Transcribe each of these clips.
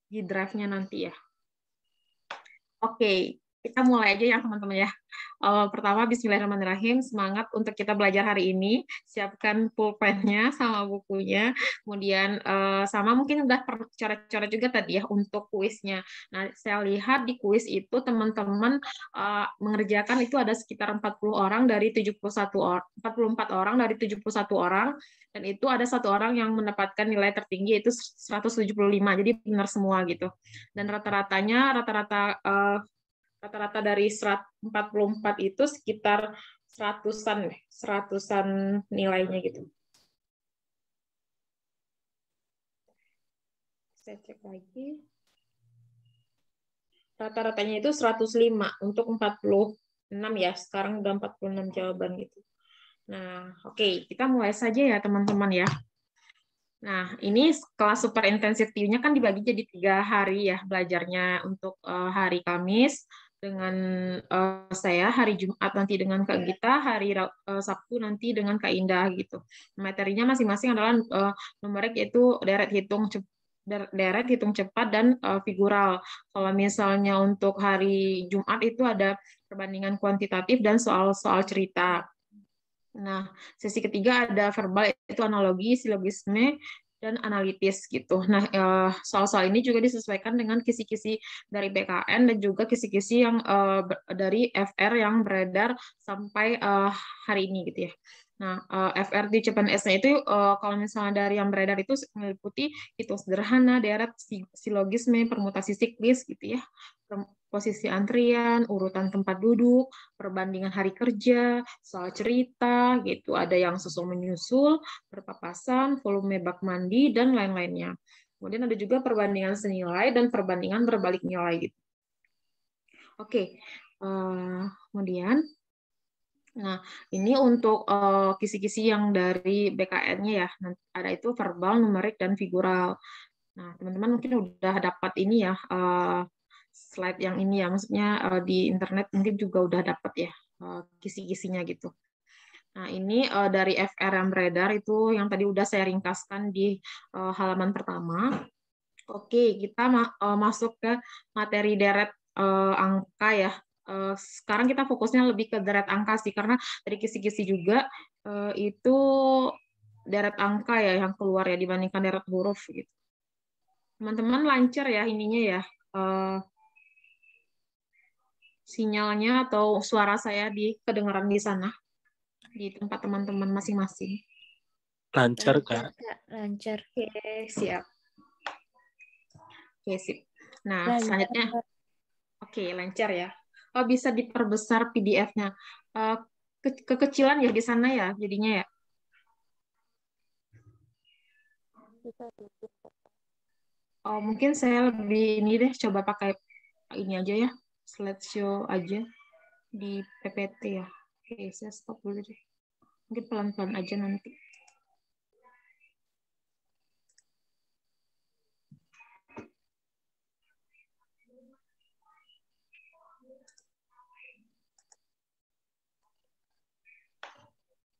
di drive-nya nanti ya. Oke, kita mulai aja ya teman-teman ya. Pertama, bismillahirrahmanirrahim. Semangat untuk kita belajar hari ini. Siapkan pulpennya sama bukunya. Kemudian sama mungkin udah coret-coret juga tadi ya untuk kuisnya. Nah, saya lihat di kuis itu teman-teman mengerjakan itu ada sekitar 40 orang dari 71 orang, 44 orang dari 71 orang. Dan itu ada satu orang yang mendapatkan nilai tertinggi yaitu 175. Jadi benar semua gitu. Dan rata-rata dari 144 itu sekitar seratusan nilainya gitu. Saya cek lagi. Rata-ratanya itu 105 untuk 46 ya. Sekarang udah 46 jawaban gitu. Nah, oke, kita mulai saja ya teman-teman ya. Nah, ini kelas super intensity-nya kan dibagi jadi 3 hari ya belajarnya untuk hari Kamis dengan saya, hari Jumat nanti dengan Kak Gita, hari Sabtu nanti dengan Kak Indah gitu. Materinya masing-masing adalah numerik yaitu deret hitung cepat dan figural. Kalau misalnya untuk hari Jumat itu ada perbandingan kuantitatif dan soal-soal cerita. Nah, sesi ketiga ada verbal, itu analogi, silogisme, dan analitis gitu. Nah, soal-soal ini juga disesuaikan dengan kisi-kisi dari BKN dan juga kisi-kisi yang dari FR yang beredar sampai hari ini gitu ya. Nah, FR di CPNS-nya itu kalau misalnya dari yang beredar itu meliputi hitung sederhana, deret, silogisme, permutasi siklis gitu ya, posisi antrian, urutan tempat duduk, perbandingan hari kerja, soal cerita, gitu. Ada yang susul menyusul, berpapasan, volume bak mandi, dan lain-lainnya. Kemudian ada juga perbandingan senilai dan perbandingan berbalik nilai. Gitu. Oke, kemudian, nah ini untuk kisi-kisi yang dari BKN-nya ya, ada itu verbal, numerik, dan figural. Nah, teman-teman mungkin udah dapat ini ya, slide yang ini ya, maksudnya di internet mungkin juga udah dapat ya kisi-kisinya gitu. Nah, ini dari FR yang beredar itu yang tadi udah saya ringkaskan di halaman pertama. Oke, kita masuk ke materi deret angka ya. Sekarang kita fokusnya lebih ke deret angka sih, karena dari kisi-kisi juga itu deret angka ya yang keluar ya dibandingkan deret huruf gitu. Teman-teman lancar ya ininya ya. Sinyalnya atau suara saya kedengaran di sana di tempat teman-teman masing-masing. Lancar Kak. Lancar. Oke, siap. Oke, sip. Nah, selanjutnya. Oke, lancar ya. Oh, bisa diperbesar PDF-nya. Kekecilan ya di sana ya, jadinya ya. Oh, mungkin saya lebih ini deh, coba pakai ini aja ya, slideshow aja di PPT ya. Oke, saya stop dulu deh. Mungkin pelan-pelan aja nanti.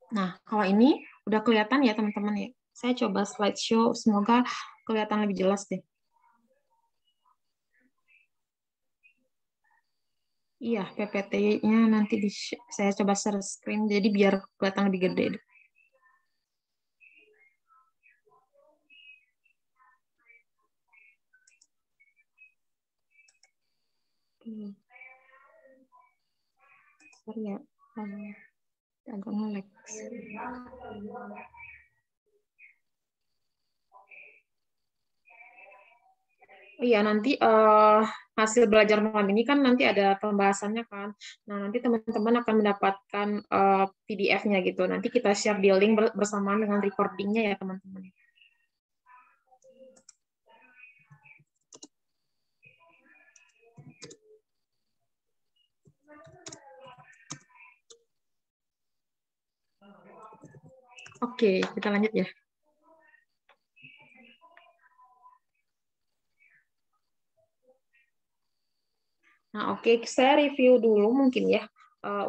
Nah, kalau ini udah kelihatan ya teman-teman ya. Saya coba slideshow, semoga kelihatan lebih jelas deh. Iya, PPT-nya nanti saya coba share screen, jadi biar kelihatan lebih gede deh. Sorry ya, agak nge-lag. Oh iya, nanti hasil belajar malam ini kan nanti ada pembahasannya kan. Nah, nanti teman-teman akan mendapatkan PDF-nya gitu. Nanti kita share di link bersamaan dengan recording-nya ya, teman-teman. Oke, kita lanjut ya. Nah, oke, saya review dulu mungkin ya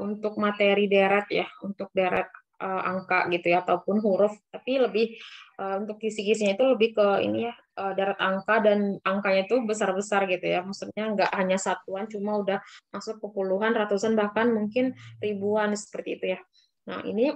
untuk materi deret ya, untuk deret angka gitu ya, ataupun huruf, tapi lebih untuk kisi-kisinya itu lebih ke ini ya, deret angka dan angkanya itu besar-besar gitu ya. Maksudnya nggak hanya satuan, cuma udah masuk ke puluhan, ratusan, bahkan mungkin ribuan seperti itu ya. Nah, ini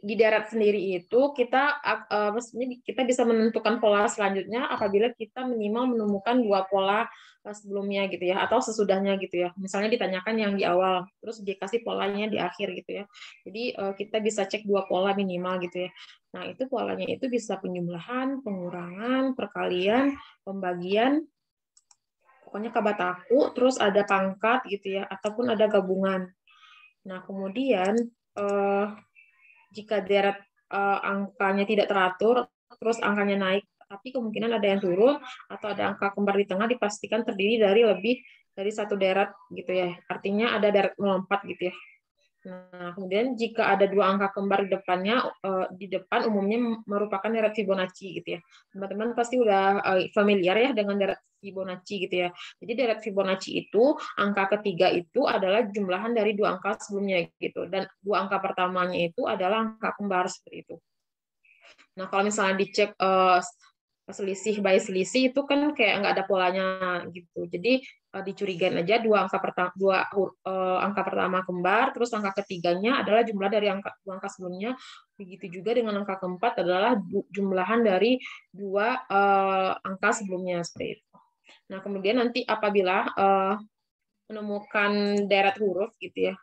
di deret sendiri itu maksudnya kita bisa menentukan pola selanjutnya apabila kita minimal menemukan dua pola sebelumnya gitu ya, atau sesudahnya gitu ya. Misalnya ditanyakan yang di awal, terus dikasih polanya di akhir gitu ya. Jadi kita bisa cek dua pola minimal gitu ya. Nah, itu polanya itu bisa penjumlahan, pengurangan, perkalian, pembagian, pokoknya kabataku, terus ada pangkat gitu ya, ataupun ada gabungan. Nah, kemudian jika deret angkanya tidak teratur, terus angkanya naik, tapi kemungkinan ada yang turun atau ada angka kembar di tengah, dipastikan terdiri dari lebih dari satu deret gitu ya. Artinya ada deret melompat gitu ya. Nah, kemudian jika ada dua angka kembar di depannya, di depan umumnya merupakan deret Fibonacci gitu ya. Teman-teman pasti udah familiar ya dengan deret Fibonacci gitu ya. Jadi deret Fibonacci itu angka ketiga itu adalah jumlahan dari dua angka sebelumnya gitu, dan dua angka pertamanya itu adalah angka kembar seperti itu. Nah, kalau misalnya dicek selisih by selisih itu kan kayak nggak ada polanya gitu. Jadi dicurigain aja dua angka pertama kembar, terus angka ketiganya adalah jumlah dari dua angka sebelumnya. Begitu juga dengan angka keempat adalah jumlahan dari dua angka sebelumnya seperti itu. Nah, kemudian nanti apabila menemukan deret huruf gitu ya.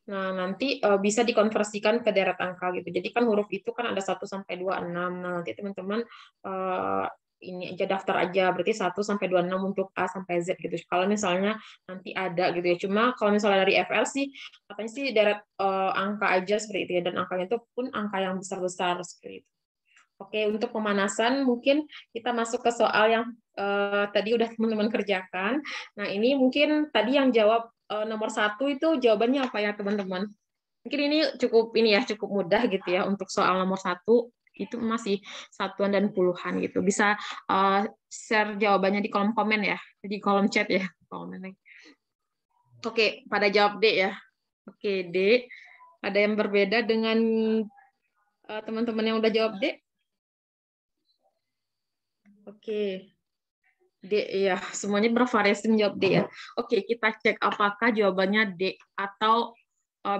Nah, nanti bisa dikonversikan ke deret angka gitu. Jadi kan huruf itu kan ada 1 sampai 26. Nah, nanti teman-teman ini aja daftar aja, berarti 1 sampai 26 untuk A sampai Z gitu. Kalau misalnya nanti ada gitu ya. Cuma kalau misalnya dari FL sih katanya sih deret angka aja seperti itu ya, dan angkanya itu pun angka yang besar-besar seperti itu. Oke, untuk pemanasan mungkin kita masuk ke soal yang tadi udah teman-teman kerjakan. Nah, ini mungkin tadi yang jawab nomor 1 itu jawabannya apa ya, teman-teman? Mungkin ini cukup mudah gitu ya untuk soal nomor 1 itu masih satuan dan puluhan gitu. Bisa share jawabannya di kolom komen ya, di kolom chat ya. Oke, pada jawab D ya. Oke, D. Ada yang berbeda dengan teman-teman yang udah jawab D? Oke. D ya, semuanya bervariasi menjawab D ya. Oke, kita cek apakah jawabannya D atau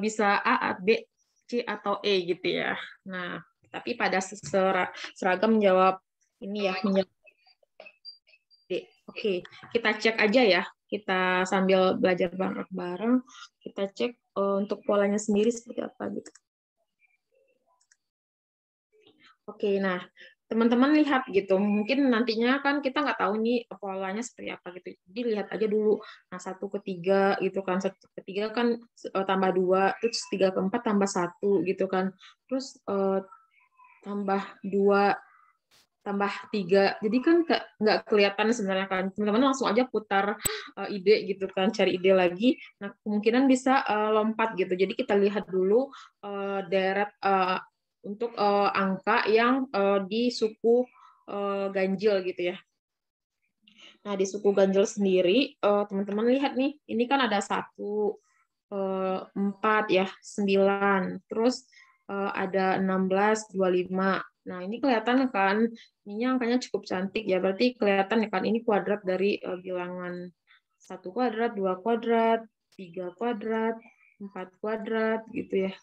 bisa A, B, C atau E gitu ya. Nah, tapi pada seragam menjawab ini ya, menjawab D. Oke, kita cek aja ya. Kita sambil belajar bareng-bareng, kita cek untuk polanya sendiri seperti apa gitu. Oke, nah teman-teman lihat gitu, mungkin nantinya kan kita nggak tahu nih polanya seperti apa gitu, jadi lihat aja dulu. Nah, 1 ke 3 gitu kan, 1 ke 3 kan tambah 2, terus 3 ke 4 tambah 1 gitu kan, terus tambah 2 tambah 3, jadi kan nggak kelihatan sebenarnya kan. Teman-teman langsung aja putar ide gitu kan, cari ide lagi. Nah, kemungkinan bisa lompat gitu, jadi kita lihat dulu deret untuk angka yang di suku ganjil gitu ya. Nah, di suku ganjil sendiri, teman-teman lihat nih, ini kan ada 1, 4 ya, 9, terus ada 16, 25. Nah, ini kelihatan kan, ini angkanya cukup cantik ya, berarti kelihatan ya kan, ini kuadrat dari bilangan 1 kuadrat, 2 kuadrat, 3 kuadrat, 4 kuadrat gitu ya.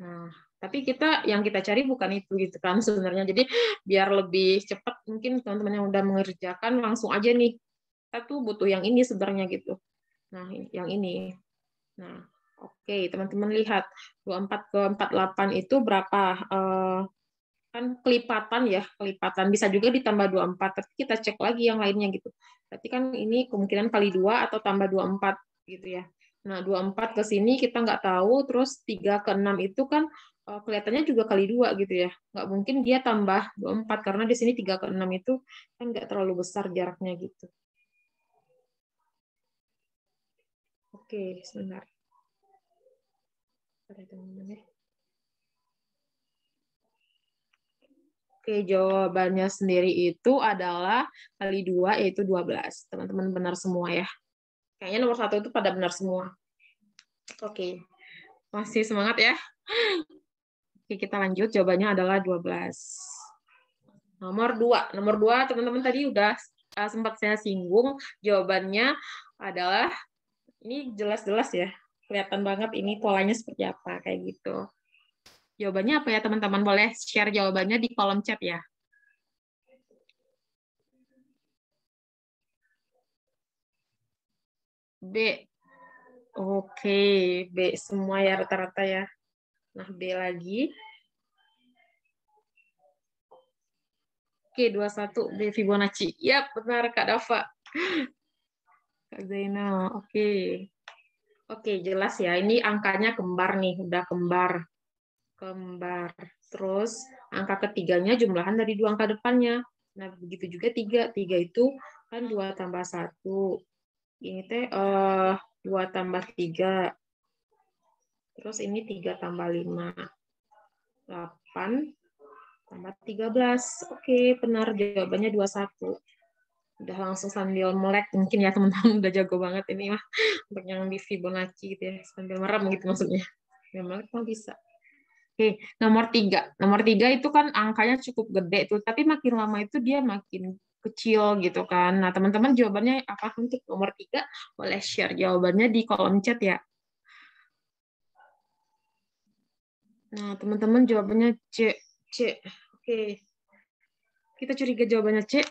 Nah, tapi yang kita cari bukan itu gitu kan sebenarnya. Jadi biar lebih cepat, mungkin teman-teman yang udah mengerjakan langsung aja nih. Kita tuh butuh yang ini sebenarnya gitu. Nah, yang ini. Nah, oke, teman-teman lihat 24 ke 48 itu berapa? Kan kelipatan ya, kelipatan. Bisa juga ditambah 24, tapi kita cek lagi yang lainnya gitu. Berarti kan ini kemungkinan kali 2 atau tambah 24 gitu ya. Nah, 24 ke sini kita nggak tahu, terus 3 ke 6 itu kan kelihatannya juga kali 2 gitu ya. Nggak mungkin dia tambah 24, karena di sini 3 ke 6 itu kan nggak terlalu besar jaraknya gitu. Oke, sebentar. Oke, jawabannya sendiri itu adalah kali 2, yaitu 12. Teman-teman benar semua ya. Kayaknya nomor 1 itu pada benar semua. Oke. Masih semangat ya? Oke, kita lanjut. Jawabannya adalah 12. Nomor 2. Nomor 2, teman-teman tadi udah sempat saya singgung. Jawabannya adalah, ini jelas-jelas ya. Kelihatan banget ini polanya seperti apa, kayak gitu. Jawabannya apa ya, teman-teman? Boleh share jawabannya di kolom chat ya. B. Oke, B semua ya rata-rata ya. Nah, B lagi. Oke, 21 B Fibonacci. Yap, benar Kak Dava. Kak Zainal, oke. Oke, jelas ya. Ini angkanya kembar nih, udah kembar. Kembar. Terus angka ketiganya jumlahan dari 2 angka depannya. Nah, begitu juga 3. 3 itu kan 2 tambah 1. Ini teh 2 tambah 3. Terus ini 3 tambah 5. 8 tambah 13. Oke, benar jawabannya 21. Udah langsung sambil melek mungkin ya teman-teman, udah jago banget ini mah untuk yang di Fibonacci gitu ya, sambil merem gitu maksudnya. Sambil melek mah bisa. Oke, nomor 3. Nomor 3 itu kan angkanya cukup gede tuh, tapi makin lama itu dia makin kecil gitu kan. Nah, teman-teman jawabannya apa untuk nomor 3? Boleh share jawabannya di kolom chat ya. Nah, teman-teman jawabannya C. C. Oke. Kita curiga jawabannya C.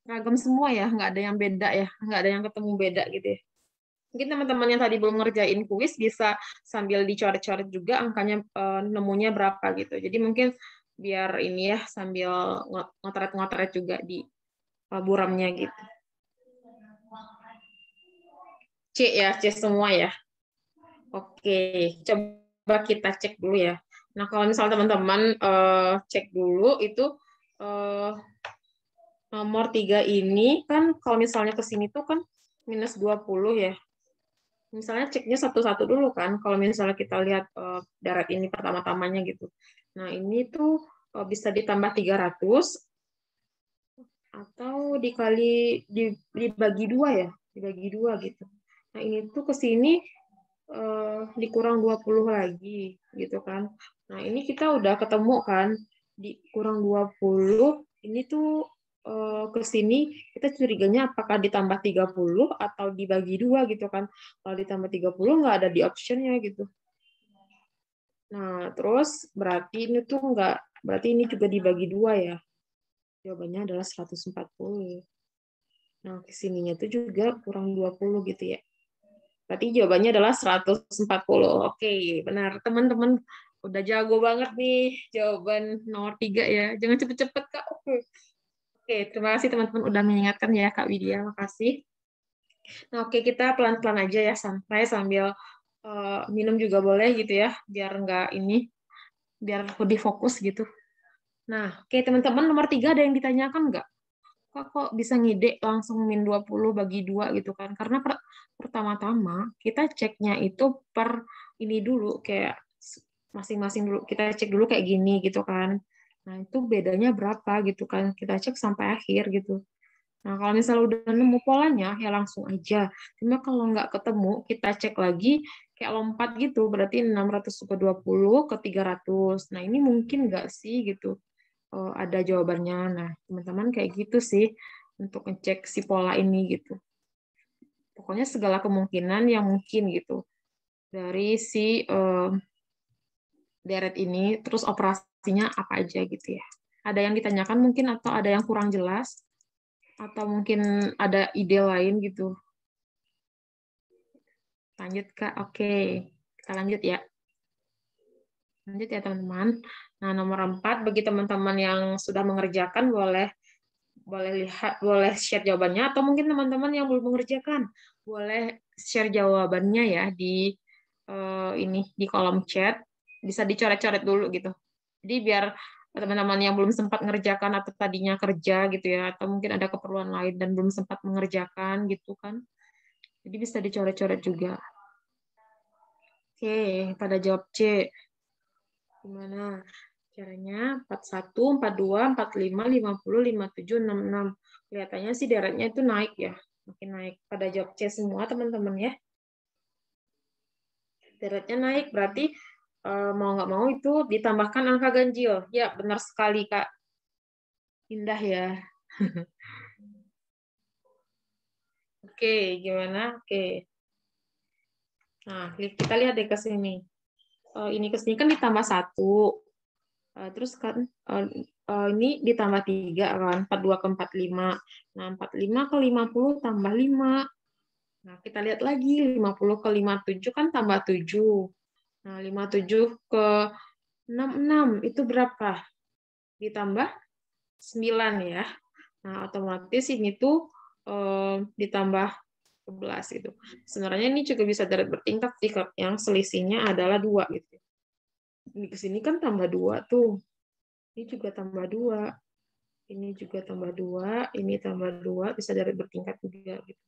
Ragam semua ya, nggak ada yang beda ya, nggak ada yang ketemu beda gitu ya. Mungkin teman-teman yang tadi belum ngerjain kuis bisa sambil dicoret-coret juga angkanya nemunya berapa gitu. Jadi mungkin biar ini ya sambil ngotret-ngotret juga di buramnya gitu. C ya, C semua ya. Oke, coba kita cek dulu ya. Nah, kalau misalnya teman-teman cek dulu itu nomor 3 ini kan kalau misalnya ke sini tuh kan minus 20 ya. Misalnya ceknya satu-satu dulu kan, kalau misalnya kita lihat darat ini pertama-tamanya gitu. Nah, ini tuh bisa ditambah 300 atau dibagi 2 ya, dibagi 2 gitu. Nah, ini tuh ke sini dikurang 20 lagi gitu kan. Nah, ini kita udah ketemu kan, dikurang 20, ini tuh ke sini kita curiganya apakah ditambah 30 atau dibagi 2 gitu kan. Kalau ditambah 30 nggak ada di optionnya gitu. Nah, terus berarti ini tuh nggak, berarti ini juga dibagi 2 ya. Jawabannya adalah 140. Nah, kesininya tuh juga kurang 20 gitu ya. Berarti jawabannya adalah 140. Oke, benar. Teman-teman udah jago banget nih jawaban nomor 3 ya. Jangan cepet-cepet, Kak. Oke, terima kasih teman-teman udah mengingatkan ya, Kak Widya. Makasih. Nah, oke, kita pelan-pelan aja ya, santai sambil minum juga boleh gitu ya, biar nggak ini, biar lebih fokus gitu. Nah, oke teman-teman, nomor 3 ada yang ditanyakan nggak? Kok bisa ngide langsung min 20 bagi 2 gitu kan? Karena pertama-tama kita ceknya itu per ini dulu, kayak masing-masing dulu. Kita cek dulu kayak gini gitu kan. Nah, itu bedanya berapa gitu kan. Kita cek sampai akhir gitu. Nah, kalau misalnya udah nemu polanya, ya langsung aja. Cuma kalau nggak ketemu, kita cek lagi, kayak lompat gitu, berarti 600 ke 20 ke 300. Nah, ini mungkin nggak sih gitu. Ada jawabannya. Nah, teman-teman kayak gitu sih untuk ngecek si pola ini gitu. Pokoknya segala kemungkinan yang mungkin gitu dari si deret ini, terus operasinya apa aja gitu ya. Ada yang ditanyakan mungkin atau ada yang kurang jelas atau mungkin ada ide lain gitu. Lanjut Kak, oke. Kita lanjut ya. Lanjut ya teman-teman. Nah, nomor 4 bagi teman-teman yang sudah mengerjakan boleh lihat, boleh share jawabannya, atau mungkin teman-teman yang belum mengerjakan boleh share jawabannya ya di ini di kolom chat, bisa dicoret-coret dulu gitu. Jadi biar teman-teman yang belum sempat mengerjakan atau tadinya kerja gitu ya, atau mungkin ada keperluan lain dan belum sempat mengerjakan gitu kan, jadi bisa dicoret-coret juga. Oke, pada jawab C. Gimana caranya? 41, 42, 45, 50, 57, 66. Kelihatannya sih deretnya itu naik ya. makin naik. Pada jawab C semua teman-teman ya. Deretnya naik berarti mau nggak mau itu ditambahkan angka ganjil. Ya, benar sekali, Kak. Indah ya. Oke, gimana? Oke. Nah, kita lihat deh ke sini. Ini ke sini kan ditambah 1. Terus kan ini ditambah 3 kan. 42 ke 45. Nah, 45 ke 50 tambah 5. Nah, kita lihat lagi. 50 ke 57 kan tambah 7. Nah, 57 ke 66 itu berapa? Ditambah 9 ya. Nah, otomatis ini tuh ditambah 11 gitu. Sebenarnya ini juga bisa deret bertingkat sih, yang selisihnya adalah 2 gitu. Ini ke sini kan tambah 2 tuh. Ini juga tambah 2. Ini juga tambah 2, ini tambah 2, bisa deret bertingkat juga gitu.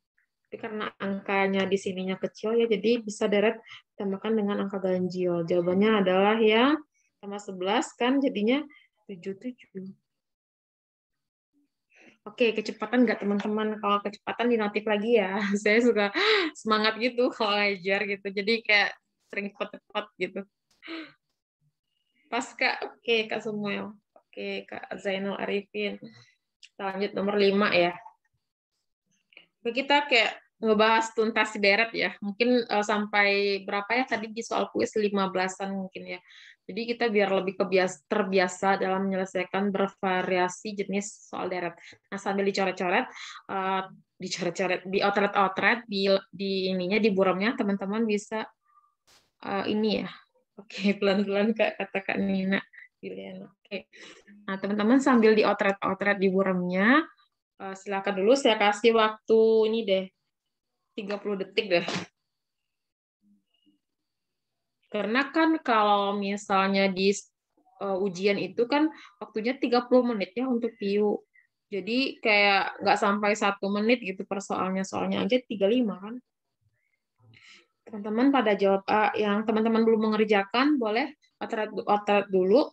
Tapi karena angkanya di sininya kecil ya, jadi bisa deret tambahkan dengan angka ganjil. Jawabannya adalah yang tambah 11 kan jadinya 77. Oke, kecepatan nggak teman-teman? Kalau kecepatan dinotif lagi ya. Saya suka semangat gitu kalau ngajar gitu. Jadi kayak sering cepat-cepat gitu. Pas Kak, oke Kak Samuel. Oke Kak Zainal Arifin. Kita lanjut nomor 5 ya. Kita kayak ngebahas tuntas deret ya. Mungkin sampai berapa ya tadi di soal kuis 15-an mungkin ya. Jadi kita biar lebih terbiasa dalam menyelesaikan bervariasi jenis soal deret. Nah, sambil dicoret-coret, di otret-otret, di ininya, di buramnya, teman-teman bisa ini ya. Oke, pelan-pelan kata Kak Nina. Oke. Nah, teman-teman sambil diotret-otret di buramnya, silakan dulu saya kasih waktu ini deh, 30 detik deh. Karena kan kalau misalnya di ujian itu kan waktunya 30 menit ya untuk PIU. Jadi kayak nggak sampai 1 menit gitu per soalnya. Soalnya aja 35 kan. Teman-teman pada jawab A. Yang teman-teman belum mengerjakan, boleh otret dulu.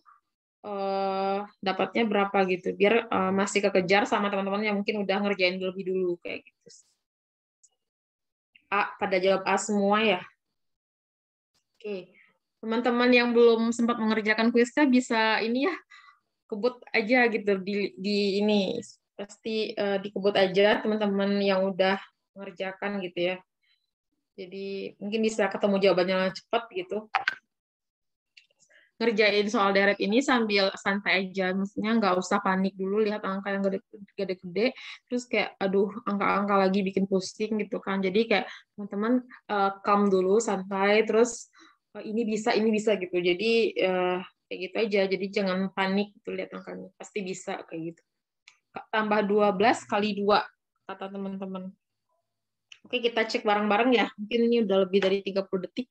Dapatnya berapa gitu. Biar masih kekejar sama teman-teman yang mungkin udah ngerjain lebih dulu. Kayak gitu. A. Pada jawab A semua ya. Oke. Teman-teman yang belum sempat mengerjakan kuisnya bisa ini ya, kebut aja gitu di ini pasti dikebut aja teman-teman yang udah mengerjakan gitu ya. Jadi mungkin bisa ketemu jawabannya cepat gitu. Ngerjain soal deret ini sambil santai aja, maksudnya nggak usah panik dulu lihat angka yang gede-gede, terus kayak aduh angka-angka lagi bikin pusing gitu kan. Jadi kayak teman-teman calm dulu, santai, terus ini bisa gitu. Jadi kayak gitu aja. Jadi jangan panik gitu lihat angkanya, pasti bisa kayak gitu. Tambah 12 kali 2 kata teman-teman. Oke, kita cek bareng-bareng ya. Mungkin ini udah lebih dari 30 detik.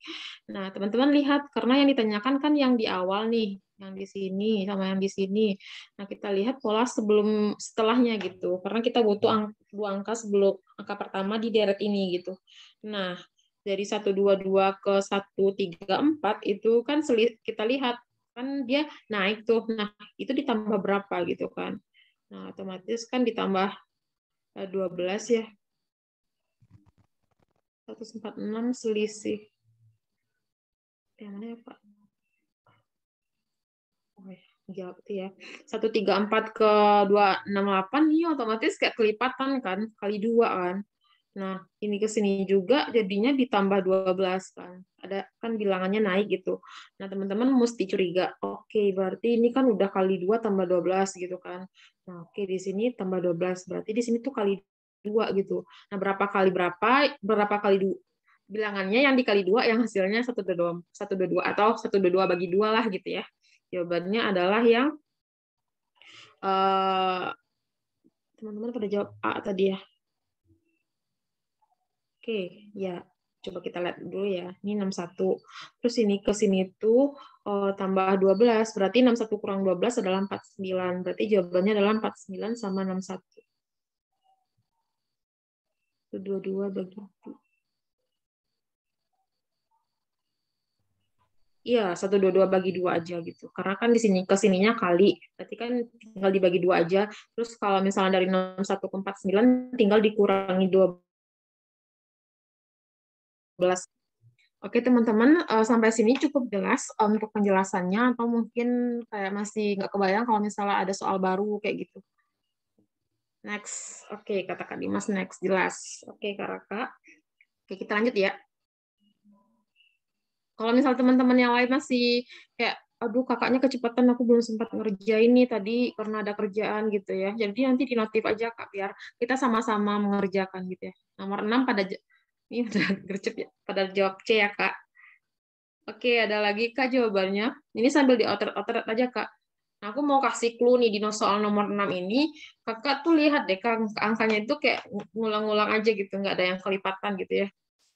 Nah, teman-teman lihat, karena yang ditanyakan kan yang di awal nih, yang di sini sama yang di sini. Nah, kita lihat pola setelahnya gitu. Karena kita butuh 2 angka sebelum angka pertama di deret ini gitu. Nah, dari 122 ke 134 itu kan kita lihat kan dia naik tuh. Nah, itu ditambah berapa gitu kan. Nah, otomatis kan ditambah 12 ya. 146 selisih. Yang mana ya, Pak? Oh, ya. Jawab itu ya. 134 ke 268, ini otomatis kayak kelipatan kan, kali 2 kan. Nah, ini ke sini juga jadinya ditambah 12 kan. Ada kan bilangannya naik gitu. Nah, teman-teman mesti curiga. Oke, berarti ini kan udah kali 2 tambah 12 gitu kan. Nah, oke di sini tambah 12. Berarti di sini tuh kali 2 gitu. Nah, berapa kali bilangannya yang dikali 2 yang hasilnya 122 atau 122 bagi 2 lah gitu ya. Jawabannya adalah yang teman-teman pada jawab A tadi ya. Oke, ya. Coba kita lihat dulu ya. Ini 61. Terus ini ke sini tuh tambah 12. Berarti 61 kurang 12 adalah 49. Berarti jawabannya adalah 49 sama 61. 22 bagi 2. Iya, 122 bagi 2 aja gitu. Karena kan di sini ke sininya kali. Berarti kan tinggal dibagi 2 aja. Terus kalau misalnya dari 61 ke 49 tinggal dikurangi 12. Oke, teman-teman, sampai sini cukup jelas untuk penjelasannya atau mungkin kayak masih nggak kebayang kalau misalnya ada soal baru kayak gitu. Next. Oke, kata Kak Dimas next. Jelas. Oke, Kak Raka. Oke, kita lanjut ya. Kalau misal teman-teman yang lain masih kayak, aduh kakaknya kecepatan, aku belum sempat ngerjain nih tadi karena ada kerjaan gitu ya. Jadi nanti di notif aja Kak, biar kita sama-sama mengerjakan gitu ya. Nomor 6 pada, ini udah gercep ya, pada jawab C ya Kak. Oke, ada lagi Kak jawabannya. Ini sambil diotot-otot aja Kak. Nah, aku mau kasih clue nih di soal nomor 6 ini. Kakak tuh lihat deh Kak, angkanya itu kayak ngulang-ngulang aja gitu, nggak ada yang kelipatan gitu ya.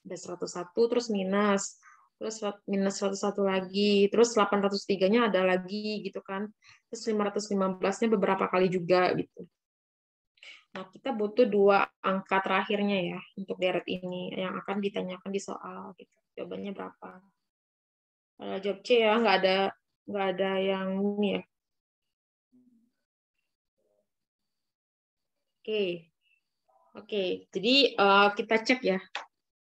Ada 101 terus minus, terus minus 101 lagi, terus 803-nya ada lagi gitu kan. Terus 515-nya beberapa kali juga gitu. Nah, kita butuh dua angka terakhirnya ya untuk deret ini yang akan ditanyakan di soal gitu. Jawabannya berapa? Jawab C ya, nggak ada yang ini ya. Oke, oke. Jadi kita cek ya.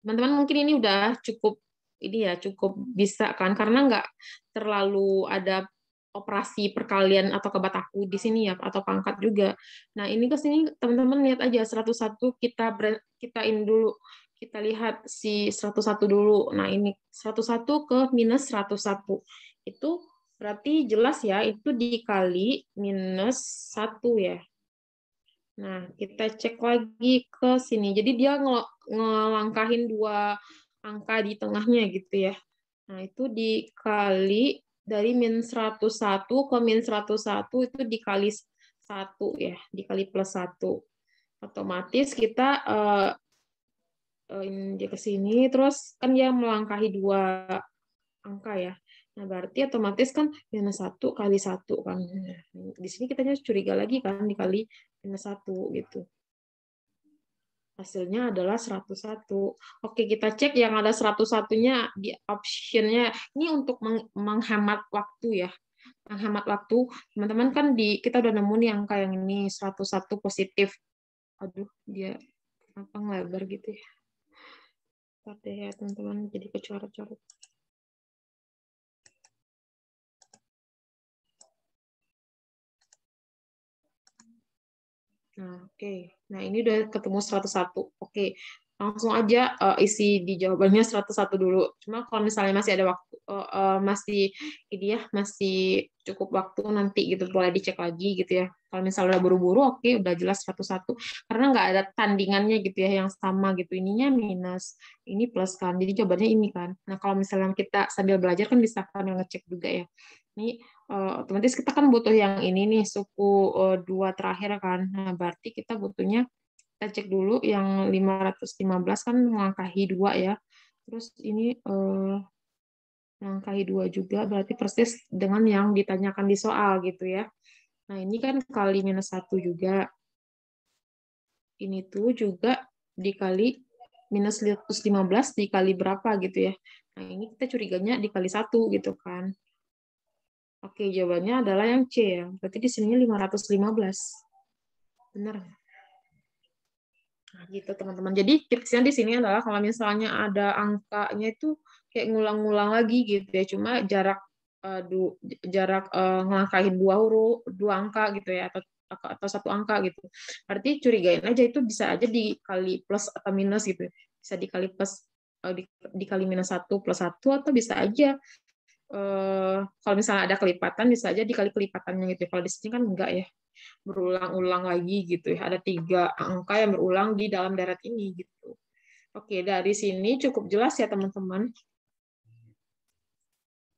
Teman-teman mungkin ini udah cukup ini ya, cukup bisa kan karena nggak terlalu ada operasi perkalian atau kebataku di sini ya atau pangkat juga. Nah, ini ke sini teman-teman lihat aja 101 kita ini dulu. Kita lihat si 101 dulu. Nah, ini 101 ke minus 101. Itu berarti jelas ya itu dikali minus 1 ya. Nah, kita cek lagi ke sini. Jadi dia ngelangkahin dua angka di tengahnya gitu ya. Nah, itu dikali dari min 101 ke min 101 itu dikali 1 ya, dikali plus 1. Otomatis kita ini dia ke sini, terus kan dia melangkahi dua angka ya. Nah, berarti otomatis kan minus 1 kali 1 kan. Nah, di sini kita curiga lagi kan dikali minus 1 gitu. Hasilnya adalah 101. Oke, kita cek yang ada 101-nya di optionnya. Ini untuk menghemat waktu ya. Menghemat waktu. Teman-teman kan kita udah nemu nih angka yang ini 101 positif. Aduh, dia apa ngelebar gitu ya. Tapi ya teman-teman jadi kecoret-coret. Nah, oke. Nah, ini udah ketemu 101. Oke. Langsung aja isi di jawabannya 101 dulu. Cuma kalau misalnya masih ada waktu masih ini ya, masih cukup waktu nanti gitu boleh dicek lagi gitu ya. Kalau misalnya udah buru-buru oke, udah jelas 101 karena nggak ada tandingannya gitu ya yang sama gitu. Ininya minus, ini plus kan. Jadi jawabannya ini kan. Nah, kalau misalnya kita sambil belajar kan bisa sambil ngecek juga ya. Ini otomatis kita kan butuh yang ini nih suku dua terakhir kan. Nah, berarti kita butuhnya kita cek dulu yang 515 kan melangkahi dua ya. Terus ini melangkahi dua juga berarti persis dengan yang ditanyakan di soal gitu ya. Nah, ini kan kali minus 1 juga. Ini tuh juga dikali minus 115 dikali berapa gitu ya. Nah, ini kita curiganya dikali 1 gitu kan. Oke, jawabannya adalah yang C ya. Berarti di sininya 515. Benar. Nah, gitu teman-teman. Jadi tipsnya di sini adalah kalau misalnya ada angkanya itu kayak ngulang-ngulang lagi gitu ya. Cuma jarak ngelangkahin dua angka gitu ya atau satu angka gitu. Berarti curigain aja itu bisa aja dikali plus atau minus gitu. Bisa dikali plus dikali minus 1 plus 1 atau bisa aja kalau misalnya ada kelipatan bisa aja dikali kelipatannya gitu. Kalau di sini kan enggak ya, berulang-ulang lagi gitu ya. Ada 3 angka yang berulang di dalam deret ini gitu. Oke, dari sini cukup jelas ya teman-teman.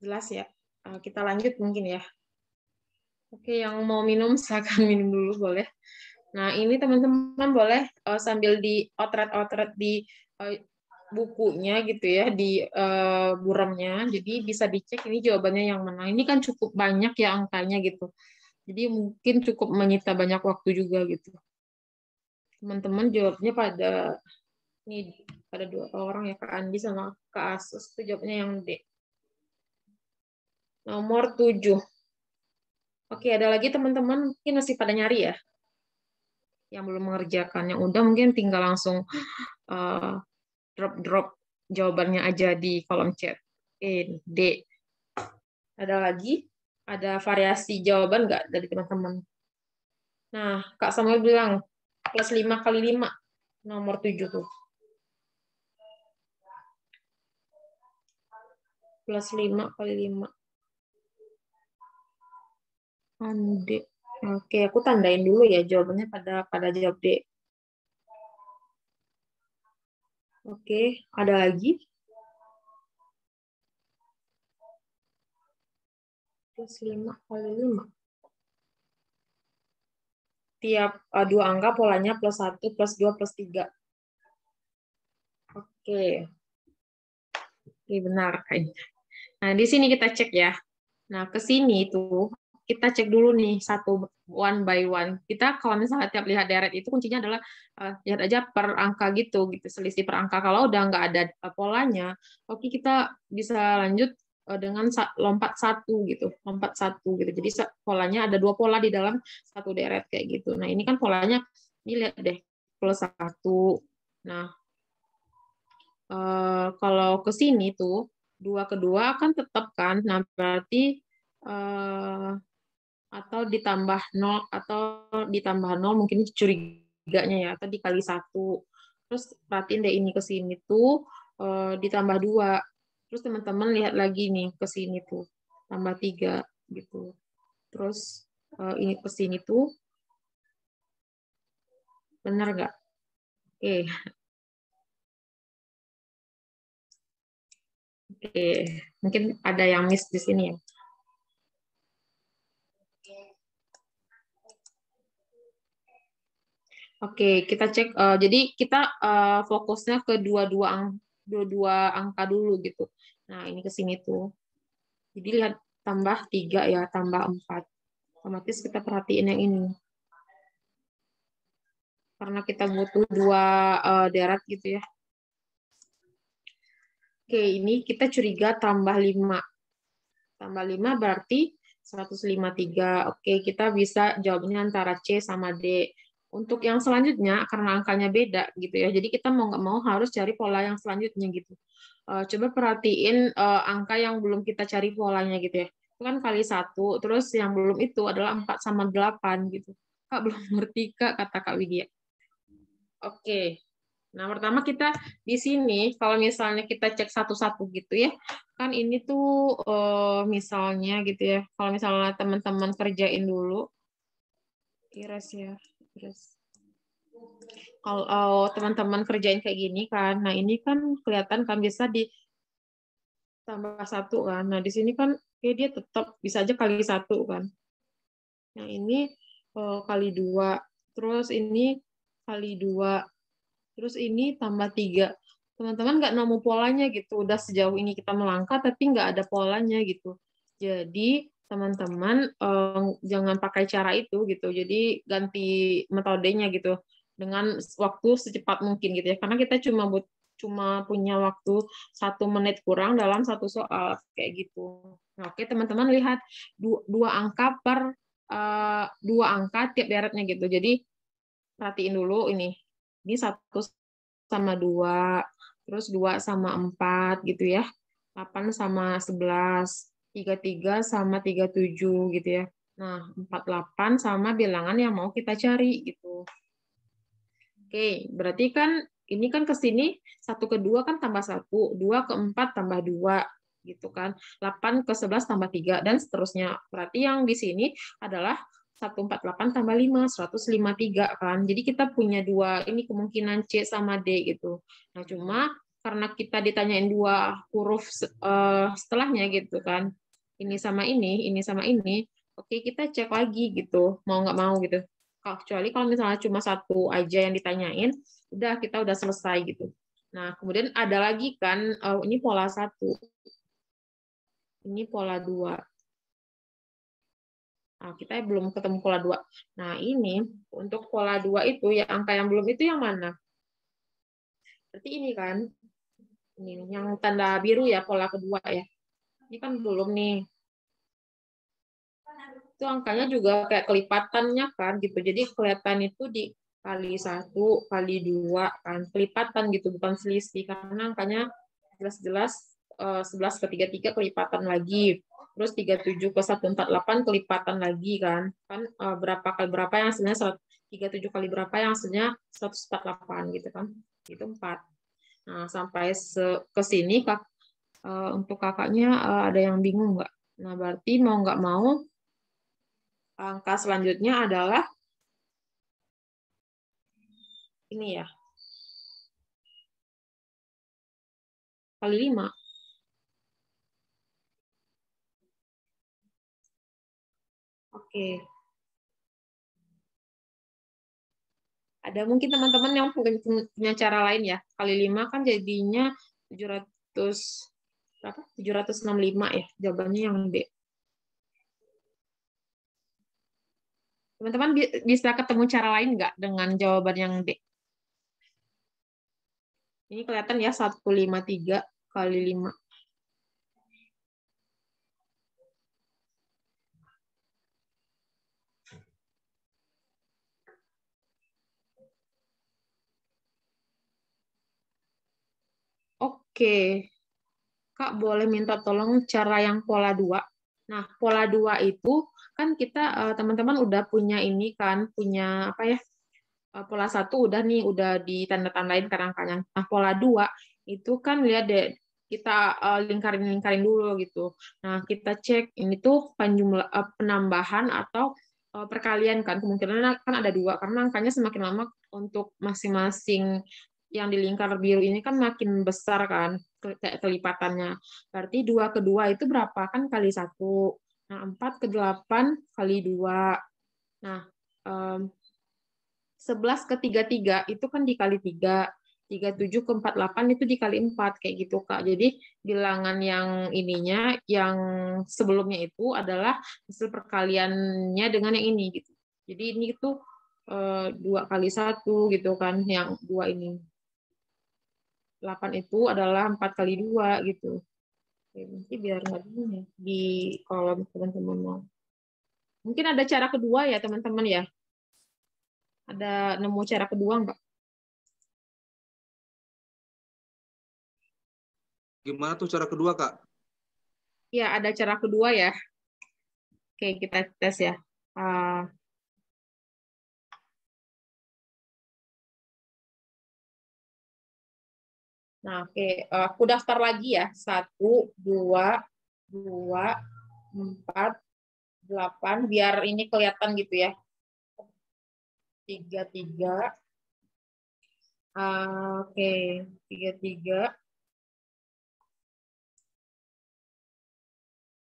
Jelas ya. Kita lanjut mungkin ya. Oke, yang mau minum silakan minum dulu boleh. Nah, ini teman-teman boleh sambil diotret-otret di bukunya gitu ya, di buramnya. Jadi bisa dicek ini jawabannya yang mana. Ini kan cukup banyak ya angkanya gitu. Jadi mungkin cukup menyita banyak waktu juga gitu. Teman-teman jawabnya pada 2 orang ya, Kak Andi sama Kak Asus. Itu jawabnya yang D. Nomor 7. Oke, ada lagi teman-teman mungkin masih pada nyari ya, yang belum mengerjakan. Yang udah mungkin tinggal langsung drop jawabannya aja di kolom chat. D. Ada lagi? Ada variasi jawaban nggak dari teman-teman? Nah, Kak Samuel bilang plus 5 kali 5. Nomor 7 tuh. Plus 5 kali 5. D. Oke, aku tandain dulu ya jawabannya pada jawab D. Oke, ada lagi? Plus 5 kali 5. Tiap dua angka polanya plus 1, plus 2, plus 3. Oke. Oke, benar kayaknya. Nah, di sini kita cek ya. Nah, ke sini tuh kita cek dulu nih satu one by one. Kita kalau misalnya tiap lihat deret itu kuncinya adalah lihat aja per angka gitu, selisih per angka. Kalau udah nggak ada polanya, oke kita bisa lanjut dengan lompat satu gitu, lompat satu gitu. Jadi polanya ada dua pola di dalam satu deret kayak gitu. Nah ini kan polanya, ini lihat deh plus satu. Nah kalau ke sini tuh dua kedua akan tetap kan. Nah berarti atau ditambah 0 atau ditambah 0 mungkin curiganya ya, atau dikali satu. Terus perhatiin deh ini ke sini tuh ditambah 2. Terus teman-teman lihat lagi nih ke sini tuh tambah 3 gitu. Terus ini ke sini tuh benar nggak? Oke. Oke, mungkin ada yang miss di sini ya. Oke, kita cek. Jadi kita fokusnya ke dua-dua angka dulu gitu. Nah, ini ke sini tuh. Jadi lihat tambah 3 ya, tambah 4. Otomatis kita perhatiin yang ini. Karena kita butuh dua deret gitu ya. Oke, ini kita curiga tambah 5. Tambah 5 berarti 153. Oke, kita bisa jawabnya antara C sama D. Untuk yang selanjutnya, karena angkanya beda gitu ya, jadi kita mau nggak mau harus cari pola yang selanjutnya gitu. Coba perhatiin angka yang belum kita cari polanya gitu ya. Itu kan kali 1, terus yang belum itu adalah 4 sama 8 gitu. Kak belum ngerti Kak, kata Kak Widya. Oke. Nah, pertama kita di sini, kalau misalnya kita cek satu-satu gitu ya, kan ini tuh misalnya gitu ya, kalau misalnya teman-teman kerjain dulu, iras ya, iras. Kalau teman-teman kerjain kayak gini kan, nah ini kan kelihatan kan bisa ditambah satu kan. Nah di sini kan dia tetap bisa aja kali satu kan. Nah ini kali 2, terus ini kali 2, terus ini tambah 3. Teman-teman nggak nemu polanya gitu. Udah sejauh ini kita melangkah, tapi nggak ada polanya gitu. Jadi teman-teman jangan pakai cara itu gitu. Jadi ganti metodenya gitu dengan waktu secepat mungkin gitu ya. Karena kita cuma punya waktu 1 menit kurang dalam satu soal kayak gitu. Nah, oke teman-teman lihat dua angka per dua angka tiap deretnya gitu. Jadi perhatiin dulu ini. Ini 1 sama 2, terus 2 sama 4 gitu ya. 8 sama 11, 33 sama 37 gitu ya. Nah, 48 sama bilangan yang mau kita cari gitu. Oke, berarti kan ini kan ke sini 1 ke 2 kan tambah 1, 2 ke 4 tambah 2 gitu kan. 8 ke 11 tambah 3 dan seterusnya. Berarti yang di sini adalah 148 tambah 5, 153 kan. Jadi kita punya dua ini kemungkinan C sama D gitu. Nah, cuma karena kita ditanyain dua huruf setelahnya gitu kan. Ini sama ini sama ini. Oke, kita cek lagi gitu. Mau nggak mau gitu. Kecuali kalau misalnya cuma satu aja yang ditanyain, udah kita udah selesai gitu. Nah, kemudian ada lagi kan, ini pola 1, ini pola 2. Nah, kita belum ketemu pola 2. Nah, ini untuk pola 2 itu, ya angka yang belum itu yang mana? Berarti ini kan, ini yang tanda biru ya, pola kedua ya. Ini kan belum nih. itu angkanya juga kayak kelipatannya kan gitu. Jadi kelihatan itu dikali 1 kali 2 kan kelipatan gitu, bukan selisih karena angkanya jelas-jelas 11 ke 33 kelipatan lagi. Terus 37 ke 148 kelipatan lagi kan. Kan berapa kali berapa yang hasilnya 37 kali berapa yang hasilnya 148 gitu kan. Itu 4. Nah, sampai ke sini untuk kakaknya ada yang bingung nggak? Nah, berarti mau nggak mau angka selanjutnya adalah ini ya, kali 5. Oke. Ada mungkin teman-teman yang punya cara lain ya. Kali 5 kan jadinya 700 berapa? 765 ya. Jawabannya yang B. Teman-teman bisa ketemu cara lain nggak dengan jawaban yang D? Ini kelihatan ya 153 kali 5. Oke. Kak boleh minta tolong cara yang pola 2. Nah, pola 2 itu kan kita teman-teman udah punya ini kan, punya apa ya? Pola 1 udah nih, udah ditanda-tandain kan angkanya. Nah, pola 2 itu kan lihat deh, kita lingkarin-lingkarin dulu gitu. Nah, kita cek ini tuh penambahan atau perkalian kan. Kemungkinan kan ada 2 karena angkanya semakin lama untuk masing-masing yang di lingkar biru ini kan makin besar kan kelipatannya. Berarti 2 ke 2 itu berapa? Kan kali 1. Nah, 4 ke 8 kali 2. Nah, 11 ke 33 itu kan dikali 3. 37 ke 48 itu dikali 4 kayak gitu Kak. Jadi bilangan yang ininya yang sebelumnya itu adalah hasil perkaliannya dengan yang ini gitu. Jadi ini itu 2 kali 1 gitu kan yang 2 ini. 8 itu adalah 4 kali 2 gitu. Oke, nanti biar nggak bingung ya di kolom teman-teman mau. Mungkin ada cara kedua ya teman-teman ya. Ada nemu cara kedua nggak? Gimana tuh cara kedua, Kak? Ya, ada cara kedua ya. Oke, kita tes ya. Nah, oke. Aku daftar lagi ya. 1, 2, 2, 4, 8. Biar ini kelihatan gitu ya. 3, 3. Oke, 3, 3.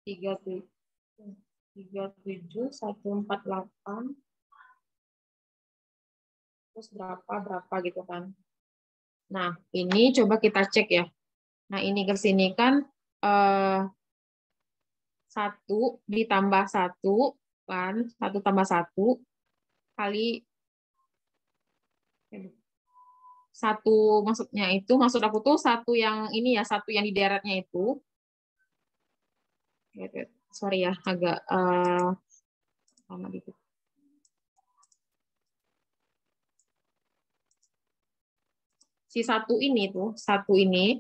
3, 7, 1, 4, 8. Terus berapa gitu kan. Nah, ini coba kita cek ya. Nah, ini ke sini kan 1 ditambah 1 kan, 1 tambah 1 kali 1 maksudnya itu, maksud aku tuh 1 yang ini ya, 1 yang di deretnya itu. Sorry ya, agak lama dikit. Si 1 ini tuh, 1 ini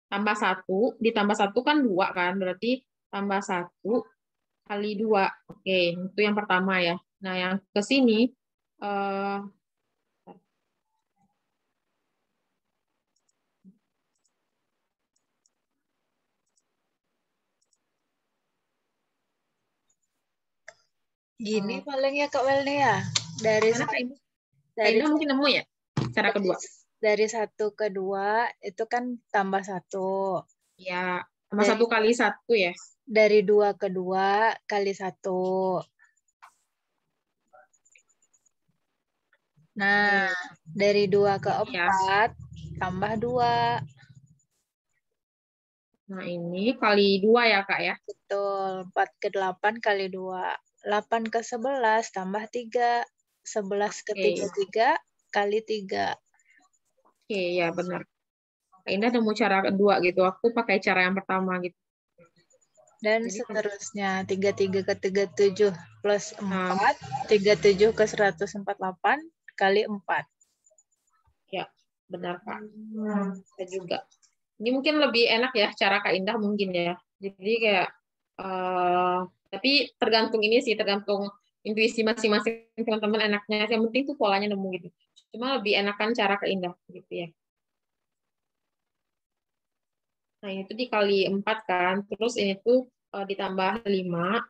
tambah 1 ditambah 1 kan 2 kan, berarti tambah 1 kali 2. Oke, itu yang pertama ya. Nah, yang ke sini Gini paling ya Kak Welni ya. Dari mana Kak dari Indah mungkin nemu ya cara kedua. Dari 1 ke 2 itu kan tambah 1. Ya, tambah 1 kali 1 ya. Dari 2 ke 2 kali 1. Nah, dari 2 ke 4 tambah 2. Nah, ini kali 2 ya, Kak ya? Betul, 4 ke 8 kali 2. 8 ke 11 tambah 3. 11 ke 33 kali 3. Oke, ya benar. Kak Indah nemu cara kedua gitu. Aku pakai cara yang pertama gitu. Dan Jadi, seterusnya 33 ke 37 plus 4, Nah. 37 ke 148 kali 4. Ya, benar Kak. Saya juga. Ini mungkin lebih enak ya cara Kak Indah mungkin ya. Jadi kayak tapi tergantung ini sih, tergantung intuisi masing-masing teman-teman enaknya. Yang penting tuh polanya nemu gitu. Cuma lebih enakan cara Kak Indah gitu ya. Nah, itu dikali 4 kan. Terus ini tuh ditambah 5.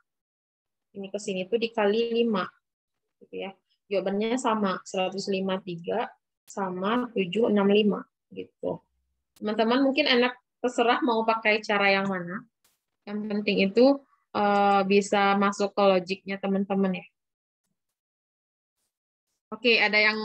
Ini ke sini tuh dikali 5 gitu ya. Jawabannya sama, 153 sama 765 gitu. Teman-teman mungkin enak terserah mau pakai cara yang mana. Yang penting itu bisa masuk ke logiknya teman-teman ya. Oke, ada yang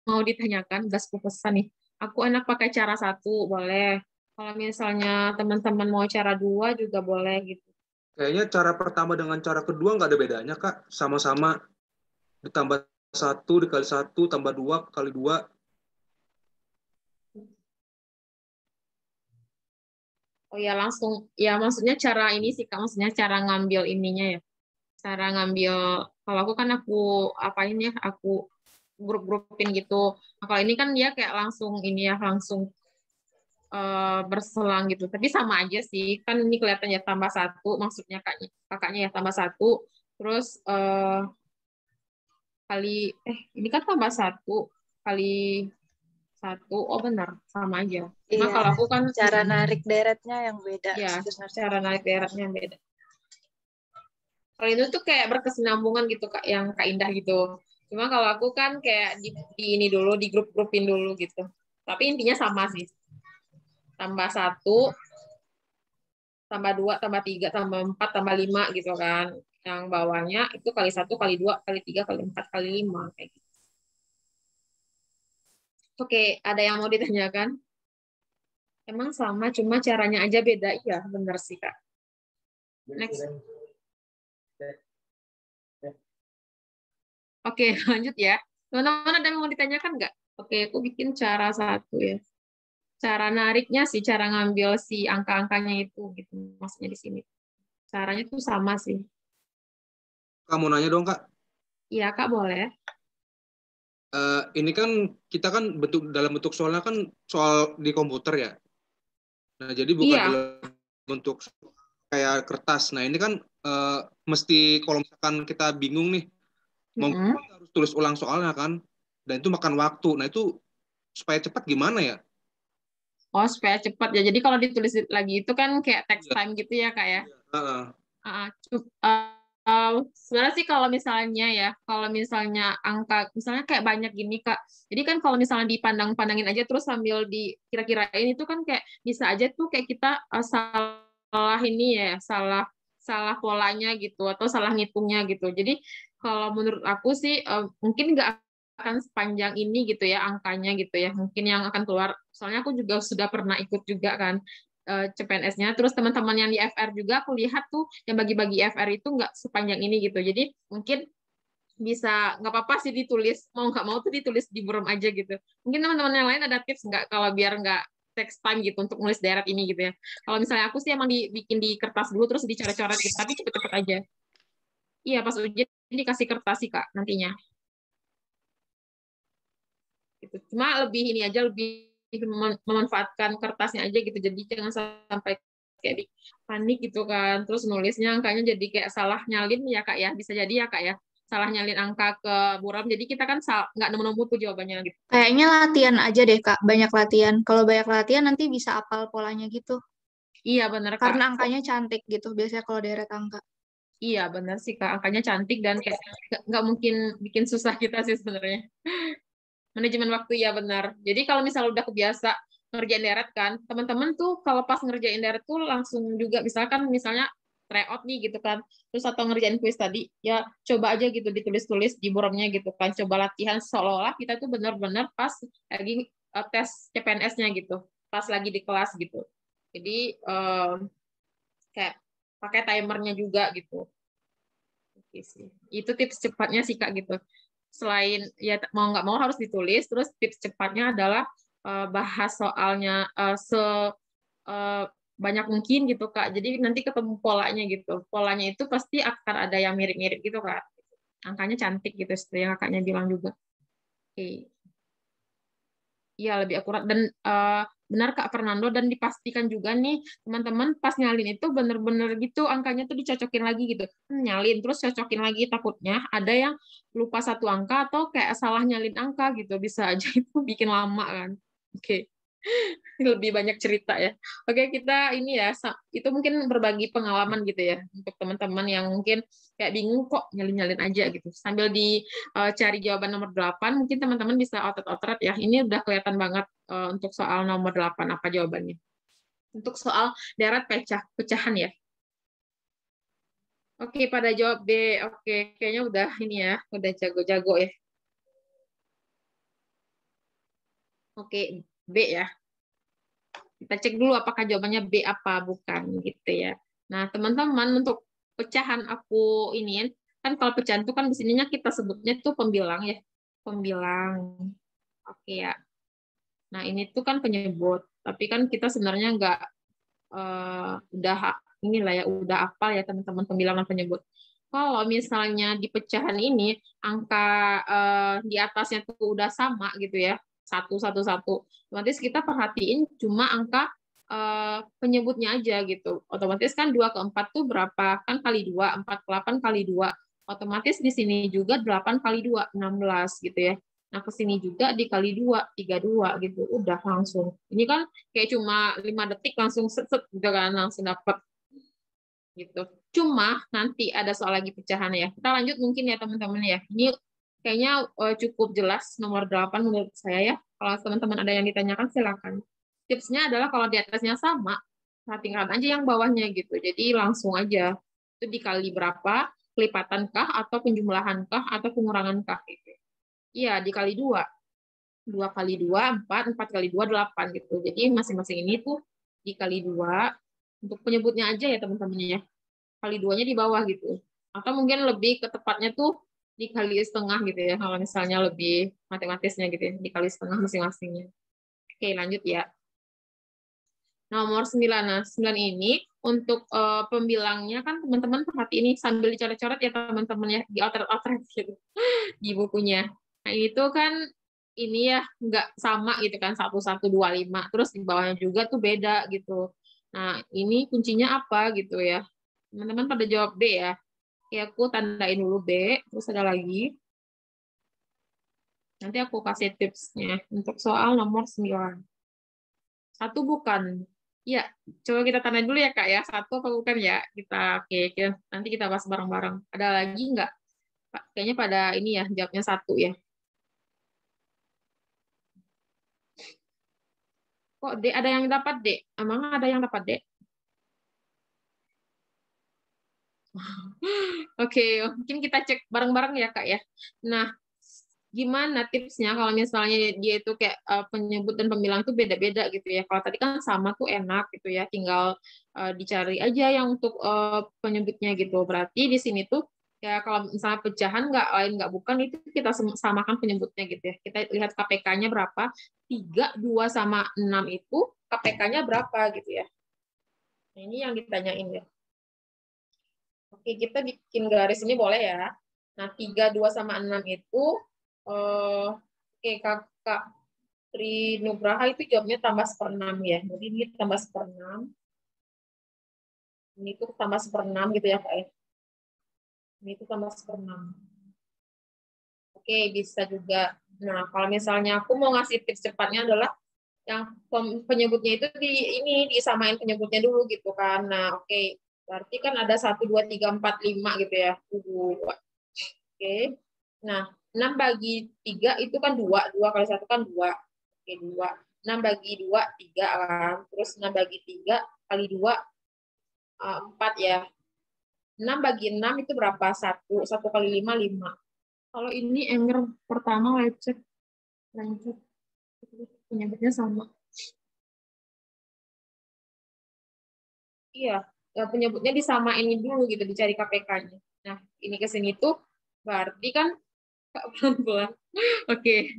mau ditanyakan? Gasku pesan nih. Aku enak pakai cara 1, boleh. Kalau misalnya teman-teman mau cara 2 juga boleh gitu. Kayaknya cara pertama dengan cara kedua nggak ada bedanya, Kak. Sama-sama ditambah 1 dikali 1 tambah 2 kali 2. Oh ya langsung, ya maksudnya cara ini sih Kak, maksudnya cara ngambil ininya ya. Cara ngambil, kalau aku kan aku apain ya, aku grup-grupin gitu. Nah, kalau ini kan dia kayak langsung ini ya, langsung berselang gitu. Tapi sama aja sih, kan ini kelihatannya tambah 1, maksudnya kakaknya ya tambah 1, terus kali, ini kan tambah 1 kali 1, oh benar, sama aja. Cuma Iya, kalau aku kan, cara narik deretnya yang beda ya sebenarnya. cara narik daratnya beda. Kalau itu tuh kayak berkesinambungan gitu Kak, yang Kak Indah gitu. Cuma kalau aku kan kayak di ini dulu, di grup-grupin dulu gitu. Tapi intinya sama sih. Tambah 1, tambah 2, tambah 3, tambah 4, tambah 5 gitu kan. Yang bawahnya itu kali 1, kali 2, kali 3, kali 4, kali 5 kayak gitu. Oke, ada yang mau ditanyakan? Emang sama, cuma caranya aja beda. Iya, benar sih Kak. Next. Oke, lanjut ya. Teman-teman ada yang mau ditanyakan nggak? Oke, aku bikin cara 1 ya. Cara nariknya sih, cara ngambil si angka-angkanya itu gitu. Maksudnya di sini. Caranya tuh sama sih. Kamu nanya dong, Kak. Iya, Kak, boleh. Ini kan kita kan dalam bentuk soalnya kan soal di komputer ya. Nah, jadi bukan Iya. dalam bentuk kayak kertas. Nah, ini kan mesti kalau misalkan kita bingung nih, mau harus tulis ulang soalnya kan, dan itu makan waktu. Nah, itu supaya cepat gimana ya? Oh, supaya cepat ya. Jadi kalau ditulis lagi itu kan kayak text time gitu ya, Kak ya. Sebenarnya sih kalau misalnya angka, misalnya kayak banyak gini Kak. Jadi kan kalau misalnya dipandang-pandangin aja terus sambil dikira-kirain itu kan kayak bisa aja tuh kayak kita salah ini ya, salah polanya gitu atau salah ngitungnya gitu. Jadi kalau menurut aku sih mungkin nggak akan sepanjang ini gitu ya angkanya gitu ya. Mungkin yang akan keluar. Soalnya aku juga sudah pernah ikut juga kan CPNS-nya. Terus teman-teman yang di FR juga aku lihat tuh yang bagi-bagi FR itu nggak sepanjang ini gitu. Jadi mungkin bisa nggak apa-apa sih ditulis, mau nggak mau tuh ditulis di buram aja gitu. Mungkin teman-teman yang lain ada tips nggak kalau biar nggak text time gitu untuk nulis deret ini gitu ya. Kalau misalnya aku sih emang dibikin di kertas dulu terus dicoret-coret gitu, tapi cepet-cepet aja. Iya pas ujian dikasih kertas sih Kak nantinya. Gitu. Cuma lebih ini aja lebih memanfaatkan kertasnya aja gitu. Jadi jangan sampai kayak di panik gitu kan. Terus nulisnya angkanya jadi kayak salah nyalin ya Kak ya. Bisa jadi ya Kak ya. Salah nyalin angka ke buram. Jadi kita kan nggak nemu-nemu tuh jawabannya gitu. Kayaknya latihan aja deh, Kak. Banyak latihan. Kalau banyak latihan nanti bisa apal polanya gitu. Iya benar Kak. Karena angkanya cantik gitu. Biasanya kalau deret angka. Iya benar sih Kak. Angkanya cantik dan kayak nggak mungkin bikin susah kita sih sebenarnya. Manajemen waktu ya benar. Jadi kalau misalnya udah kebiasa ngerjain deret kan, teman-teman tuh kalau pas ngerjain deret tuh langsung juga misalnya tryout nih gitu kan, terus atau ngerjain kuis tadi, ya coba aja gitu ditulis-tulis di buramnya gitu kan, coba latihan seolah-olah kita tuh benar-benar pas lagi tes CPNS-nya gitu, pas lagi di kelas gitu. Jadi kayak pakai timernya juga gitu. Oke sih. Itu tips cepatnya sih Kak gitu. Selain ya mau nggak mau harus ditulis, terus tips cepatnya adalah bahas soalnya sebanyak mungkin gitu Kak. Jadi nanti ketemu polanya gitu. Polanya itu pasti akan ada yang mirip-mirip gitu Kak. Angkanya cantik gitu seperti yang Kakaknya bilang juga. Oke. Iya, lebih akurat dan benar Kak Fernando, dan dipastikan juga nih teman-teman pas nyalin itu bener-bener gitu angkanya tuh dicocokin lagi gitu. Nyalin terus cocokin lagi, takutnya ada yang lupa satu angka atau kayak salah nyalin angka gitu, bisa aja itu bikin lama kan. Oke. Lebih banyak cerita ya. Oke, kita ini ya, itu mungkin berbagi pengalaman gitu ya untuk teman-teman yang mungkin kayak bingung kok nyalin-nyalin aja gitu. Sambil dicari jawaban nomor 8, mungkin teman-teman bisa otot-otot ya. Ini udah kelihatan banget untuk soal nomor 8 apa jawabannya. Untuk soal deret pecahan ya. Oke, pada jawab B. Oke, kayaknya udah ini ya, udah jago-jago ya. Oke, B ya. Kita cek dulu apakah jawabannya B apa bukan gitu ya. Nah, teman-teman untuk pecahan aku ini kan kalau pecahan itu kan di sininya kita sebutnya tuh pembilang ya. Pembilang. Oke ya. Nah, ini tuh kan penyebut, tapi kan kita sebenarnya nggak udah inilah ya, udah apal ya teman-teman pembilang dan penyebut. Kalau misalnya di pecahan ini angka di atasnya tuh udah sama gitu ya, 111, otomatis kita perhatiin cuma angka penyebutnya aja gitu. Otomatis kan 2 ke 4 tuh berapa? Kan kali 2, 4 ke 8 kali 2. Otomatis di sini juga 8 kali 2, 16 gitu ya. Nah, ke sini juga dikali 2, 32 gitu. Udah langsung. Ini kan kayak cuma 5 detik langsung set-set gitu kan, langsung dapat gitu. Cuma nanti ada soal lagi pecahan ya. Kita lanjut mungkin ya teman-teman ya. Ini kayaknya cukup jelas nomor 8 menurut saya ya. Kalau teman-teman ada yang ditanyakan silakan. Tipsnya adalah kalau di atasnya sama, perhatikan aja yang bawahnya gitu. Jadi langsung aja. Itu dikali berapa, kelipatankah atau penjumlahankah atau pengurangankah gitu. Iya, dikali 2. 2 kali 2, 4, 4 kali 2, 8 gitu. Jadi masing-masing ini tuh dikali 2. Untuk penyebutnya aja ya teman-teman ya. Kali 2-nya di bawah gitu. Atau mungkin lebih ke tepatnya tuh dikali setengah gitu ya. Kalau misalnya lebih matematisnya gitu ya. Dikali setengah masing-masingnya. Oke, lanjut ya. Nomor 9. Nah, 9 ini untuk pembilangnya kan teman-teman perhati ini sambil dicoret-coret ya teman-teman ya. Di outret gitu. Di bukunya. Nah, itu kan ini ya nggak sama gitu kan 1125, terus di bawahnya juga tuh beda gitu. Nah, ini kuncinya apa gitu ya. Teman-teman pada jawab B ya. Oke, aku tandain dulu B, terus ada lagi. Nanti aku kasih tipsnya untuk soal nomor 9. 1 bukan. Ya, coba kita tandain dulu ya Kak ya. 1 apa bukan ya? Oke, nanti kita bahas bareng-bareng. Ada lagi nggak? Kayaknya pada ini ya, jawabnya 1 ya. Kok D ada yang dapat D? Emang ada yang dapat D? Oke, mungkin kita cek bareng-bareng ya Kak ya. Nah, gimana tipsnya kalau misalnya dia itu kayak penyebut dan pembilang itu beda-beda gitu ya. Kalau tadi kan sama tuh enak gitu ya, tinggal dicari aja yang untuk penyebutnya gitu. Berarti di sini tuh ya kalau misalnya pecahan nggak lain nggak bukan itu kita samakan penyebutnya gitu ya. Kita lihat KPK-nya berapa. 3, 2 sama 6 itu KPK-nya berapa gitu ya. Nah, ini yang ditanyain ya. Oke, kita bikin garis ini boleh ya. Nah, 3, 2 sama 6 itu oke, Kakak Tri Nugraha itu jawabnya tambah 1/6 ya. Jadi ini tambah 1/6. Ini tuh tambah 1/6 gitu ya, Kak ya. Ini tuh tambah 1/6. Oke, bisa juga. Nah, kalau misalnya aku mau ngasih tips cepatnya adalah yang penyebutnya itu ini disamain penyebutnya dulu gitu kan. Nah, oke. Berarti kan ada 1, 2, 3, 4, 5 gitu ya. Oke. Nah, 6 bagi 3 itu kan 2. 2 kali 1 kan 2. Oke, 2. 6 bagi 2, 3 kan. Terus 6 bagi 3 kali 2, 4 ya. 6 bagi 6 itu berapa? 1. 1 kali 5, 5. Kalau ini Enger pertama lecet. Lanjut. Penyebutnya sama. Iya, penyebutnya disamain dulu gitu, dicari KPK-nya. Nah, ini ke sini tuh berarti kan pelan-pelan. Oke.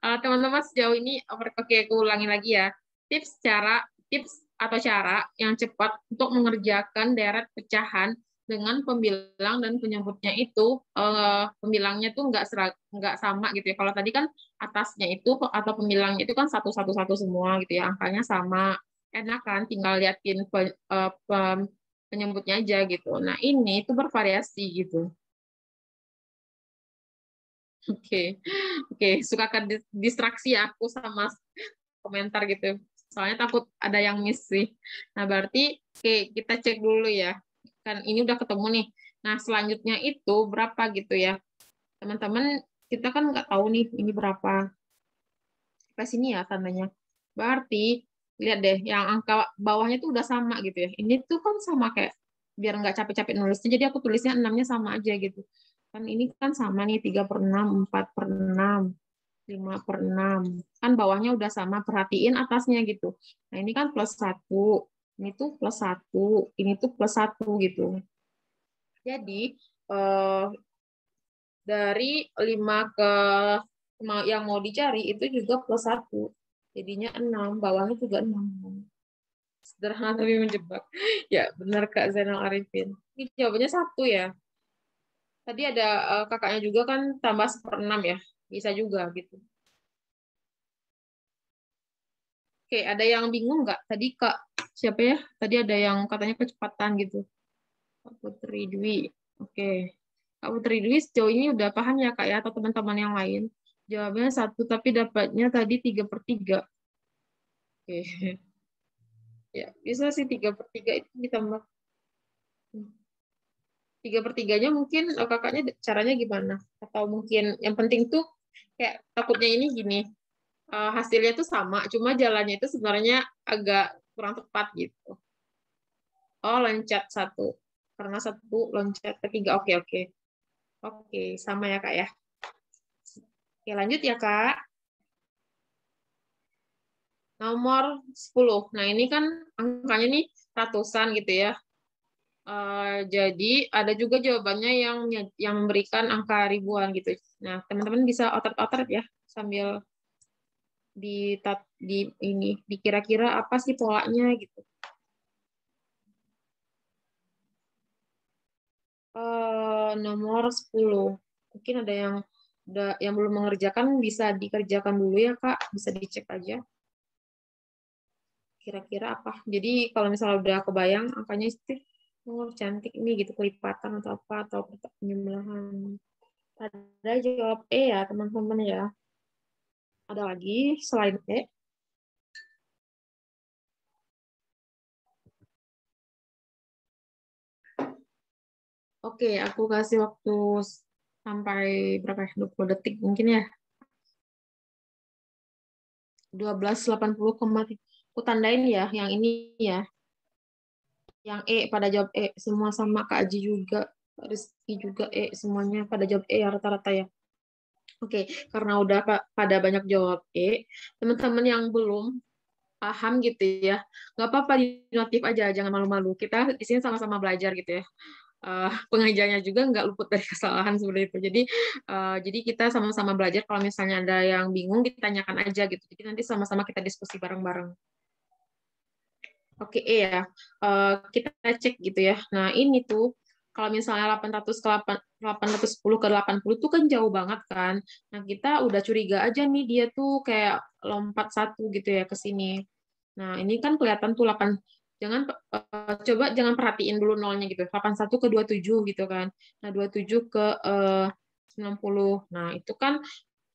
Teman-teman sejauh ini oke, aku ulangi lagi ya. Tips atau cara yang cepat untuk mengerjakan deret pecahan dengan pembilang dan penyebutnya itu pembilangnya tuh nggak sama gitu ya. Kalau tadi kan atasnya itu atau pembilangnya itu kan satu satu satu semua gitu ya, angkanya sama. Enak kan, tinggal liatin penyebutnya aja gitu. Nah ini itu bervariasi gitu. Oke, oke, suka ke distraksi ya aku sama komentar gitu. Soalnya takut ada yang miss sih. Nah, berarti oke, kita cek dulu ya. Kan ini udah ketemu nih. Nah, selanjutnya itu berapa gitu ya. Teman-teman, kita kan nggak tahu nih ini berapa. Sampai sini ya tandanya. Berarti, lihat deh, yang angka bawahnya tuh udah sama gitu ya. Ini tuh kan sama kayak, biar nggak capek-capek nulisnya, jadi aku tulisnya 6-nya sama aja gitu. Kan ini kan sama nih, 3/6, 4/6. 5/6. Kan bawahnya udah sama, perhatiin atasnya gitu. Nah, ini kan +1. Ini tuh +1. Ini tuh +1 gitu. Jadi, dari 5 ke yang mau dicari itu juga +1. Jadinya 6. Bawahnya juga 6. Sederhana tapi menjebak. Ya, benar Kak Zainal Arifin. Ini jawabannya 1 ya. Tadi ada kakaknya juga kan tambah 1/6 ya. Bisa juga gitu. Oke, ada yang bingung nggak? Tadi Kak, siapa ya? Tadi ada yang katanya kecepatan gitu. Kak Putri Dwi. Oke. Kak Putri Dwi sejauh ini udah paham ya Kak ya? Atau teman-teman yang lain? Jawabnya 1, tapi dapatnya tadi 3/3. Oke. Ya, bisa sih 3/3 itu ditambah. 3/3-nya mungkin kakaknya caranya gimana? Atau mungkin yang penting tuh kayak takutnya ini gini. Hasilnya tuh sama, cuma jalannya itu sebenarnya agak kurang tepat gitu. Oh, loncat 1. Karena 1 loncat ke 3. Oke, oke. Oke, sama ya, Kak ya. Oke, lanjut ya, Kak. Nomor 10. Nah, ini kan angkanya nih ratusan gitu ya. Jadi, ada juga jawabannya yang memberikan angka ribuan gitu. Nah, teman-teman bisa otot-otot ya, sambil dikira-kira apa sih polanya gitu. Nomor 10. Mungkin ada yang belum mengerjakan, bisa dikerjakan dulu ya, Kak. Bisa dicek aja. Kira-kira apa. Jadi kalau misalnya udah kebayang angkanya itu, oh cantik nih gitu, kelipatan atau apa, atau penjumlahan. Ada jawab E ya, teman-teman ya. Ada lagi selain E? Oke, aku kasih waktu sampai berapa ya? 20 detik mungkin ya. 1280, aku tandain ya, yang ini ya. Yang E pada jawab E, semua sama. Kak Aji juga, Kak Rizky juga E, semuanya pada jawab E ya rata-rata ya. Oke, karena udah pada banyak jawab E, teman-teman yang belum paham gitu ya, nggak apa-apa, di notif aja, jangan malu-malu. Kita di sini sama-sama belajar gitu ya. Pengajarnya juga nggak luput dari kesalahan seperti itu. Jadi kita sama-sama belajar. Kalau misalnya ada yang bingung, ditanyakan aja gitu. Jadi nanti sama-sama kita diskusi bareng-bareng. Oke, ya. Kita cek gitu ya. Nah, ini tuh kalau misalnya 810 ke 80 tuh kan jauh banget kan. Nah, kita udah curiga aja nih dia tuh kayak lompat 1 gitu ya ke sini. Nah, ini kan kelihatan tuh 8, coba jangan perhatiin dulu nolnya gitu. 81 ke 27 gitu kan. Nah, 27 ke 90. Nah, itu kan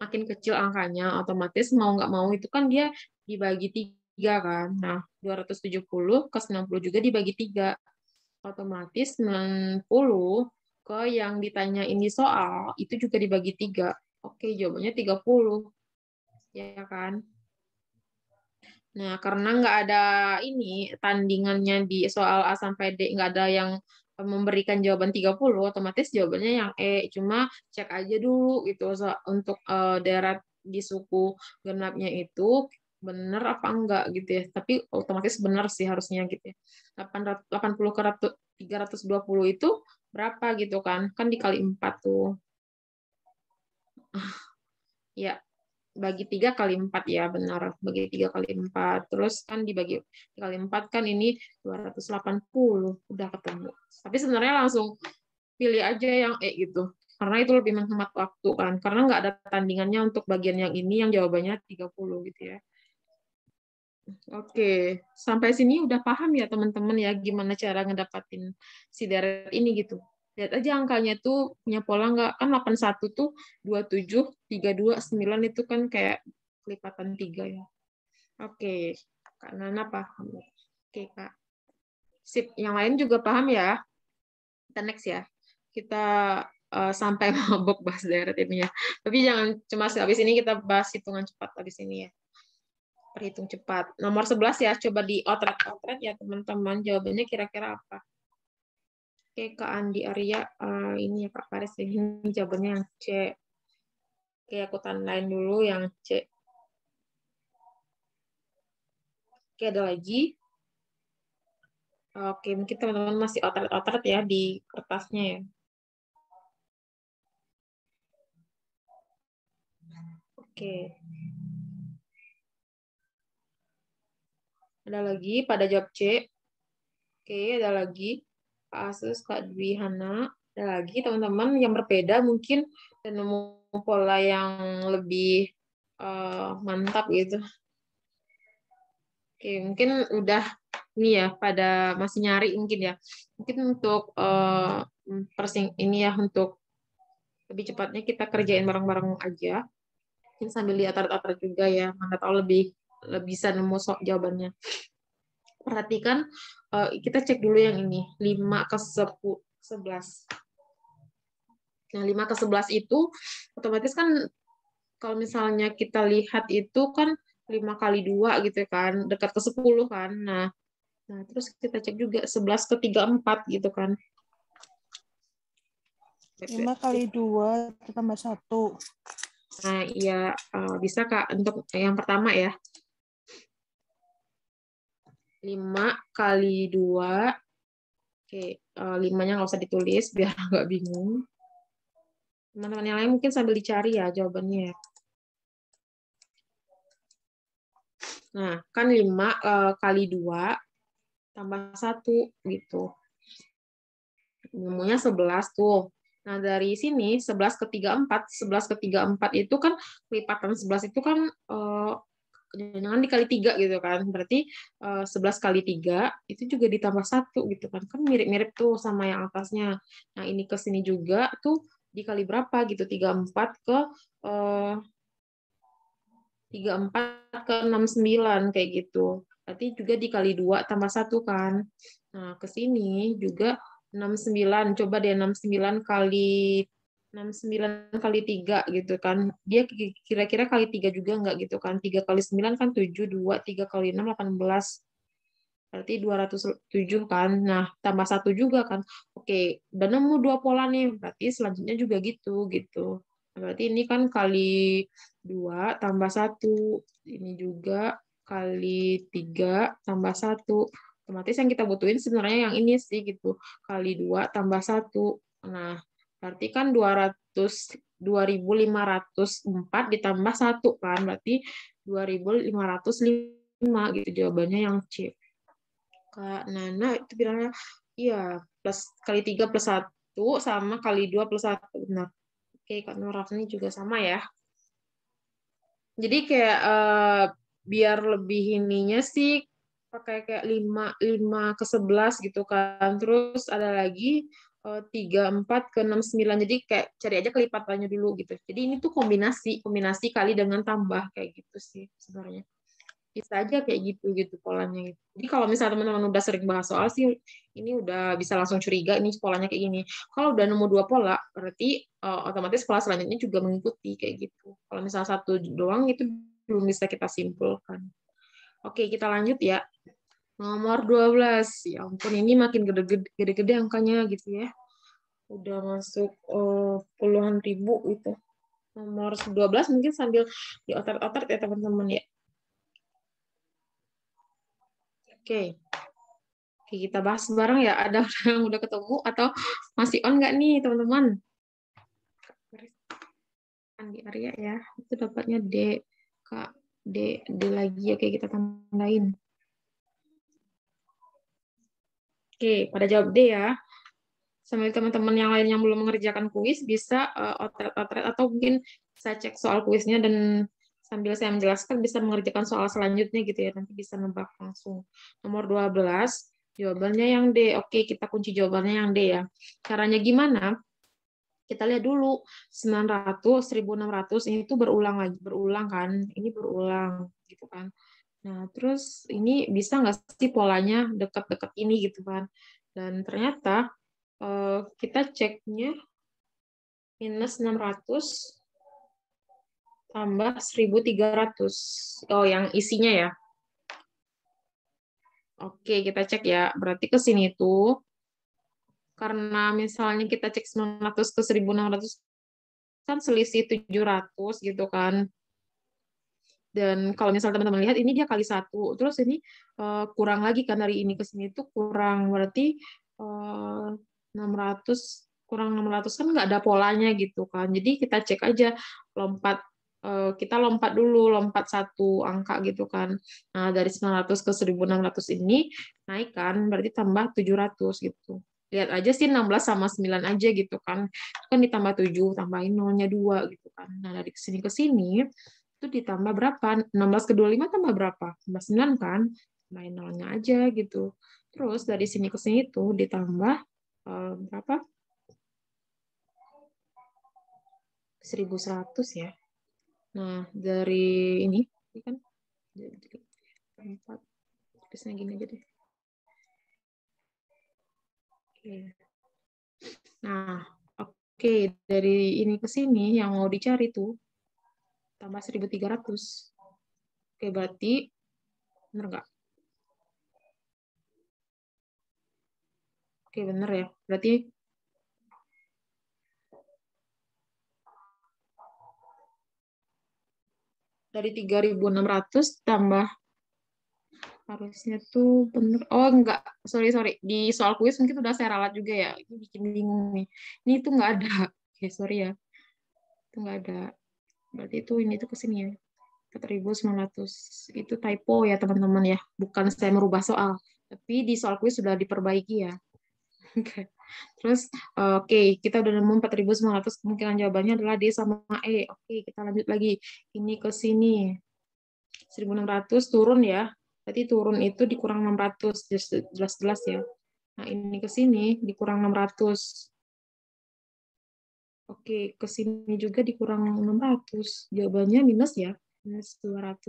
makin kecil angkanya, otomatis mau nggak mau itu kan dia dibagi 3 kan. Nah, 270 ke 90 juga dibagi 3. Otomatis 90 ke yang ditanyain di soal itu juga dibagi 3. Oke, jawabannya 30. Ya kan? Nah, karena nggak ada ini tandingannya di soal A sampai D, nggak ada yang memberikan jawaban 30, otomatis jawabannya yang E. Cuma cek aja dulu gitu untuk daerah di suku genapnya itu benar apa enggak gitu ya. Tapi otomatis benar sih harusnya gitu ya. 80 ke 320 itu berapa gitu kan? Kan dikali 4 tuh. Ya. bagi 3 kali 4 ya, benar. Bagi 3 kali 4. Terus kan dibagi kali 4 kan ini 280. Udah ketemu. Tapi sebenarnya langsung pilih aja yang gitu. Karena itu lebih menghemat waktu kan. Karena nggak ada tandingannya untuk bagian yang ini yang jawabannya 30 gitu ya. Oke, sampai sini udah paham ya teman-teman ya gimana cara ngedapatin si deret ini gitu. Lihat aja angkanya tuh punya pola nggak? Kan 81 tuh 27, 32, 9 itu kan kayak kelipatan 3 ya. Oke, Kak Nana paham. Oke, Kak. Sip, yang lain juga paham ya? Kita next ya. Kita sampai mabok bahas deret ini ya. Tapi jangan cuma habis ini kita bahas hitungan cepat habis ini ya. Perhitung cepat. Nomor 11 ya, coba di otret-otret ya teman-teman. Jawabannya kira-kira apa? Oke, Kak Andi Arya, ini ya Kak Faris, ini jawabannya yang C. Oke, aku tandain dulu yang C. Oke, ada lagi. Oke, mungkin teman-teman masih otret-otret ya di kertasnya ya. Oke. Ada lagi pada jawab C. Oke, ada lagi. Kak Asus, Kak Dwi Hana. Ada lagi teman-teman yang berbeda mungkin dan nemu pola yang lebih mantap gitu. Oke, mungkin udah ini ya pada masih nyari mungkin ya. Mungkin untuk ini ya untuk lebih cepatnya kita kerjain bareng-bareng aja. Mungkin sambil lihat atar-atar juga ya. Mana tahu lebih bisa nemu jawabannya. Perhatikan, kita cek dulu yang ini, 5 ke 11. Nah, 5 ke 11 itu otomatis kan kalau misalnya kita lihat itu kan 5 kali 2 gitu kan, dekat ke 10 kan. Nah, terus kita cek juga 11 ke 34 gitu kan. 5 kali 2 tambah 1. Nah, iya bisa Kak untuk yang pertama ya. 5 kali 2. Oke, 5-nya nggak usah ditulis biar nggak bingung. Teman-teman yang lain mungkin sambil dicari ya jawabannya ya. Nah, kan 5 kali 2 tambah 1 gitu. Nemunya 11 tuh. Nah, dari sini 11 ke 34, 11 ke 34 itu kan kelipatan 11 itu kan jangan dikali 3 gitu kan. Berarti 11 kali 3 itu juga ditambah 1 gitu kan. Kan mirip-mirip tuh sama yang atasnya. Nah, ini ke sini juga tuh dikali berapa gitu. 34 ke 69 kayak gitu. Berarti juga dikali 2 tambah 1 kan. Nah, ke sini juga 69. Coba deh 69 kali 3 gitu kan. Dia kira-kira kali 3 juga enggak gitu kan. 3 kali 9 kan 7, 2, 3 kali 6, 18. Berarti 207 kan. Nah, tambah 1 juga kan. Oke, udah nemu 2 pola nih. Berarti selanjutnya juga gitu. Berarti ini kan kali 2 tambah 1. Ini juga kali 3 tambah 1. Otomatis yang kita butuhin sebenarnya yang ini sih gitu. Kali 2 tambah 1. Nah, berarti kan 2504 ditambah 1 kan. Berarti 2505 gitu jawabannya yang C. Kak Nana itu bilangnya iya, plus kali 3 plus 1 sama kali 2 plus 1. Benar. Oke, Kak Nurafni juga sama ya. Jadi kayak biar lebih ininya sih pakai kayak 5 ke 11 gitu kan. Terus ada lagi 3, 4 ke 6, 9. Jadi kayak cari aja kelipatannya dulu gitu. Jadi ini tuh kombinasi kali dengan tambah kayak gitu sih sebenarnya. Bisa aja kayak gitu polanya. Jadi kalau misalnya teman-teman udah sering bahas soal sih, ini udah bisa langsung curiga ini polanya kayak gini. Kalau udah nemu 2 pola, berarti otomatis pola selanjutnya juga mengikuti kayak gitu. Kalau misalnya 1 doang itu belum bisa kita simpulkan. Oke, kita lanjut ya. Nomor 12. Ya ampun, ini makin gede-gede angkanya gitu ya. Udah masuk puluhan ribu gitu. Nomor 12 mungkin sambil diotar-otar ya teman-teman ya. Oke, kita bahas bareng ya. Ada yang udah ketemu atau masih on nggak nih, teman-teman? Andi Arya ya, itu dapatnya D. Kak, D lagi. Oke, kita tambahin. Oke, pada jawab D ya. Sambil teman-teman yang lain yang belum mengerjakan kuis bisa otret-otret atau mungkin saya cek soal kuisnya dan sambil saya menjelaskan bisa mengerjakan soal selanjutnya gitu ya. Nanti bisa nebak langsung. Nomor 12, jawabannya yang D. Oke, kita kunci jawabannya yang D ya. Caranya gimana? Kita lihat dulu 900, 1600 ini tuh berulang lagi, berulang kan? Ini berulang gitu kan. Nah, terus ini bisa nggak sih polanya dekat-dekat ini gitu kan? Dan ternyata kita ceknya minus 600 tambah 1300. Oh, yang isinya ya. Oke, kita cek ya. Berarti ke sini tuh karena misalnya kita cek 900 ke 1600 kan selisih 700 gitu kan. Dan kalau misalnya teman-teman lihat ini dia kali 1, terus ini kurang lagi kan dari ini ke sini tuh kurang, berarti 600 kurang 600 kan nggak ada polanya gitu kan. Jadi kita cek aja kita lompat dulu, lompat satu angka gitu kan. Nah, dari 900 ke 1600 ini naik kan, berarti tambah 700 gitu. Lihat aja sih 16 sama 9 aja gitu kan. Itu kan ditambah 7, tambahin nolnya 2 gitu kan. Nah, dari sini ke sini itu ditambah berapa? 16 ke 25 tambah berapa? Tambah 9 kan? Tambahin nolnya aja gitu. Terus dari sini ke sini tuh ditambah berapa? 1100 ya. Nah, dari ini kan 4 tulisnya gini aja deh. Oke. Nah, oke, dari ini ke sini yang mau dicari tuh tambah 1300. Oke, berarti bener nggak? Oke, bener ya. Berarti dari 3.600 tambah harusnya tuh bener. Oh, enggak. Sorry. Di soal kuis mungkin udah saya ralat juga ya. Ini bikin bingung nih. Ini tuh nggak ada. Oke, sorry ya. Itu nggak ada. Berarti itu ini tuh ke sini ya. 4.900. Itu typo ya, teman-teman ya. Bukan saya merubah soal. Tapi di soal kuis sudah diperbaiki ya. Oke. Terus, oke, kita udah nemu 4.900. Kemungkinan jawabannya adalah D sama E. Oke, kita lanjut lagi. Ini ke sini. 1.600 turun ya. Berarti turun itu dikurang 600. Jelas-jelas ya. Nah, ini ke sini dikurang 600. Oke, ke sini juga dikurang 600. Jawabannya minus ya. Minus 200.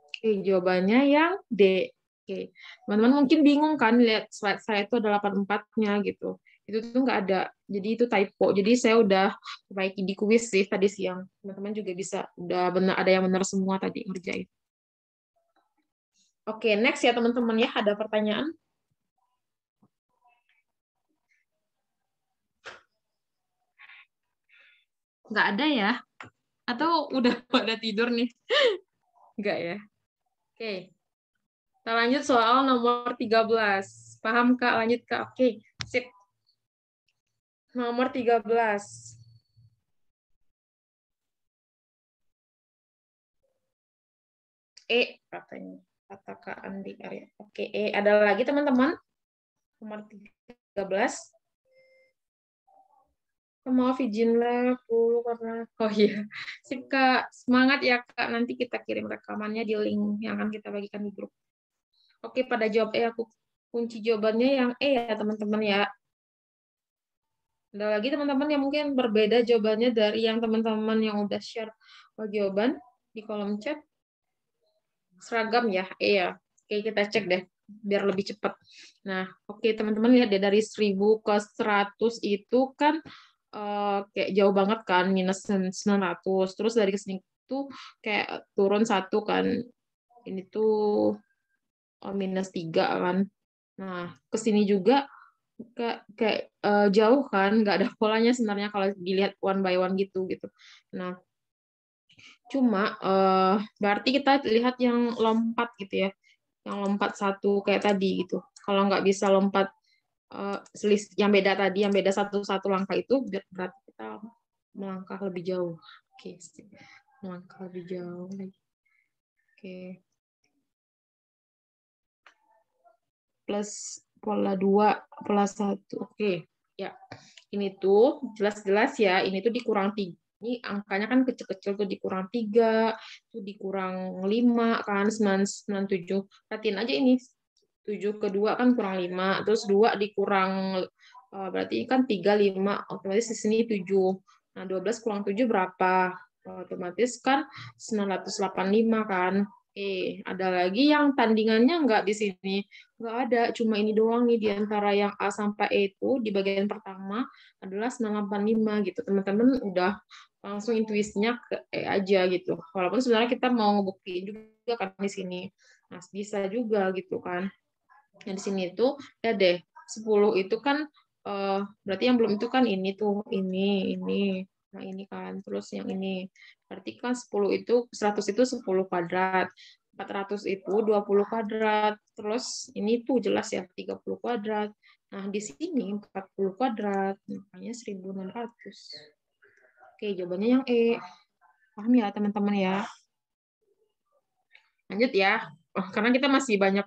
Oke, jawabannya yang D. Oke, teman-teman mungkin bingung kan lihat slide saya itu ada 84-nya gitu. Itu tuh nggak ada. Jadi itu typo. Jadi saya udah perbaiki di kuis sih tadi siang. Teman-teman juga bisa udah benar ada yang benar semua tadi ngerjain. Oke, next ya teman-teman ya. Ada pertanyaan? Nggak ada ya? Atau udah pada tidur nih? Nggak ya? Oke. Kita lanjut soal nomor 13. Paham Kak? Lanjut Kak. Oke, sip. Nomor 13. E katanya. Kata Kak Andi Arya. Oke, E. Ada lagi teman-teman? Nomor 13. Mau izin lab dulu karena oh iya. Sip Kak, semangat ya Kak. Nanti kita kirim rekamannya di link yang akan kita bagikan di grup. Oke, pada jawab E aku kunci jawabannya yang E ya teman-teman ya. Ada lagi teman-teman yang mungkin berbeda jawabannya dari yang teman-teman yang udah share jawaban di kolom chat. Seragam ya, E ya. Oke, kita cek deh biar lebih cepat. Nah, oke teman-teman lihat deh dari 1000 ke 100 itu kan kayak jauh banget kan, minus 900. Terus dari kesini tuh kayak turun 1 kan. Ini tuh minus 3 kan. Nah, kesini juga kayak jauh kan, nggak ada polanya sebenarnya kalau dilihat one by one gitu. Nah, cuma berarti kita lihat yang lompat gitu ya, yang lompat 1 kayak tadi gitu. Kalau nggak bisa lompat selisih yang beda tadi, yang beda satu langkah itu berarti kita melangkah lebih jauh. Oke, melangkah lebih jauh lagi. Oke. Plus pola 2, pola 1. Oke. Ya. Ini tuh jelas-jelas ya, ini tuh dikurang 3. Ini angkanya kan kecil-kecil tuh dikurang 3, tuh dikurang 5 kan 997. Perhatiin aja ini. 7 ke 2 kan kurang 5, terus 2 dikurang berarti kan 3 5, otomatis di sini 7. Nah, 12 kurang 7 berapa? Otomatis kan 985 kan. Ada lagi yang tandingannya nggak di sini. Nggak ada, cuma ini doang nih di antara yang A sampai E itu di bagian pertama adalah 985 gitu. Teman-teman udah langsung intuisinya ke E aja gitu. Walaupun sebenarnya kita mau ngebuktiin juga kan di sini. Nah, bisa juga gitu kan. Nah, di sini itu ya deh, 10 itu kan berarti yang belum itu kan ini tuh, ini. Nah, ini kan, terus yang ini. Berarti kan 10 itu, 100 itu 10 kuadrat. 400 itu 20 kuadrat. Terus ini tuh jelas ya, 30 kuadrat. Nah, di sini 40 kuadrat. Makanya 1600. Oke, jawabannya yang E. Paham ya, teman-teman ya? Lanjut ya. Karena kita masih banyak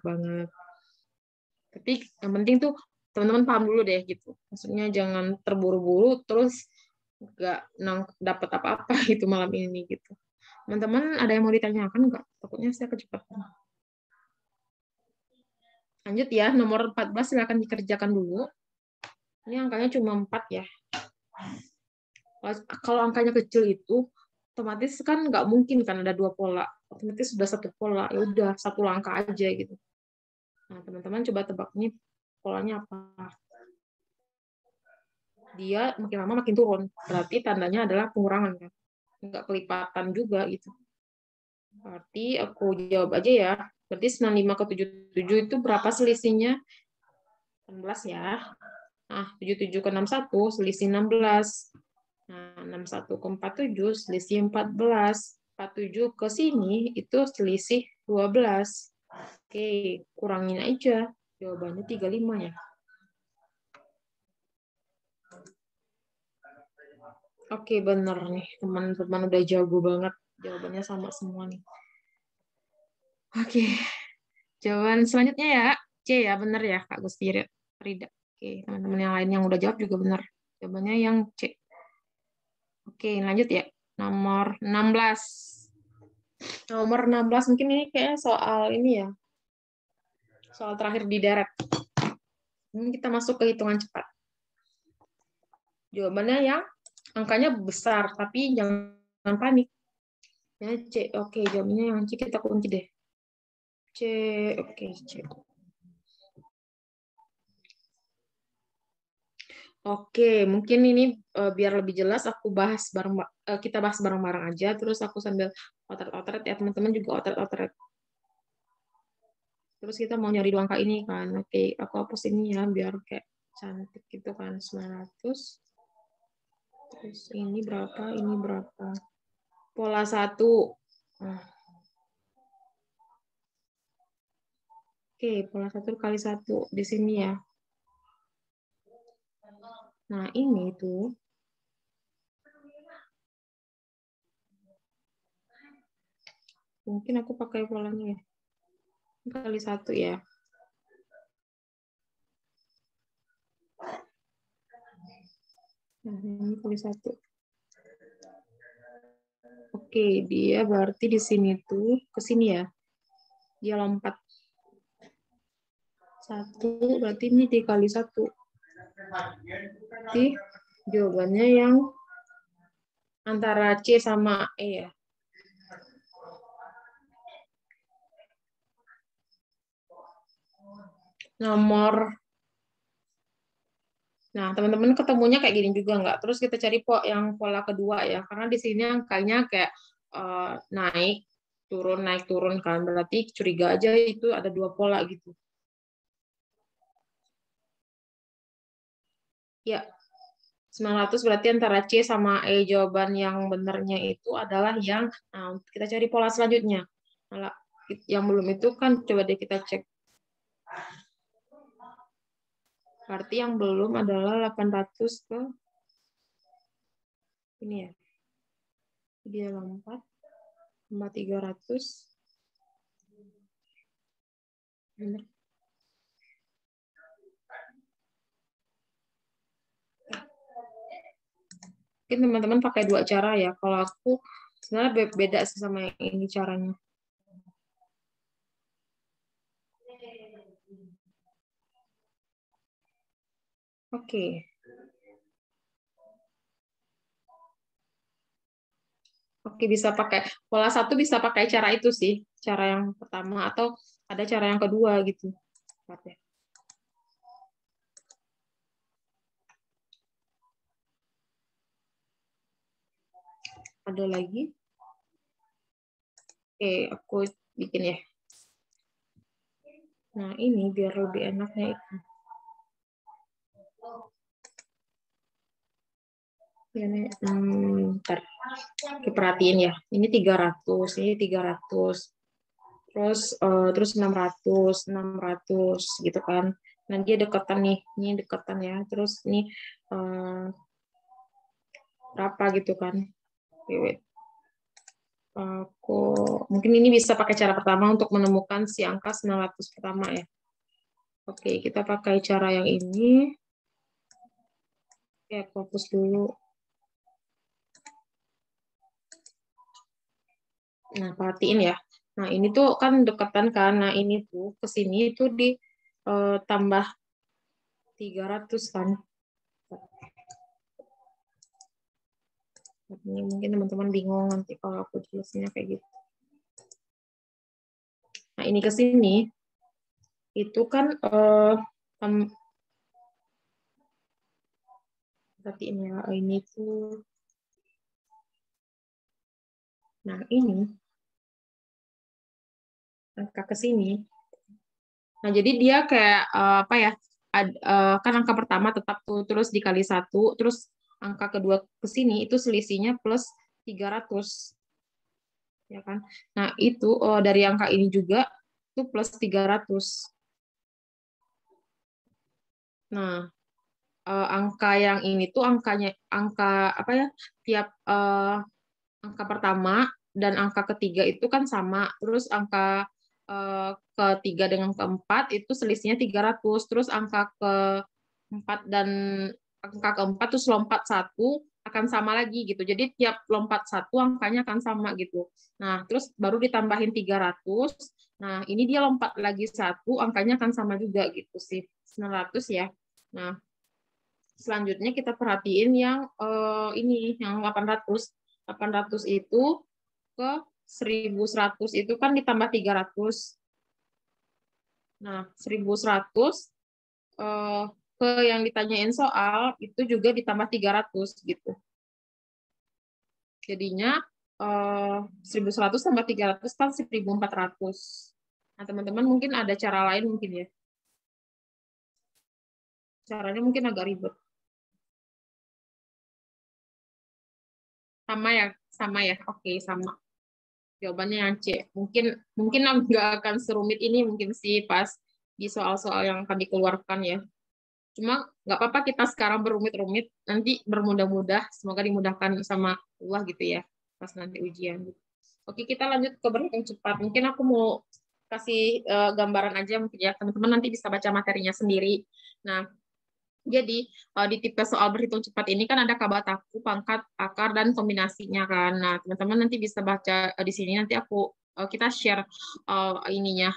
banget. Tapi yang penting tuh teman-teman paham dulu deh gitu. Maksudnya jangan terburu-buru terus nggak dapat apa-apa gitu malam ini gitu. Teman-teman ada yang mau ditanyakan nggak? Takutnya saya kecepatan. Lanjut ya, nomor 14 silakan dikerjakan dulu. Ini angkanya cuma 4 ya. Kalau angkanya kecil itu otomatis kan nggak mungkin kan ada 2 pola. Otomatis sudah 1 pola, ya udah 1 langkah aja gitu. Nah, teman-teman coba tebak nih polanya apa. Dia makin lama makin turun. Berarti tandanya adalah pengurangan kan. Enggak kelipatan juga gitu. Berarti aku jawab aja ya. Berarti 95 ke 77 itu berapa selisihnya? 16 ya. Nah, 77 ke 61 selisih 16. Nah, 61 ke 47 selisih 14. 47 ke sini itu selisih 12. Oke, kurangin aja. Jawabannya 35 ya. Oke, bener nih. Teman-teman udah jago banget. Jawabannya sama semua nih. Oke. Jawaban selanjutnya ya. C ya, bener ya, Kak Gusti Rida. Oke, teman-teman yang lain yang udah jawab juga bener. Jawabannya yang C. Oke, lanjut ya. Nomor 16. Nomor 16 mungkin ini kayak soal ini ya. Soal terakhir di deret. Ini kita masuk ke hitungan cepat. Jawabannya yang angkanya besar, tapi jangan panik. Ya, C. Oke, jawabannya yang C kita kunci deh. C. Oke, C. Oke, mungkin ini biar lebih jelas aku bahas kita bahas bareng-bareng aja, terus aku sambil otret-otret ya, teman-teman juga otret-otret. Terus kita mau nyari 2 angka ini kan. Oke, aku hapus ini ya biar kayak cantik gitu kan. 900. Terus ini berapa? Ini berapa? Pola 1. Nah. Oke, pola 1 kali 1 di sini ya. Nah, ini tuh mungkin aku pakai polanya ya. Kali 1 ya. Nah, ini kali 1. Oke, dia berarti di sini tuh ke sini ya. Dia lompat. 1 berarti ini dikali 1. Berarti jawabannya yang antara C sama E ya. Nah, teman-teman ketemunya kayak gini juga nggak? Terus kita cari yang pola kedua ya, karena di sini angkanya kayak naik, turun kan. Berarti curiga aja itu ada 2 pola gitu. Ya, 900 berarti antara C sama E. Jawaban yang benernya itu adalah yang, nah, kita cari pola selanjutnya. Nah, yang belum itu kan coba deh kita cek. Berarti yang belum adalah 800 ke Ini ya. Dia 4 tambah 300. Benar. Mungkin teman-teman pakai 2 cara ya. Kalau aku sebenarnya beda sih sama yang ini caranya. Oke. Oke, bisa pakai pola 1, bisa pakai cara itu sih, cara yang pertama, atau ada cara yang kedua gitu. Ada lagi? Oke, aku bikin ya. Nah, ini biar lebih enaknya itu. Ini, ntar. Perhatiin ya. Ini 300, ini 300. Terus 600 gitu kan. Nah, dia deketan nih. Ini deketan ya. Terus ini berapa gitu kan. Wait. Aku mungkin ini bisa pakai cara pertama untuk menemukan si angka 900 pertama ya. Oke, kita pakai cara yang ini. Oke, fokus dulu. Nah, perhatiin ya. Nah, ini tuh kan dekatan kan. Nah, ini tuh ke sini tuh ditambah 300 kan. Ini mungkin teman-teman bingung nanti kalau aku jelasnya kayak gitu. Nah, ini ke sini itu kan perhatiin ya, ini tuh. Nah, ini angka ke sini. Nah, jadi dia kayak apa ya? Kan angka pertama tetap tuh, terus dikali 1, terus angka kedua ke sini itu selisihnya plus 300. Ya kan? Nah, itu dari angka ini juga itu plus 300. Nah, angka yang ini tuh angka apa ya? Tiap angka pertama dan angka ketiga itu kan sama. Terus angka ketiga dengan keempat itu selisihnya 300. Terus angka keempat dan angka keempat terus lompat 1 akan sama lagi gitu. Jadi tiap lompat 1 angkanya akan sama gitu. Nah, terus baru ditambahin 300. Nah, ini dia lompat lagi 1, angkanya akan sama juga gitu sih. 900 ya. Nah, selanjutnya kita perhatiin yang ini, yang 800. 800 itu ke 1100 itu kan ditambah 300. Nah, 1100 ke yang ditanyain soal itu juga ditambah 300 gitu. Jadinya 1100 tambah 300 kan 1400. Nah, teman-teman mungkin ada cara lain mungkin ya. Caranya mungkin agak ribet. Sama ya. Oke, sama. Jawabannya yang C. Mungkin nggak akan serumit ini mungkin sih pas di soal-soal yang akan dikeluarkan ya. Cuma nggak apa-apa kita sekarang berumit-rumit, nanti bermudah-mudah, semoga dimudahkan sama Allah gitu ya, pas nanti ujian. Oke, kita lanjut ke berhitung cepat. Mungkin aku mau kasih gambaran aja mungkin ya, teman-teman nanti bisa baca materinya sendiri. Nah, jadi di tipe soal berhitung cepat ini kan ada kabataku, pangkat, akar, dan kombinasinya kan. Nah, teman-teman nanti bisa baca di sini. Nanti kita share ininya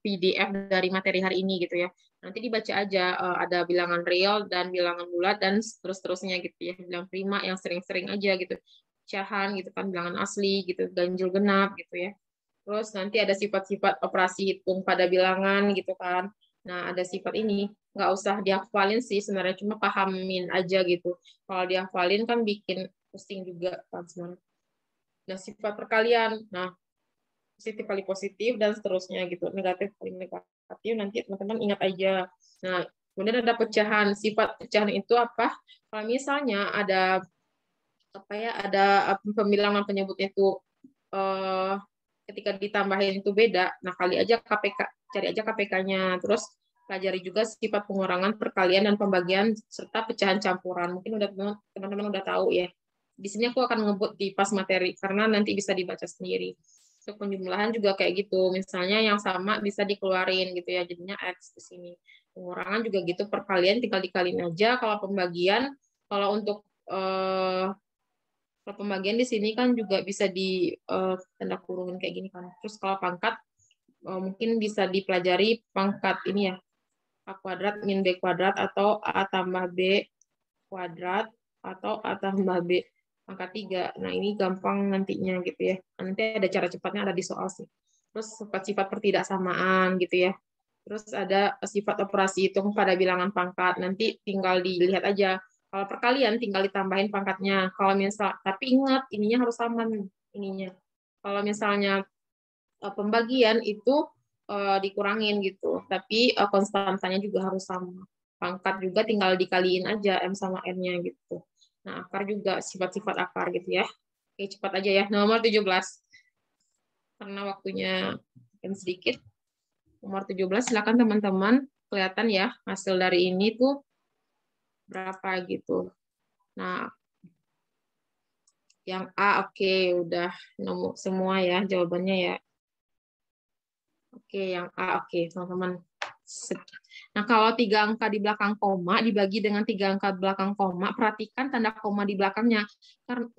PDF dari materi hari ini gitu ya. Nanti dibaca aja ada bilangan real dan bilangan bulat dan terus-terusnya gitu ya. Bilangan prima yang sering-sering aja gitu. Pecahan gitu kan, bilangan asli gitu, ganjil genap gitu ya. Terus nanti ada sifat-sifat operasi hitung pada bilangan gitu kan. Nah, ada sifat ini. Nggak usah dihafalin sih sebenarnya, cuma pahamin aja gitu. Kalau dihafalin kan bikin pusing juga kan sebenarnya. Nah, sifat perkalian. Nah, positif kali positif dan seterusnya gitu. Negatif kali negatif, nanti teman-teman ingat aja. Nah, kemudian ada pecahan. Sifat pecahan itu apa? Kalau misalnya ada pembilangan penyebutnya itu ketika ditambahin itu beda, nah kali aja KPK, cari aja KPK-nya. Terus pelajari juga sifat pengurangan, perkalian, dan pembagian serta pecahan campuran. Mungkin teman-teman udah tahu ya. Di sini aku akan ngebut di pas materi, karena nanti bisa dibaca sendiri. Untuk penjumlahan juga kayak gitu. Misalnya yang sama bisa dikeluarin gitu ya, jadinya X di sini. Pengurangan juga gitu, perkalian tinggal dikaliin aja. Kalau pembagian, kalau untuk kalau pembagian di sini kan juga bisa di tanda kurungin kayak gini kan. Terus kalau pangkat, mungkin bisa dipelajari pangkat ini ya, A kuadrat min B kuadrat, atau A tambah B kuadrat, atau A tambah B pangkat 3. Nah, ini gampang nantinya gitu ya. Nanti ada cara cepatnya, ada di soal sih. Terus sifat-sifat pertidaksamaan gitu ya. Terus ada sifat operasi hitung pada bilangan pangkat. Nanti tinggal dilihat aja. Kalau perkalian tinggal ditambahin pangkatnya. Kalau misal, tapi ingat ininya harus sama nih, ininya. Kalau misalnya pembagian itu dikurangin gitu. Tapi konstantanya juga harus sama. Pangkat juga tinggal dikaliin aja M sama N-nya gitu. Nah, akar juga sifat-sifat akar gitu ya. Oke, cepat aja ya. Nomor 17. Karena waktunya sedikit. Nomor 17, silakan teman-teman. Kelihatan ya, hasil dari ini tuh berapa gitu. Nah, yang A, oke, udah nemu semua ya jawabannya ya. Oke, yang A, oke, teman-teman. Nah, kalau 3 angka di belakang koma dibagi dengan 3 angka belakang koma, perhatikan tanda koma di belakangnya.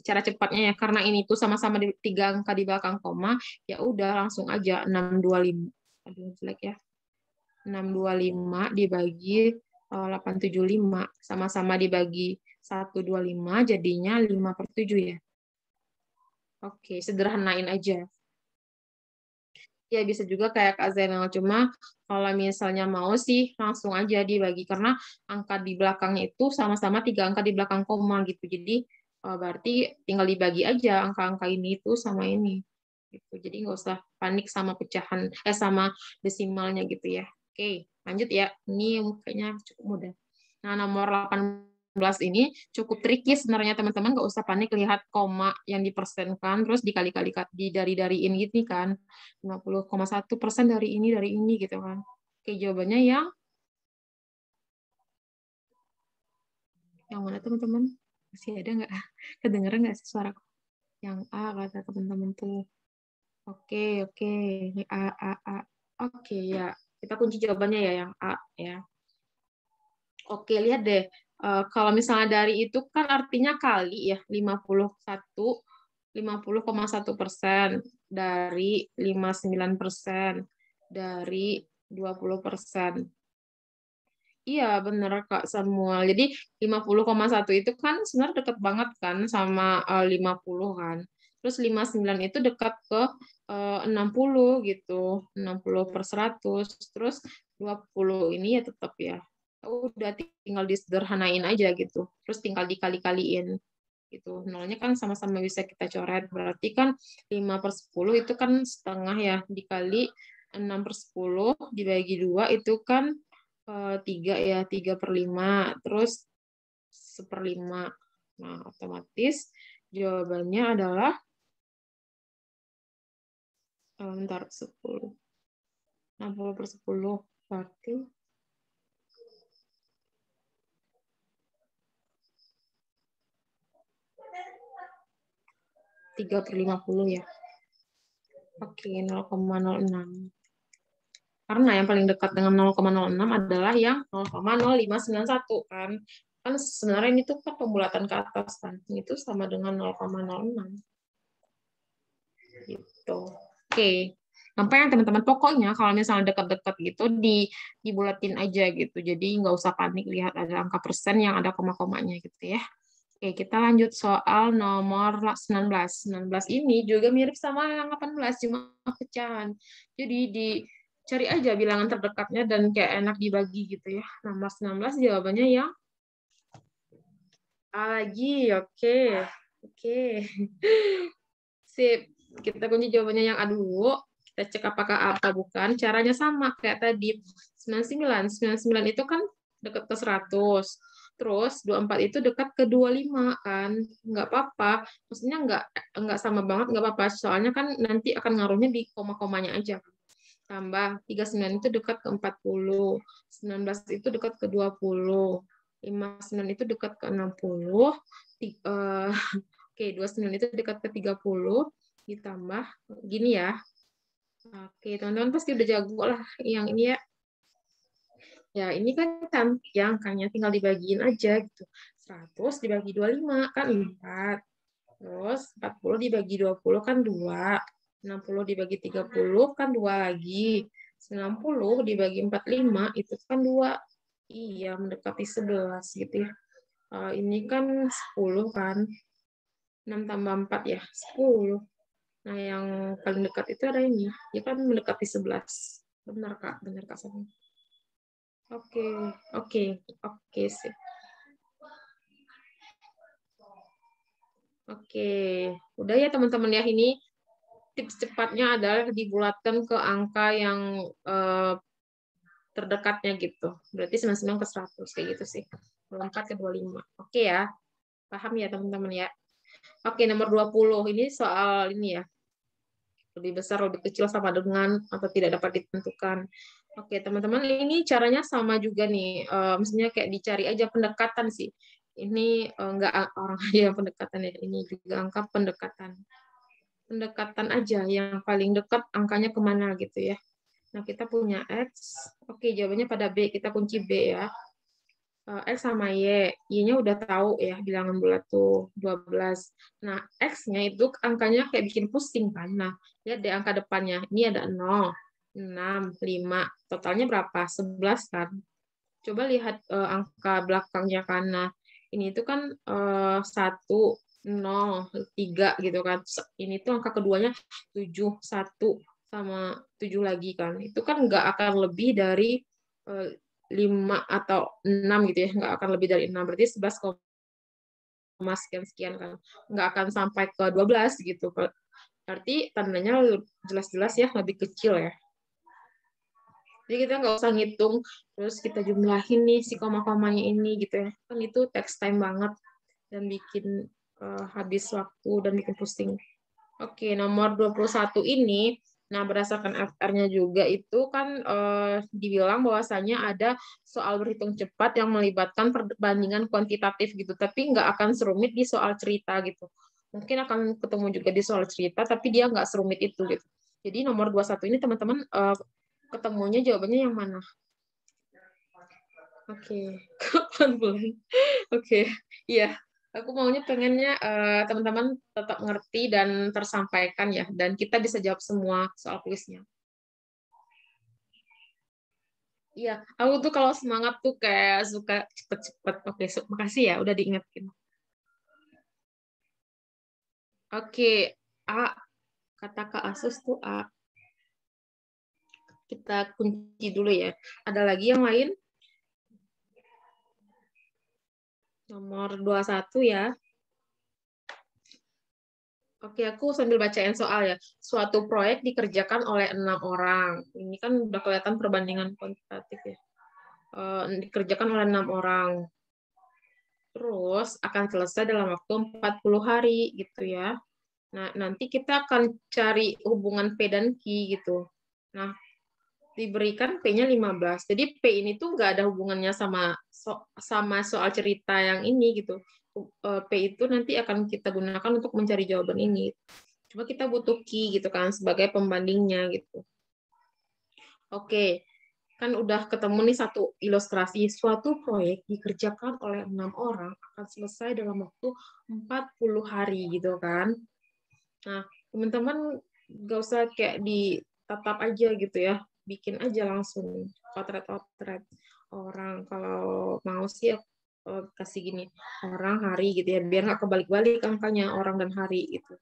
Cara cepatnya ya, karena ini tuh sama-sama 3 angka di belakang koma, ya udah langsung aja 625. Aduh, jelek ya. 625 dibagi 875, sama-sama dibagi 125, jadinya 5/7 ya. Oke, sederhanain aja. Ya bisa juga kayak Kak Zainal, cuma kalau misalnya mau sih langsung aja dibagi, karena angka di belakangnya itu sama-sama 3 angka di belakang koma gitu. Jadi berarti tinggal dibagi aja angka-angka ini itu sama ini. Gitu. Jadi nggak usah panik sama pecahan sama desimalnya gitu ya. Oke, lanjut ya. Ini kayaknya cukup mudah. Nah, nomor 18 ini cukup tricky sebenarnya teman-teman, nggak usah panik lihat koma yang dipersenkan terus dikali-kali dari-dariin gitu kan. 50,1% dari ini gitu kan. Oke, jawabannya yang mana teman-teman? Masih ada nggak? Kedengeran nggak sih suaraku? Yang A kata teman-teman tuh. Oke. Ini A. Oke, ya. Kita kunci jawabannya ya yang A ya. Oke, lihat deh. Kalau misalnya dari itu kan artinya kali ya, 50,1% dari 59% dari 20%. Iya, bener Kak Samuel. Jadi 50,1 itu kan sebenarnya dekat banget kan sama 50 kan. Terus 59 itu dekat ke 60 gitu. 60/100. Terus 20 ini ya tetap ya. Udah tinggal disederhanain aja gitu. Terus tinggal dikali-kaliin gitu. Nolnya kan sama-sama bisa kita coret. Berarti kan 5/10 itu kan setengah ya. Dikali 6/10 dibagi 2 itu kan 3 ya, 3/5, terus 1/5. Nah, otomatis jawabannya adalah bentar, 10. 60/10 berarti 3/50 ya. Oke, 0,06. Karena yang paling dekat dengan 0,06 adalah yang 0,0591 kan. Kan sebenarnya ini tuh kan pembulatan ke atas kan. Itu sama dengan 0,06. Gitu. Oke. Gampang teman-teman. Pokoknya kalau misalnya dekat-dekat gitu dibulatin aja gitu. Jadi nggak usah panik lihat ada angka persen yang ada koma-komanya gitu ya. Oke, kita lanjut soal nomor 19. 19 ini juga mirip sama yang 18, cuma pecahan. Jadi cari aja bilangan terdekatnya dan kayak enak dibagi gitu ya. Nomor 19 jawabannya yang A lagi. Oke. Sip. Kita kunci jawabannya yang A dulu. Kita cek apakah A atau bukan. Caranya sama kayak tadi. 99 itu kan dekat ke 100. Terus 24 itu dekat ke 25 kan. Nggak apa-apa. Maksudnya nggak sama banget, nggak apa-apa. Soalnya kan nanti akan ngaruhnya di koma-komanya aja. Tambah 39 itu dekat ke 40, 19 itu dekat ke 20, 59 itu dekat ke 60, Oke, 29 itu dekat ke 30, ditambah gini ya. Oke, teman-teman pasti udah jago lah yang ini ya. Ya, ini kan cantik ya angkanya, tinggal dibagiin aja gitu. 100 dibagi 25 kan 4. Terus 40 dibagi 20 kan 2. 60 dibagi 30 kan 2 lagi. 90 dibagi 45 itu kan 2. Iya, mendekati 11 gitu ya. Ini kan 10 kan. 6 tambah 4 ya, 10. Nah, yang paling dekat itu ada ini. Ya kan mendekati 11. Benar, Kak. Benar, Kak. Oke, oke sih. Oke, udah ya teman-teman ya, ini tips cepatnya adalah dibulatkan ke angka yang terdekatnya gitu. Berarti 99 ke 100 kayak gitu sih. 24 ke 25. Oke ya. Paham ya teman-teman ya. Oke, nomor 20 ini soal ini ya. Lebih besar, lebih kecil, sama dengan atau tidak dapat ditentukan. Oke, teman-teman, ini caranya sama juga nih. Maksudnya kayak dicari aja pendekatan sih. Ini enggak orang aja yang pendekatan ya. Ini juga angka pendekatan. Pendekatan aja yang paling dekat angkanya kemana gitu ya. Nah, kita punya X. Oke, jawabannya pada B. Kita kunci B ya. X sama Y. Y-nya udah tahu ya, bilangan bulat tuh 12. Nah, X-nya itu angkanya kayak bikin pusing kan. Nah, lihat deh angka depannya. Ini ada 0, 6, 5. Totalnya berapa? 11 kan. Coba lihat angka belakangnya kan. Nah, ini itu kan 1, 0, 3 gitu kan. Ini tuh angka keduanya 7, 1, sama 7 lagi kan. Itu kan nggak akan lebih dari 5 atau 6 gitu ya, nggak akan lebih dari 6, berarti 11, sekian kan, nggak akan sampai ke 12 gitu, berarti tandanya jelas-jelas ya lebih kecil ya. Jadi kita nggak usah ngitung terus kita jumlahin nih si koma-komanya ini gitu ya, kan itu text time banget dan bikin habis waktu dan bikin pusing. Oke, nomor 21 ini, nah berdasarkan FR-nya juga itu kan dibilang bahwasanya ada soal berhitung cepat yang melibatkan perbandingan kuantitatif gitu, tapi nggak akan serumit di soal cerita gitu. Mungkin akan ketemu juga di soal cerita, tapi dia nggak serumit itu gitu. Jadi nomor 21 ini teman-teman ketemunya jawabannya yang mana? Oke, kapan bulan? Oke, iya. Aku maunya pengennya teman-teman tetap ngerti dan tersampaikan ya, dan kita bisa jawab semua soal kuisnya. Iya, aku tuh kalau semangat tuh kayak suka cepet-cepet. Oke, makasih ya udah diingetin. Oke, A. Kata Kak Asus tuh A. Kita kunci dulu ya. Ada lagi yang lain? Nomor 21 ya. Oke, aku sambil bacain soal ya. Suatu proyek dikerjakan oleh 6 orang. Ini kan udah kelihatan perbandingan kuantitatif ya. Dikerjakan oleh 6 orang. Terus akan selesai dalam waktu 40 hari gitu ya. Nah, nanti kita akan cari hubungan P dan Q gitu. Nah, diberikan P-nya 15. Jadi P ini tuh nggak ada hubungannya sama soal cerita yang ini gitu. P itu nanti akan kita gunakan untuk mencari jawaban ini. Cuma kita butuh Q gitu kan sebagai pembandingnya gitu. Oke, kan udah ketemu nih satu ilustrasi. Suatu proyek dikerjakan oleh 6 orang akan selesai dalam waktu 40 hari gitu kan. Nah, teman-teman nggak usah kayak ditatap aja gitu ya. Bikin aja langsung potret-potret orang. Kalau mau sih kasih gini, orang, hari gitu ya, biar nggak kebalik-balik angkanya orang dan hari gitu.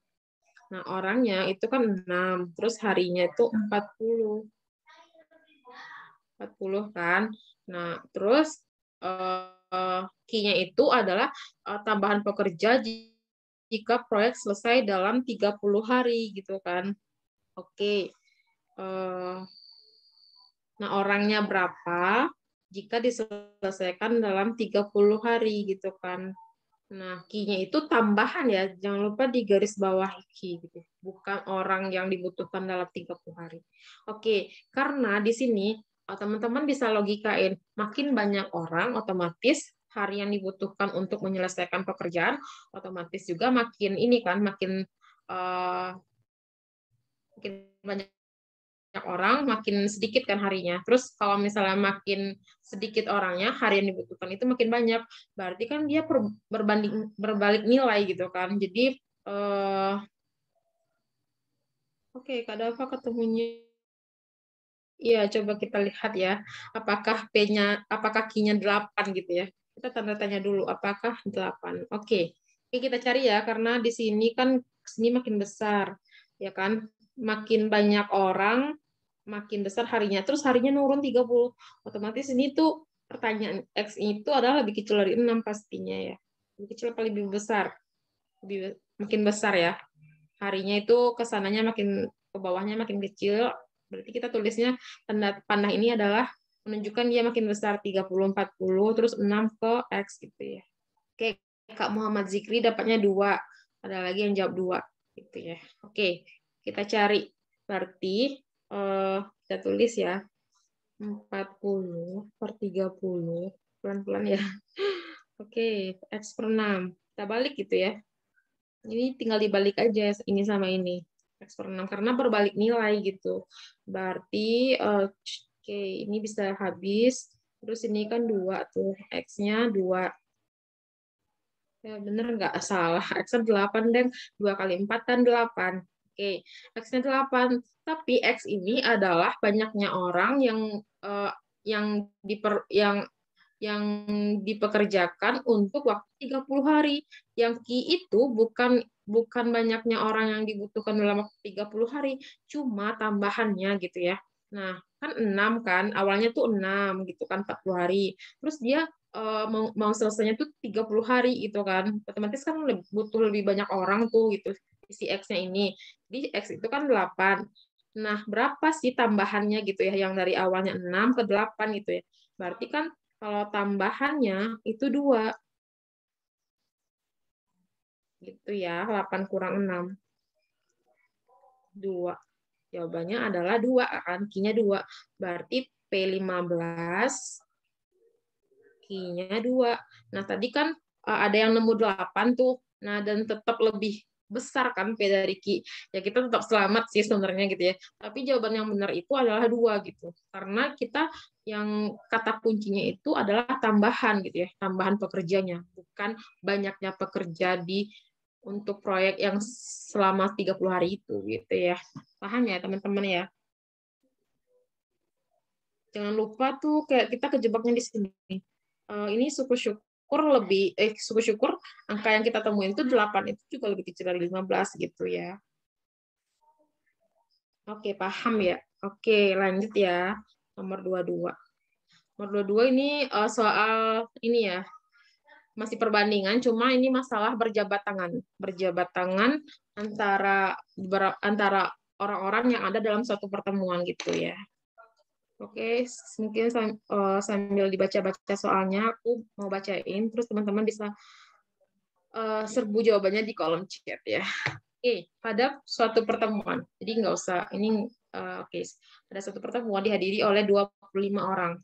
Nah, orangnya itu kan 6, terus harinya itu 40 kan. Nah, terus Q-nya itu adalah tambahan pekerja jika proyek selesai dalam 30 hari gitu kan. Oke. Nah, orangnya berapa jika diselesaikan dalam 30 hari gitu kan. Nah, Q-nya itu tambahan ya, jangan lupa di garis bawah Q gitu. Bukan orang yang dibutuhkan dalam 30 hari. Oke, karena di sini teman-teman bisa logikain, makin banyak orang otomatis hari yang dibutuhkan untuk menyelesaikan pekerjaan, otomatis juga makin ini kan, makin banyak orang, makin sedikit kan harinya. Terus kalau misalnya makin sedikit orangnya, hari yang dibutuhkan itu makin banyak. Berarti kan dia berbalik nilai gitu kan. Jadi oke, Kak Dava ketemunya. Iya, coba kita lihat ya. Apakah Q-nya 8 gitu ya. Kita tanda tanya dulu, apakah 8? Oke. Oke, kita cari ya, karena di sini kan sini makin besar. Ya kan? Makin banyak orang, makin besar harinya. Terus harinya nurun 30. Otomatis ini tuh pertanyaan X itu adalah lebih kecil dari 6 pastinya ya. Lebih kecil apa lebih besar? Makin besar ya. Harinya itu kesananya makin ke bawahnya makin kecil. Berarti kita tulisnya tanda panah ini adalah menunjukkan dia makin besar 30, 40, terus 6 ke X gitu ya. Oke, Kak Muhammad Zikri dapatnya 2. Ada lagi yang jawab 2 gitu ya. Oke, kita cari. Berarti kita tulis ya. 40 per 30. Pelan-pelan ya. Oke, X per 6. Kita balik gitu ya. Ini tinggal dibalik aja ini sama ini. X per 6 karena berbalik nilai gitu. Berarti oke, ini bisa habis. Terus ini kan 2 tuh. X-nya 2. Ya bener nggak salah. X-nya 8 dan 2 kali 4 kan 8. Oke, X-nya 8. Tapi X ini adalah banyaknya orang yang dipekerjakan untuk waktu 30 hari. Yang Q itu bukan banyaknya orang yang dibutuhkan dalam waktu 30 hari, cuma tambahannya gitu ya. Nah, kan 6 kan, awalnya tuh 6 gitu kan 40 hari. Terus dia mau selesainya tuh 30 hari gitu kan. Otomatis kan butuh lebih banyak orang tuh gitu si X-nya ini. Jadi X itu kan 8. Nah, berapa sih tambahannya gitu ya yang dari awalnya 6 ke 8 gitu ya. Berarti kan kalau tambahannya itu 2. Gitu ya, 8 kurang 6. 2. Jawabannya adalah 2, kan? Q-nya 2. Berarti P15, Q-nya 2. Nah, tadi kan ada yang nemu 8 tuh. Nah, dan tetap lebih besar kan P dari Q. Ya kita tetap selamat sih sebenarnya gitu ya. Tapi jawaban yang benar itu adalah 2 gitu. Karena kita yang kata kuncinya itu adalah tambahan gitu ya, tambahan pekerjanya, bukan banyaknya pekerja untuk proyek yang selama 30 hari itu gitu ya. Paham ya teman-teman ya? Jangan lupa tuh kayak kita kejebaknya di sini. Ini syukur angka yang kita temuin itu 8 itu juga lebih kecil dari 15 gitu ya. Oke, paham ya? Oke, lanjut ya. Nomor 22. Nomor 22 ini soal ini ya. Masih perbandingan, cuma ini masalah berjabat tangan. Berjabat tangan antara orang-orang yang ada dalam suatu pertemuan gitu ya. Oke, mungkin sambil dibaca-baca soalnya, aku mau bacain, terus teman-teman bisa serbu jawabannya di kolom chat ya. Oke, pada suatu pertemuan, jadi nggak usah, ini oke, pada suatu pertemuan dihadiri oleh 25 orang.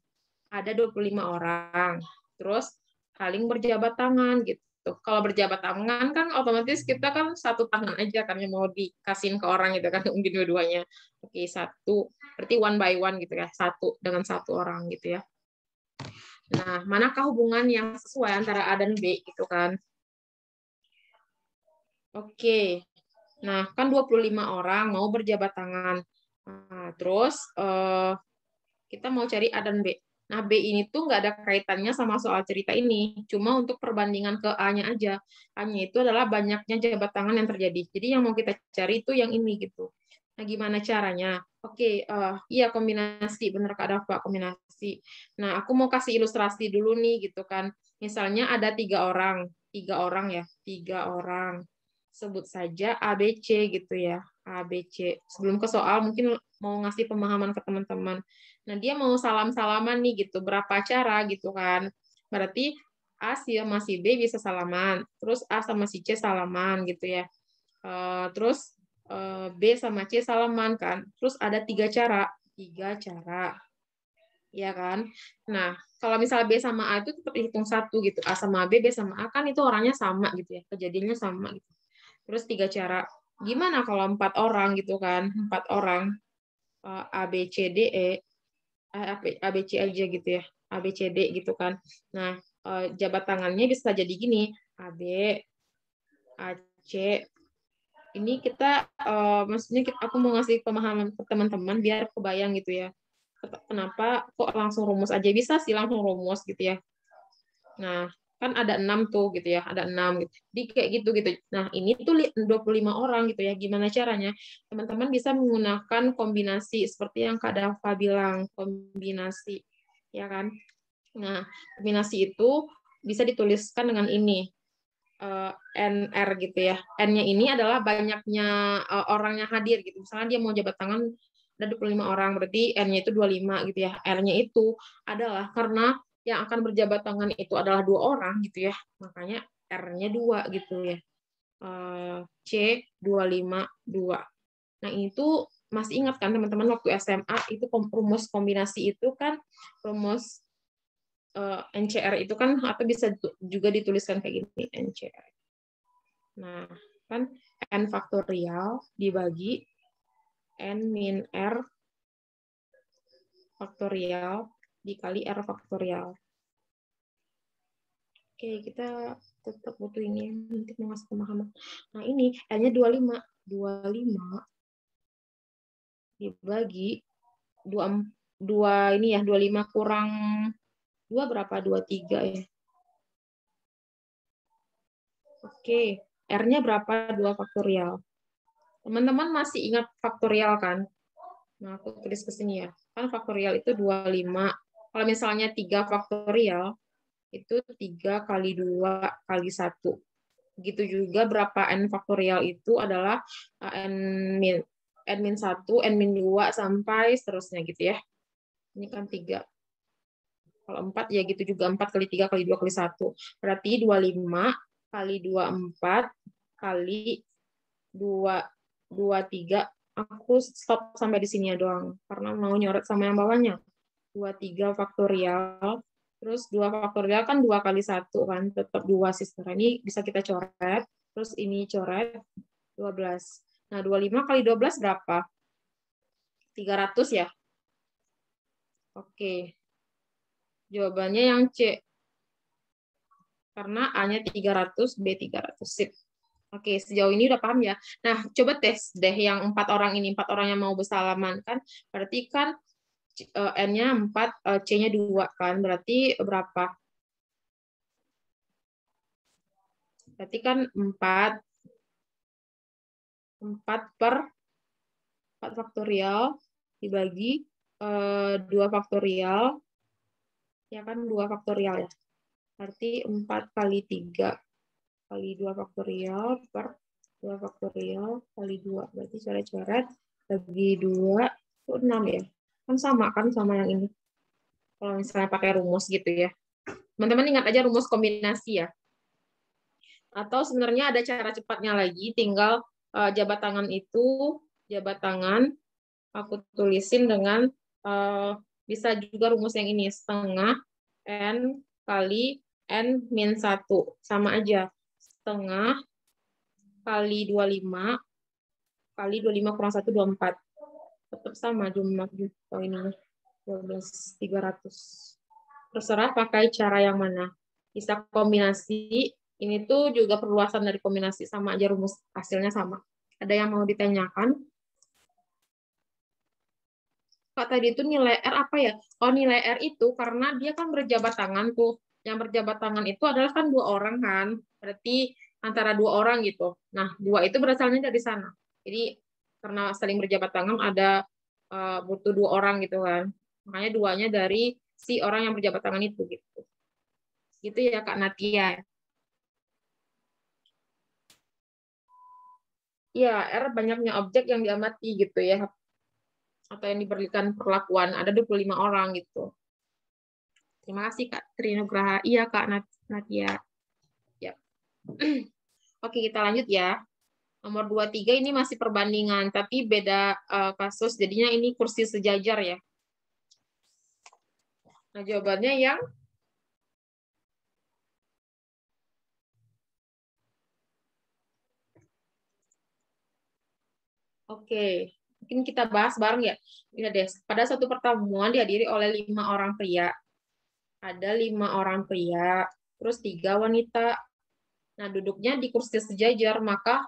Ada 25 orang, terus saling berjabat tangan gitu. Kalau berjabat tangan kan otomatis kita kan satu tangan aja kan yang mau dikasihin ke orang gitu kan, mungkin dua-duanya. Oke, satu, berarti one by one gitu ya, satu dengan satu orang gitu ya. Nah, manakah hubungan yang sesuai antara A dan B gitu kan? Oke. Nah, kan 25 orang mau berjabat tangan. Nah, terus kita mau cari A dan B. Nah, B ini tuh nggak ada kaitannya sama soal cerita ini. Cuma untuk perbandingan ke A-nya aja. A-nya itu adalah banyaknya jabat tangan yang terjadi. Jadi yang mau kita cari itu yang ini gitu. Nah, gimana caranya? Oke, iya kombinasi. Bener Kak Dava, kombinasi. Nah, aku mau kasih ilustrasi dulu nih gitu kan. Misalnya ada 3 orang. 3 orang ya. 3 orang. Sebut saja ABC gitu ya. ABC. Sebelum ke soal, mungkin mau ngasih pemahaman ke teman-teman. Nah, dia mau salam-salaman nih gitu, berapa cara gitu kan. Berarti A sama si B bisa salaman, terus A sama si C salaman gitu ya. Terus B sama C salaman kan. Terus ada 3 cara. 3 cara. Ya kan? Nah, kalau misalnya B sama A itu tetap dihitung 1 gitu. A sama B, B sama A kan itu orangnya sama gitu ya. Kejadiannya sama gitu. Terus 3 cara. Gimana kalau 4 orang gitu kan? 4 orang. A, B, C, D, E. A, B, C aja gitu ya. A, B, C, D gitu kan. Nah, jabat tangannya bisa jadi gini. A, B, A, C. Ini kita, maksudnya aku mau ngasih pemahaman ke teman-teman biar kebayang gitu ya. Kenapa kok langsung rumus aja, bisa sih langsung rumus gitu ya. Nah, kan ada 6 tuh gitu ya, ada 6 gitu. Di kayak gitu gitu. Nah, ini tuh 25 orang gitu ya. Gimana caranya? Teman-teman bisa menggunakan kombinasi seperti yang Kak Dava bilang, kombinasi ya kan. Nah, kombinasi itu bisa dituliskan dengan ini. NR gitu ya. N-nya ini adalah banyaknya orang yang hadir gitu. Misalnya dia mau jabat tangan ada 25 orang, berarti N-nya itu 25 gitu ya. R-nya itu adalah karena yang akan berjabat tangan itu adalah 2 orang gitu ya. Makanya R-nya 2 gitu ya. C 252. Nah, itu masih ingat kan teman-teman waktu SMA itu rumus kombinasi itu kan rumus NCR itu kan atau bisa juga dituliskan kayak gini NCR. Nah, kan N faktorial dibagi N min R faktorial dikali R faktorial. Oke, kita tetap butuh ini nanti mau ngasih pemahaman. Nah, ini N-nya 25. 25 dibagi 2 ini ya, 25 kurang 2 berapa? 23 ya. Oke, R-nya berapa? 2 faktorial. Teman-teman masih ingat faktorial kan? Nah, aku tulis ke sini ya. Kan faktorial itu 25. Kalau misalnya 3 faktorial, itu 3 kali 2 kali 1. Begitu juga berapa N faktorial itu adalah N min 1, N min 2, sampai seterusnya gitu ya. Ini kan 3. Kalau 4 ya gitu juga, 4 kali 3 kali 2 kali 1. Berarti 25 kali 24 kali 23. Aku stop sampai di sini ya doang. Karena mau nyoret sama yang bawahnya. 23 faktorial. Terus 2 faktorial kan 2 kali 1 kan. Tetap 2 sister. Ini bisa kita coret. Terus ini coret 12. Nah, 25 kali 12 berapa? 300 ya? Oke. Jawabannya yang C. Karena A-nya 300, B 300. Sip. Oke, sejauh ini udah paham ya. Nah, coba tes deh yang 4 orang ini. 4 orang yang mau bersalaman kan. Berarti kan N-nya 4, C-nya 2 kan. Berarti berapa? Berarti kan 4 per 4 faktorial dibagi 2 faktorial. Ya kan 2 faktorial ya. Berarti 4 kali 3 kali 2 faktorial per 2 faktorial kali 2. Berarti coret-coret bagi 2 itu 6 ya. Kan sama yang ini. Kalau misalnya pakai rumus gitu ya. Teman-teman ingat aja rumus kombinasi ya. Atau sebenarnya ada cara cepatnya lagi, tinggal jabat tangan itu, jabat tangan aku tulisin dengan bisa juga rumus yang ini, setengah N kali N min 1. Sama aja. Setengah kali 25 kali 25 kurang 1, 24. Tetap sama jumlah ini 12.300. Terserah pakai cara yang mana. Bisa kombinasi, ini tuh juga perluasan dari kombinasi, sama aja rumus hasilnya sama. Ada yang mau ditanyakan? Kak, tadi itu nilai R apa ya? Oh, nilai R itu karena dia kan berjabat tangan tuh. Yang berjabat tangan itu adalah kan 2 orang kan. Berarti antara 2 orang gitu. Nah, 2 itu berasalnya dari sana. Jadi karena saling berjabat tangan ada butuh 2 orang gitu kan. Makanya 2-nya dari si orang yang berjabat tangan itu gitu. Gitu ya Kak Natia. Ya, R banyaknya objek yang diamati gitu ya. Atau yang diberikan perlakuan, ada 25 orang gitu. Terima kasih Kak Trinugraha. Iya Kak Natia. Ya. Oke, kita lanjut ya. Nomor 23 ini masih perbandingan, tapi beda kasus. Jadinya ini kursi sejajar ya. Nah, jawabannya yang oke. Mungkin kita bahas bareng ya. Lihat deh, pada suatu pertemuan dihadiri oleh 5 orang pria. Ada 5 orang pria, terus 3 wanita. Nah, duduknya di kursi sejajar, maka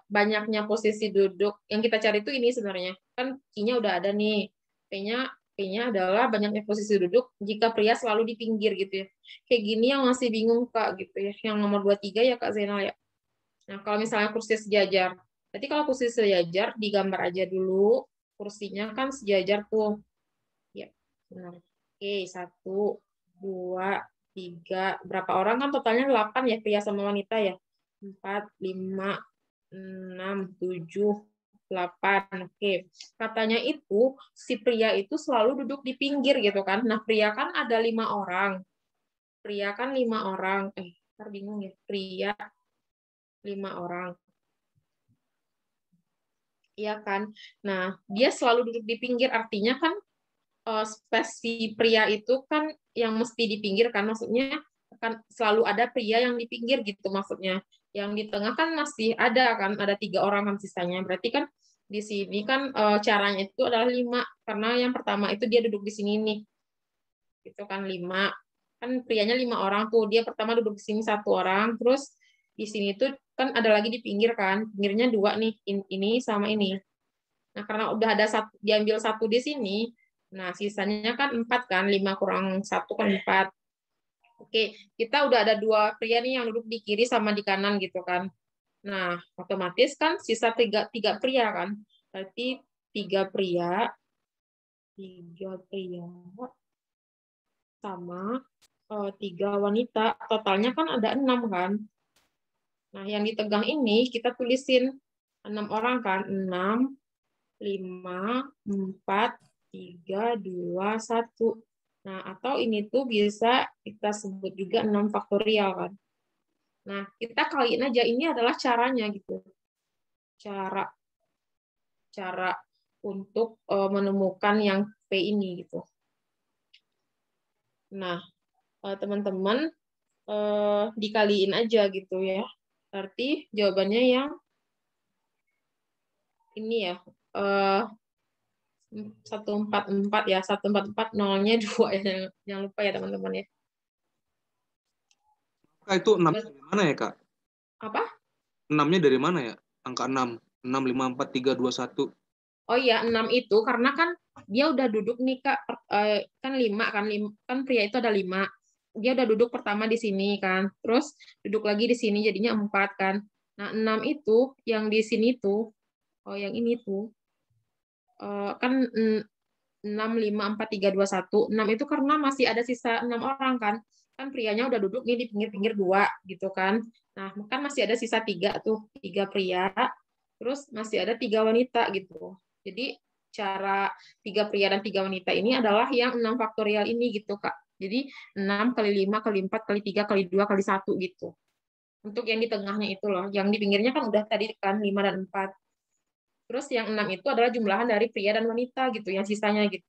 banyaknya posisi duduk yang kita cari itu ini sebenarnya. Kan Q-nya udah ada nih. P-nya adalah banyaknya posisi duduk jika pria selalu di pinggir gitu ya. Kayak gini yang masih bingung Kak gitu ya. Yang nomor 23 ya Kak Zainal ya. Nah, kalau misalnya kursi sejajar. Berarti kalau kursi sejajar digambar aja dulu. Kursinya kan sejajar tuh. Ya, benar. Oke, 1, 2, 3. Berapa orang kan totalnya 8 ya, pria sama wanita ya. 4, 5, 6, 7, 8. Oke. Katanya itu si pria itu selalu duduk di pinggir gitu kan. Nah, pria kan ada 5 orang. Pria kan 5 orang. Ntar bingung ya. Pria 5 orang. Iya kan? Nah, dia selalu duduk di pinggir artinya kan spesi pria itu kan yang mesti di pinggir kan, maksudnya kan selalu ada pria yang di pinggir gitu maksudnya. Yang di tengah kan masih ada kan, ada 3 orang kan sisanya. Berarti kan di sini kan caranya itu adalah 5 karena yang pertama itu dia duduk di sini nih. Itu kan 5. Kan prianya 5 orang tuh. Dia pertama duduk di sini 1 orang, terus di sini tuh kan ada lagi di pinggir kan. Pinggirnya 2 nih, ini sama ini. Nah, karena udah ada diambil 1 di sini, nah, sisanya kan 4 kan, 5 kurang 1 kan 4. Oke, kita udah ada 2 pria nih yang duduk di kiri sama di kanan gitu kan. Nah, otomatis kan sisa 3 pria kan. Berarti 3 pria sama 3 wanita. Totalnya kan ada 6 kan. Nah, yang di tengah ini kita tulisin 6 orang kan. 6, 5, 4, 3, 2, 1. Nah, atau ini tuh bisa kita sebut juga 6 faktorial kan. Nah, kita kaliin aja ini adalah caranya gitu. Cara untuk menemukan yang P ini gitu. Nah, teman-teman dikaliin aja gitu ya. Berarti jawabannya yang ini ya. 144 ya, 144 nolnya 2 ya, jangan lupa ya teman-teman ya. Kak, itu 6 dari mana ya Kak? Apa? 6-nya dari mana ya? Angka 6. 6, 5, 4, 3, 2, 1. Oh iya, 6 itu karena kan dia udah duduk nih Kak, kan 5 kan pria itu ada 5. Dia udah duduk pertama di sini kan, terus duduk lagi di sini jadinya 4 kan. Nah, 6 itu yang di sini tuh, yang ini tuh, kan 6, 5, 4, 3, 2, 1. 6 itu karena masih ada sisa 6 orang kan. Kan prianya udah duduk nih di pinggir-pinggir 2 gitu kan. Nah, kan masih ada sisa 3 tuh, 3 pria, terus masih ada 3 wanita gitu. Jadi cara 3 pria dan 3 wanita ini adalah yang 6 faktorial ini gitu, Kak. Jadi 6 kali 5 kali 4 kali 3 kali 2 kali 1 gitu. Untuk yang di tengahnya itu loh. Yang di pinggirnya kan udah tadi kan 5 dan 4. Terus yang 6 itu adalah jumlahan dari pria dan wanita gitu, yang sisanya gitu.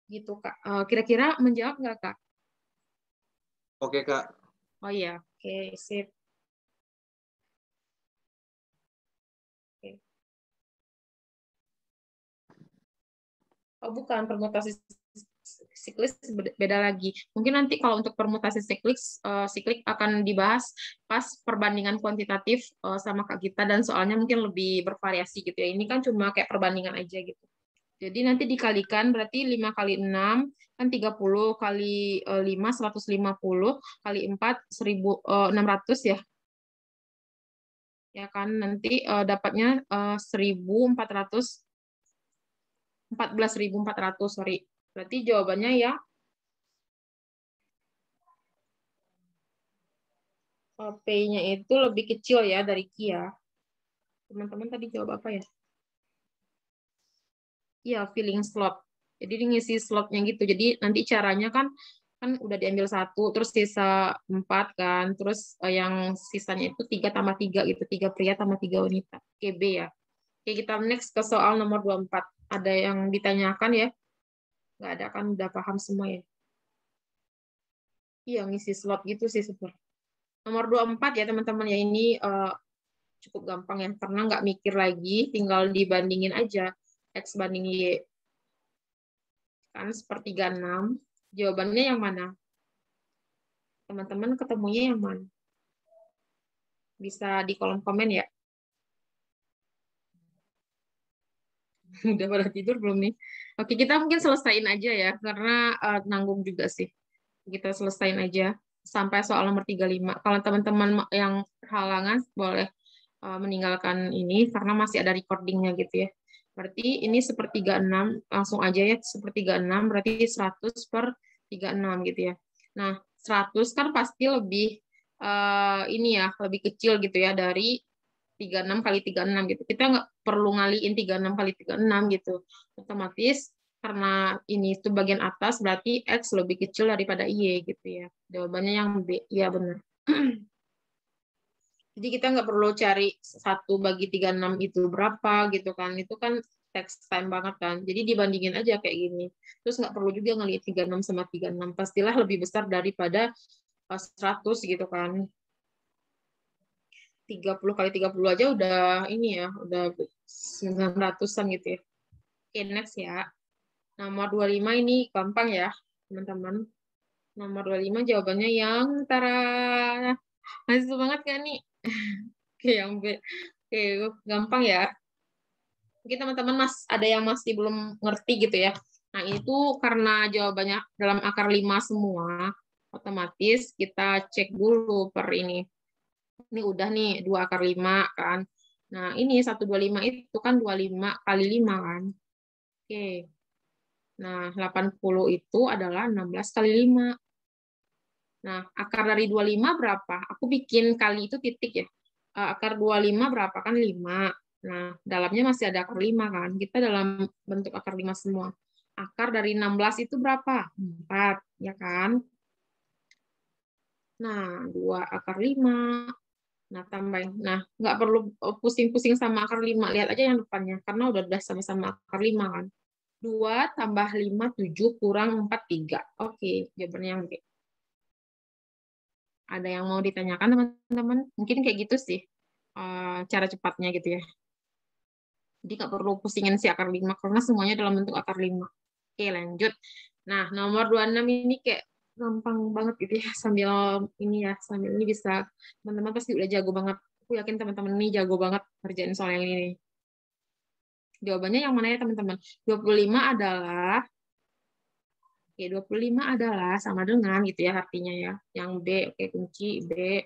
Gitu, Kak. Kira-kira menjawab nggak, Kak? Oke, Kak. Oh iya, oke, sip. Oke. Oh, bukan, permutasi siklis beda lagi. Mungkin nanti kalau untuk permutasi siklik akan dibahas pas perbandingan kuantitatif sama Kak Gita, dan soalnya mungkin lebih bervariasi gitu ya. Ini kan cuma kayak perbandingan aja gitu. Jadi nanti dikalikan berarti 5 kali 6 kan 30 kali 5 150 kali 4 1600 ya. Ya kan nanti dapatnya 14.400, sorry. Berarti jawabannya ya P-nya itu lebih kecil ya dari Q ya. Teman-teman tadi jawab apa ya? Iya, filling slot. Jadi ngisi slotnya gitu. Jadi nanti caranya kan udah diambil 1, terus sisa 4 kan. Terus yang sisanya itu 3 tambah 3 gitu. 3 pria tambah 3 wanita. Oke, B ya. Oke, kita next ke soal nomor 24. Ada yang ditanyakan ya? Nggak ada, kan udah paham semua ya. Iya, ngisi slot gitu sih sebenarnya. Nomor 24 ya teman-teman ya, ini cukup gampang ya, karena nggak mikir lagi, tinggal dibandingin aja X banding Y. Kan sepertiga 6, jawabannya yang mana? Teman-teman ketemunya yang mana? Bisa di kolom komen ya. Udah pada tidur belum nih? Oke, kita mungkin selesaiin aja ya, karena nanggung juga sih. Kita selesaiin aja sampai soal nomor 35. Kalau teman-teman yang halangan, boleh meninggalkan ini, karena masih ada recordingnya gitu ya. Berarti ini sepertiga 6, langsung aja ya, sepertiga 6, berarti 100 per 36 gitu ya. Nah, 100 kan pasti lebih ini ya, lebih kecil gitu ya dari 36 kali 36 gitu. Kita nggak perlu ngaliin 36 kali 36 gitu. Otomatis karena ini itu bagian atas, berarti X lebih kecil daripada Y gitu ya. Jawabannya yang B. Iya benar. Jadi kita nggak perlu cari 1/36 itu berapa gitu kan. Itu kan text time banget kan. Jadi dibandingin aja kayak gini. Terus nggak perlu juga ngelihat 36 sama 36. Pastilah lebih besar daripada 100 gitu kan. 30 kali 30 aja udah ini ya, udah 900-an gitu ya. Oke, next ya. Nomor 25 ini gampang ya, teman-teman. Nomor 25 jawabannya yang tara. Masih semangat kan nih? Oke, yang B. Oke, gampang ya. Mungkin teman-teman ada yang masih belum ngerti gitu ya. Nah, itu karena jawabannya dalam akar 5 semua, otomatis kita cek dulu per ini. Ini udah nih 2 akar 5 kan. Nah, ini 125 itu kan 25 kali 5 kan. Oke. Nah, 80 itu adalah 16 kali 5. Nah, akar dari 25 berapa? Aku bikin kali itu titik ya. Akar 25 berapa? Kan 5. Nah, dalamnya masih ada akar 5 kan. Kita dalam bentuk akar 5 semua. Akar dari 16 itu berapa? 4, ya kan? Nah, 2 akar 5. Nah, tambahin. Nah, nggak perlu pusing-pusing sama akar 5. Lihat aja yang depannya. Karena udah sama-sama akar 5 kan. 2 tambah 5, 7 kurang 4, 3. Oke, jawabannya yang B. Ada yang mau ditanyakan, teman-teman? Mungkin kayak gitu sih. Cara cepatnya gitu ya. Jadi nggak perlu pusingin si akar 5. Karena semuanya dalam bentuk akar 5. Oke, lanjut. Nah, nomor 26 ini kayak gampang banget gitu ya. Sambil ini ya, sambil ini bisa. Teman-teman pasti udah jago banget. Aku yakin teman-teman ini jago banget ngerjain soal yang ini. Jawabannya yang mana ya teman-teman? 25 adalah, oke, 25 adalah sama dengan gitu ya artinya ya. Yang B, oke, kunci B.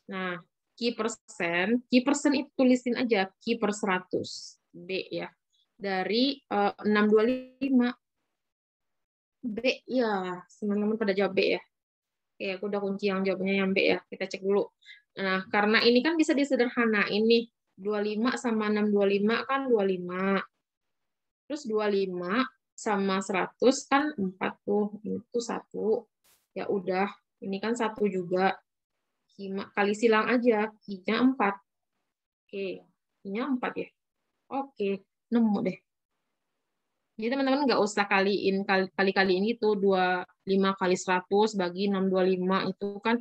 Nah, key persen itu tulisin aja key per 100. B ya. Dari 625. B ya, teman-teman pada jawab B ya. Oke, aku udah kunci yang jawabnya yang B ya. Kita cek dulu. Nah, karena ini kan bisa disederhanain nih. 25 sama 625 kan 25. Terus 25 sama 100 kan 4 tuh. Itu 1. Ya udah, ini kan 1 juga. Kali silang aja. Q-nya 4. Oke, Q-nya 4 ya. Oke, nemu deh. Jadi teman-teman nggak usah kali-kaliin itu 25 kali 100 bagi 625 itu kan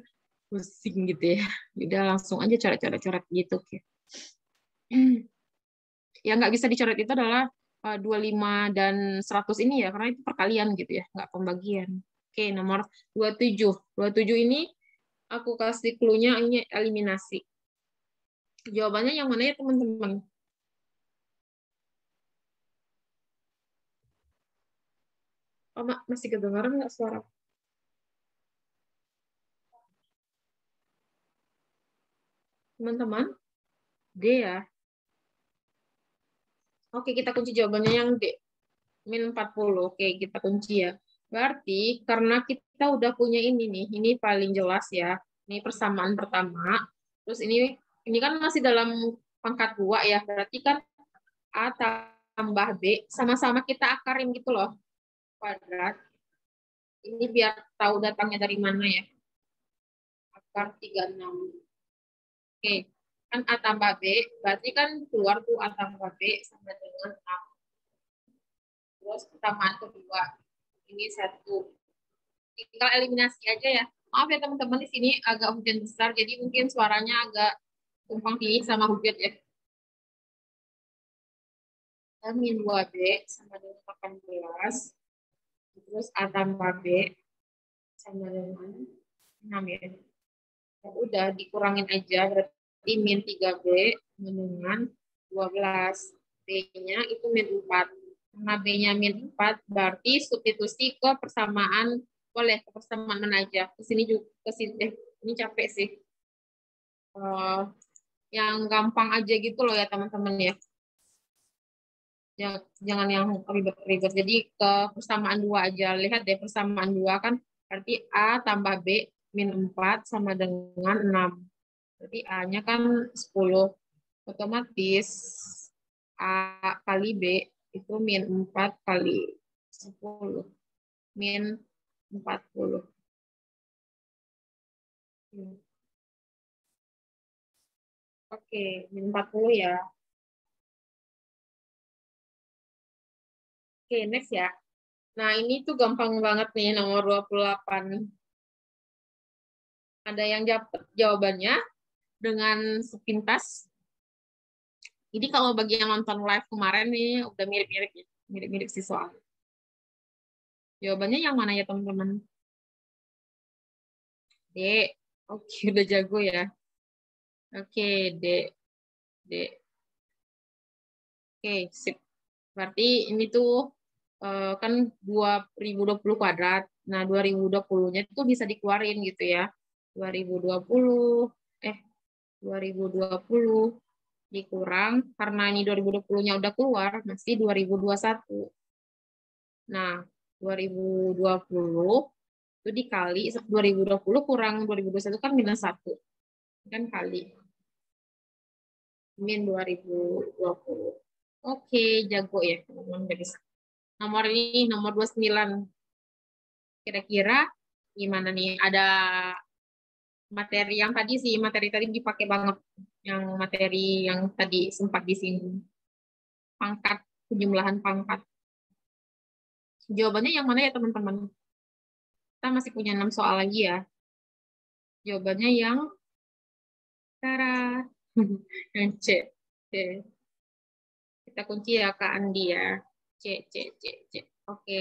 pusing gitu ya. Udah langsung aja coret-coret gitu. Oke. Yang nggak bisa dicoret itu adalah 25 dan 100 ini ya, karena itu perkalian gitu ya, nggak pembagian. Oke, nomor 27. 27 ini aku kasih clue-nya ini eliminasi. Jawabannya yang mana ya teman-teman? Oh, masih kedengaran nggak suara? Teman-teman? D ya. Oke, kita kunci jawabannya yang D. Min 40. Oke, kita kunci ya. Berarti karena kita udah punya ini nih, ini paling jelas ya. Ini persamaan pertama. Terus ini kan masih dalam pangkat 2 ya. Berarti kan A tambah B sama-sama kita akarin gitu loh. Kuadrat. Ini biar tahu datangnya dari mana ya. Akar 36. Oke. Kan A tambah B, berarti kan keluar tuh A tambah B sama dengan A. Terus terus persamaan kedua. Ini 1. Tinggal eliminasi aja ya. Maaf ya teman-teman, di sini agak hujan besar, jadi mungkin suaranya agak tumpang tindih sama hujan ya. Min 2B sama dengan 18. Terus A tambah B sama dengan 6 ya. Ya udah, dikurangin aja, berarti min 3B dengan 12. B-nya itu min 4. Karena B-nya min 4, berarti substitusi ke persamaan. Boleh ke persamaan mana aja. Kesini juga, kesini. Ini capek sih. Yang gampang aja gitu loh ya teman-teman ya. Jangan yang ribet-ribet. Jadi ke persamaan 2 aja. Lihat deh, persamaan 2 kan berarti A tambah B min 4 sama dengan 6. Berarti A-nya kan 10. Otomatis A kali B itu min 4 kali 10. Min 40. Oke, min 40 ya. Oke, next ya. Nah, ini tuh gampang banget nih, nomor 28. Ada yang dapat jawabannya dengan sepintas. Jadi kalau bagi yang nonton live kemarin nih, udah mirip-mirip ya. Mirip-mirip sih soal. Jawabannya yang mana ya, teman-teman? D. Oke, udah jago ya. Oke, D. D. Oke, sip. Berarti ini tuh kan 2020 kuadrat. Nah, 2020-nya itu bisa dikeluarin gitu ya. 2020 dikurang, karena ini 2020-nya udah keluar, masih 2021. Nah, 2020 itu dikali 2020 kurang 2021 kan minus 1. Kan kali min 2020. Oke, jago ya teman-teman. Nomor ini, nomor 29. Kira-kira gimana nih? Ada materi yang tadi sih, materi tadi dipakai banget. Yang materi yang tadi sempat disinggung. Pangkat, penjumlahan pangkat. Jawabannya yang mana ya teman-teman? Kita masih punya 6 soal lagi ya. Jawabannya yang tara. Yang C. C. Kita kunci ya Kak Andi ya. C. Oke,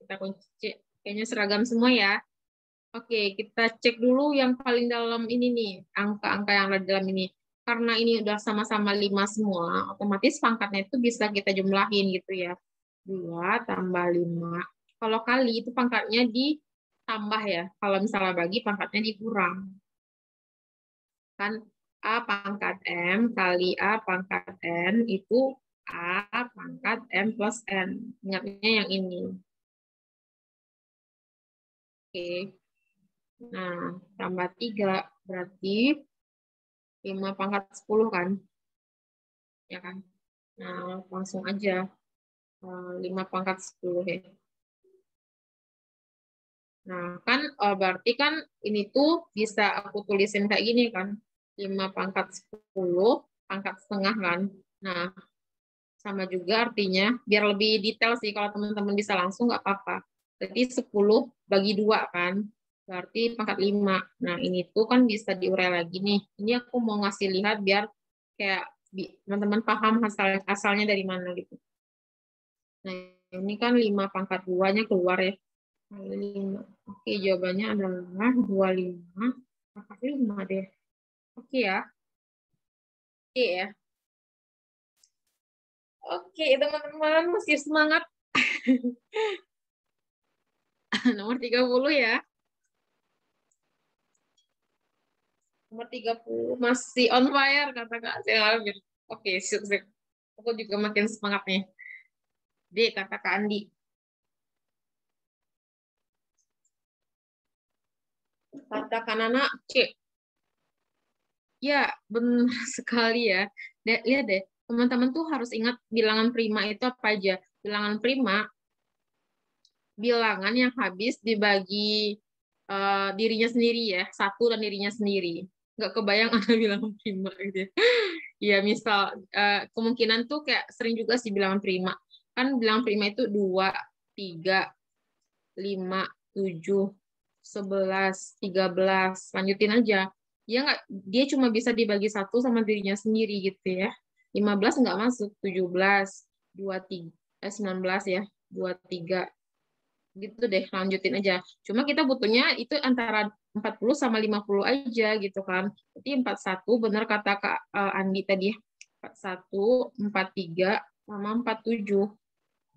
kita kunci C. Kayaknya seragam semua ya. Oke, kita cek dulu yang paling dalam ini nih, angka-angka yang ada dalam ini. Karena ini udah sama-sama 5 semua, otomatis pangkatnya itu bisa kita jumlahin gitu ya. 2 tambah 5. Kalau kali itu pangkatnya ditambah ya. Kalau misalnya bagi, pangkatnya dikurang. Kan A pangkat M kali A pangkat N itu A pangkat M plus N. Ingatnya yang ini. Oke. Nah, tambah 3 berarti 5 pangkat 10 kan? Ya kan? Nah, langsung aja. 5 pangkat 10 ya. Nah, kan berarti kan ini tuh bisa aku tulisin kayak gini kan. 5 pangkat 10, pangkat setengah kan. Nah, sama juga artinya, biar lebih detail sih kalau teman-teman bisa langsung nggak apa-apa. Jadi 10 bagi 2 kan. Berarti pangkat 5. Nah, ini tuh kan bisa diurai lagi nih. Ini aku mau ngasih lihat biar kayak teman-teman paham asalnya dari mana gitu. Nah, ini kan 5 pangkat 2-nya keluar ya. 5. Oke, jawabannya adalah 25 pangkat 5 deh. Oke ya. Oke ya. Oke, teman-teman, masih semangat. Nomor 30 ya. Nomor 30 masih on fire kata Kak Selvin. Oke, sip. Aku juga makin semangat nih. D kata Kak Andi. Kata Kak Nana C. Ya, benar sekali ya. Lihat deh, teman-teman tuh harus ingat bilangan prima itu apa aja. Bilangan prima, bilangan yang habis dibagi dirinya sendiri ya, satu dan dirinya sendiri. Nggak kebayang ada bilangan prima gitu ya. Ya, misal kemungkinan tuh kayak sering juga sih bilangan prima. Kan bilang prima itu 2, 3, 5, 7, 11, 13. Lanjutin aja. Dia cuma bisa dibagi 1 sama dirinya sendiri gitu ya. 15 nggak masuk, 17, 23, 19 ya, 23. Gitu deh, lanjutin aja. Cuma kita butuhnya itu antara 40 sama 50 aja gitu kan. Berarti 41 benar kata Kak Andi tadi. 41, 43 sama 47.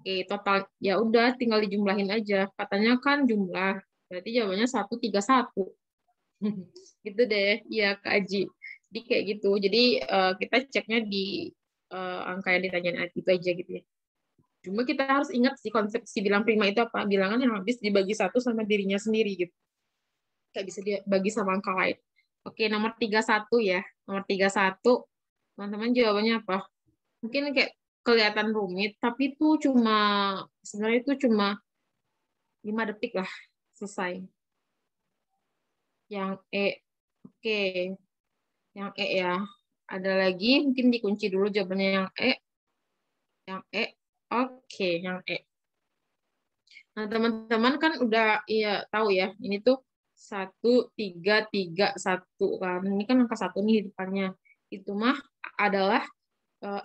Oke, total ya udah tinggal dijumlahin aja. Katanya kan jumlah. Berarti jawabannya 131. Gitu deh. Ya, Kak Aji. Jadi kayak gitu. Jadi kita ceknya di angka yang ditanyain itu aja gitu ya. Cuma kita harus ingat sih konsep si bilang prima itu apa? Bilangan yang habis dibagi 1 sama dirinya sendiri gitu. Nggak bisa dibagi sama angka lain. Oke, nomor 31 ya. Nomor 31, teman-teman jawabannya apa? Mungkin kayak kelihatan rumit, tapi itu sebenarnya itu cuma 5 detik lah selesai. Yang E. Oke. Yang E ya. Ada lagi, mungkin dikunci dulu jawabannya yang E. Yang E. Oke, yang E. Nah, teman-teman kan udah tahu ya, ini tuh 1, 3, 3, 1 kan. Ini kan angka 1 nih di depannya. Itu mah adalah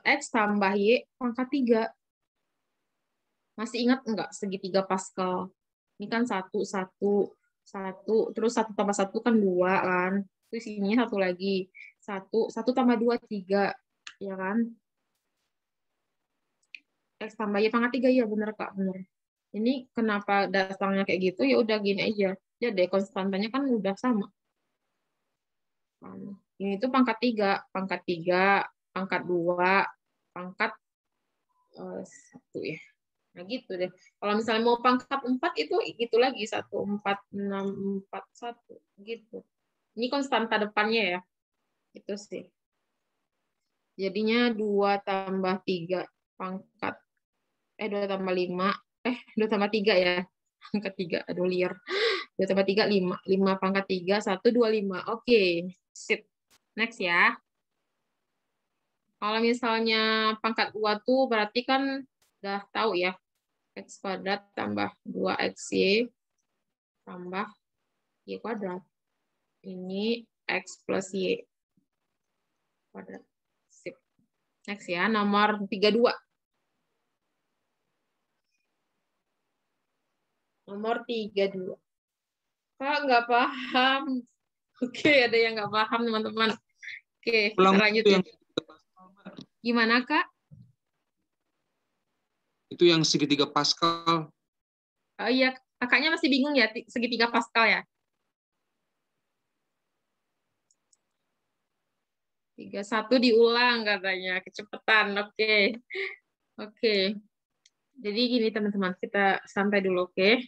X tambah Y pangkat 3. Masih ingat enggak segitiga Pascal? Ini kan 1, 1, 1, terus 1 tambah 1 kan 2 kan. Terus ini 1 lagi. 1 tambah 2, 3. Ya kan? X tambah Y pangkat 3, ya bener Kak, bener. Ini kenapa datangnya kayak gitu? Ya udah gini aja. Ya deh, konstantanya kan udah sama. Ini tuh pangkat 3, pangkat 3, pangkat 2, pangkat 1 ya. Nah gitu deh. Kalau misalnya mau pangkat 4 itu gitu lagi 1, 4, 6, 4, 1 gitu. Ini konstanta depannya ya. Itu sih. Jadinya 2 tambah 3 pangkat 2 tambah 5 2 tambah 3 ya. Pangkat 3, aduh liar. 2 tambah 3, 5. 5 pangkat 3, 1, 2, 5. Oke, sip. Next ya. Kalau misalnya pangkat 2 tuh berarti kan udah tahu ya. X kuadrat tambah 2XY tambah Y kuadrat. Ini X plus Y kuadrat. Sip. Next ya, nomor 32. Nomor 32. Kak, nggak paham. Oke, ada yang nggak paham, teman-teman. Oke, kita lanjut ya. Gimana, Kak? Itu yang segitiga Pascal. Oh iya, kakaknya masih bingung ya segitiga Pascal ya? 31 diulang katanya, kecepatan. Oke. Oke. Jadi gini teman-teman, kita santai dulu, oke?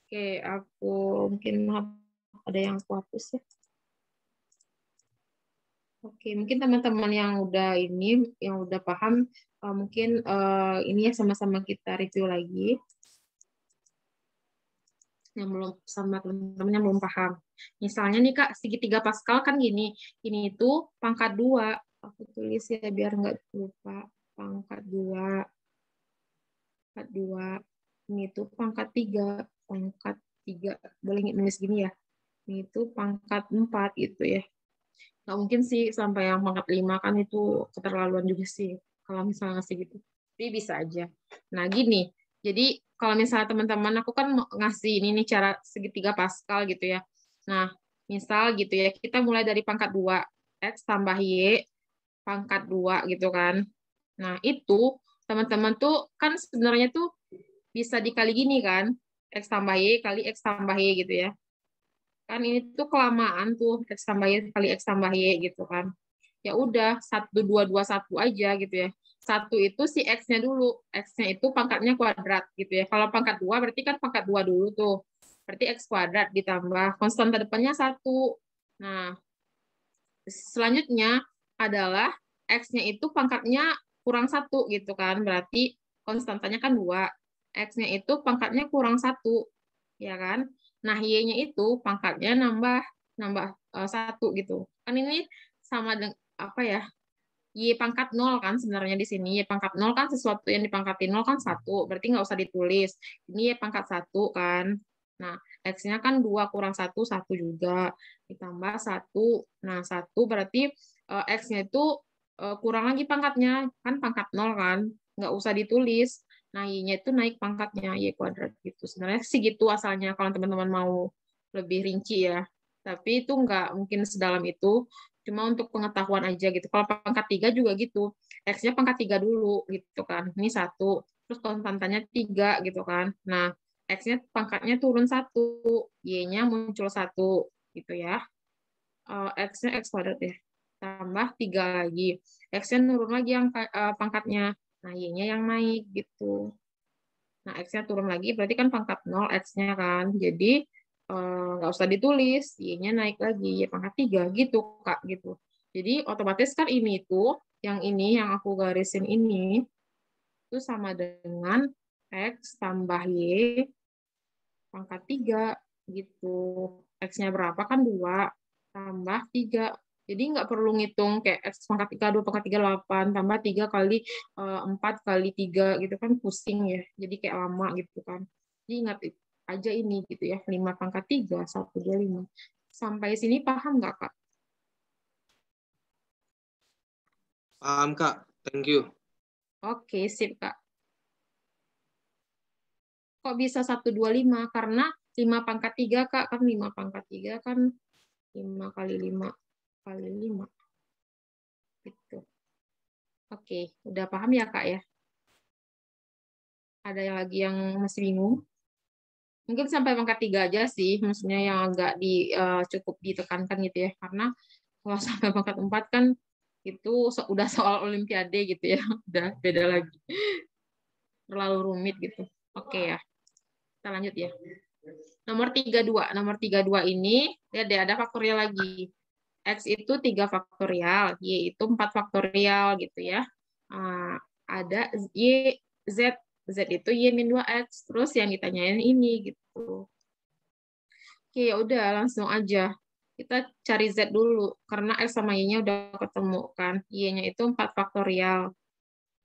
Oke, aku mungkin ada yang aku hapus ya. Oke, mungkin teman-teman yang udah paham, mungkin ini ya sama-sama kita review lagi. Yang belum sama teman-teman yang belum paham. Misalnya nih Kak, segitiga Pascal kan gini. Ini itu pangkat 2. Aku tulis ya biar nggak lupa. Pangkat 2. Pangkat 2. Ini itu pangkat 3. Pangkat 3. Boleh nulis gini ya. Ini itu pangkat 4 gitu ya. Nggak mungkin sih sampai yang pangkat 5 kan itu keterlaluan juga sih. Kalau misalnya ngasih gitu. Tapi bisa aja. Nah gini, jadi kalau misalnya teman-teman, aku kan ngasih ini nih cara segitiga Pascal gitu ya. Nah, misal gitu ya, kita mulai dari pangkat 2. X tambah Y pangkat 2 gitu kan. Nah, itu teman-teman tuh kan sebenarnya tuh bisa dikali gini kan. X tambah Y kali X tambah Y gitu ya. Kan ini tuh kelamaan tuh X tambah Y kali X tambah Y gitu kan. Ya udah 1, 2, 2, 1 aja gitu ya. 1 itu si X-nya dulu. X-nya itu pangkatnya kuadrat gitu ya. Kalau pangkat 2 berarti kan pangkat 2 dulu tuh. Berarti X kuadrat ditambah konstanta depannya 1. Nah, selanjutnya adalah X-nya itu pangkatnya kurang 1 gitu kan. Berarti konstantanya kan 2. X-nya itu pangkatnya kurang 1. Ya kan? Nah, Y-nya itu pangkatnya nambah 1 gitu. Kan ini sama dengan apa ya? Y pangkat 0 kan sebenarnya di sini. Y pangkat 0 kan sesuatu yang dipangkatin 0 kan 1. Berarti nggak usah ditulis. Ini Y pangkat 1 kan. Nah, X-nya kan 2 kurang 1, 1 juga. Ditambah 1. Nah, 1 berarti X-nya itu kurang lagi pangkatnya. Kan pangkat 0 kan. Nggak usah ditulis. Nah, Y-nya itu naik pangkatnya. Y kuadrat gitu. Sebenarnya sih gitu asalnya kalau teman-teman mau lebih rinci ya. Tapi itu nggak mungkin sedalam itu. Cuma untuk pengetahuan aja gitu. Kalau pangkat 3 juga gitu. X-nya pangkat 3 dulu gitu kan. Ini 1. Terus konstantannya 3 gitu kan. Nah, X-nya pangkatnya turun 1. Y-nya muncul 1 gitu ya. X-nya X kuadrat ya. Tambah 3 lagi. X-nya turun lagi yang pangkatnya. Nah, Y-nya yang naik gitu. Nah, X-nya turun lagi berarti kan pangkat 0 X-nya kan. Jadi nggak usah ditulis, Y-nya naik lagi, Y pangkat 3, gitu, Kak, gitu. Jadi, otomatis kan ini tuh, yang aku garisin ini, itu sama dengan X tambah Y pangkat 3, gitu. X-nya berapa kan 2, tambah 3. Jadi, nggak perlu ngitung kayak X pangkat 3, 2 pangkat 3, 8, tambah 3 kali 4 kali 3, gitu kan pusing ya. Jadi, kayak lama gitu kan. Jadi, ingat aja ini gitu ya, 5 pangkat 3, 1, 2, 5. Sampai sini paham nggak, Kak? Paham, Kak. Thank you. Oke, sip, Kak. Kok bisa 125? Karena 5 pangkat 3, Kak. Kan 5 pangkat 3 kan 5 kali 5 kali 5. Gitu. Oke, udah paham ya, Kak ya? Ada yang lagi yang masih bingung? Mungkin sampai pangkat 3 aja sih, maksudnya yang agak cukup ditekankan gitu ya. Karena kalau sampai pangkat 4 kan itu udah soal olimpiade gitu ya. Udah beda lagi. Terlalu rumit gitu. Oke ya. Kita lanjut ya. Nomor 32. Nomor 32 ini, lihat deh, ada faktorial lagi. X itu 3 faktorial, Y itu 4 faktorial gitu ya. Ada Y, Z. Z itu Y min 2X. Terus yang ditanyain ini gitu. Oke, ya udah langsung aja. Kita cari Z dulu. Karena X sama Y-nya udah ketemu kan. Y-nya itu 4 faktorial.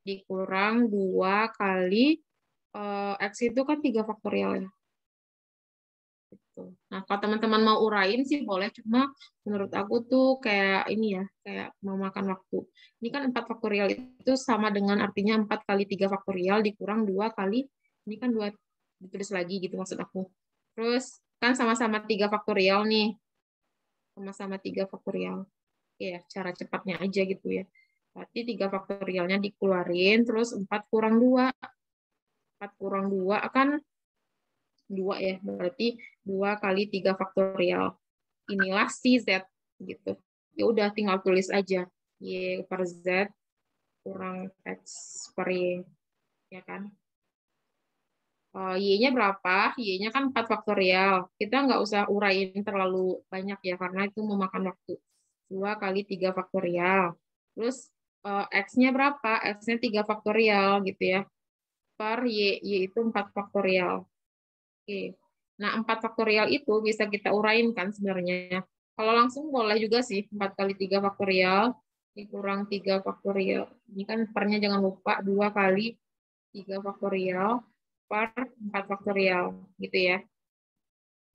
Dikurang 2 kali X itu kan 3 faktorial ya. Gitu. Nah, kalau teman-teman mau urain sih boleh, cuma menurut aku tuh kayak ini ya, kayak mau makan waktu. Ini kan 4 faktorial itu sama dengan artinya 4 kali 3 faktorial dikurang 2 kali, ini kan 2 ditulis lagi gitu maksud aku. Terus kan sama-sama 3 faktorial nih. Sama-sama 3 faktorial. Ya, cara cepatnya aja gitu ya. Berarti 3 faktorialnya dikeluarin, terus 4 kurang 2. 4 kurang 2 akan 2 ya, berarti 2 kali 3 faktorial. Inilah si Z gitu. Ya udah tinggal tulis aja. Y per Z kurang X per Y. Ya kan? Y-nya berapa? Y-nya kan 4 faktorial. Kita nggak usah urain terlalu banyak ya, karena itu memakan waktu. 2 kali 3 faktorial. Terus X-nya berapa? X-nya 3 faktorial gitu ya. Per Y. Y itu 4 faktorial. Oke. Nah, 4 faktorial itu bisa kita urain kan sebenarnya. Kalau langsung boleh juga sih, 4 kali 3 faktorial dikurang 3 faktorial. Ini kan pernya jangan lupa, 2 kali 3 faktorial per 4 faktorial, gitu ya.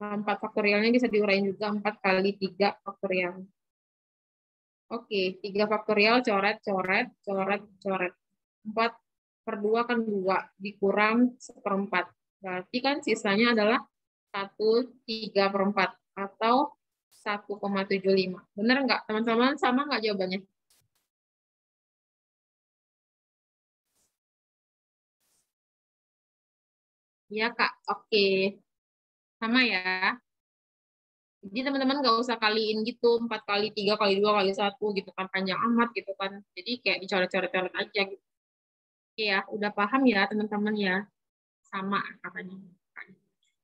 4 faktorialnya bisa diurain juga 4 kali 3 faktorial. Oke, 3 faktorial, coret, coret, coret, coret. 4 per 2 kan 2, dikurang 1/4. Berarti kan sisanya adalah 1/3/4 atau 1,75. Benar nggak, teman-teman? Sama nggak jawabannya? Iya, Kak. Oke. Sama ya. Jadi teman-teman nggak usah kaliin gitu, 4 kali 3 kali 2 kali 1 gitu kan, panjang amat gitu kan. Jadi kayak dicoret-coret-coret aja gitu. Oke ya, udah paham ya teman-teman ya? Sama katanya.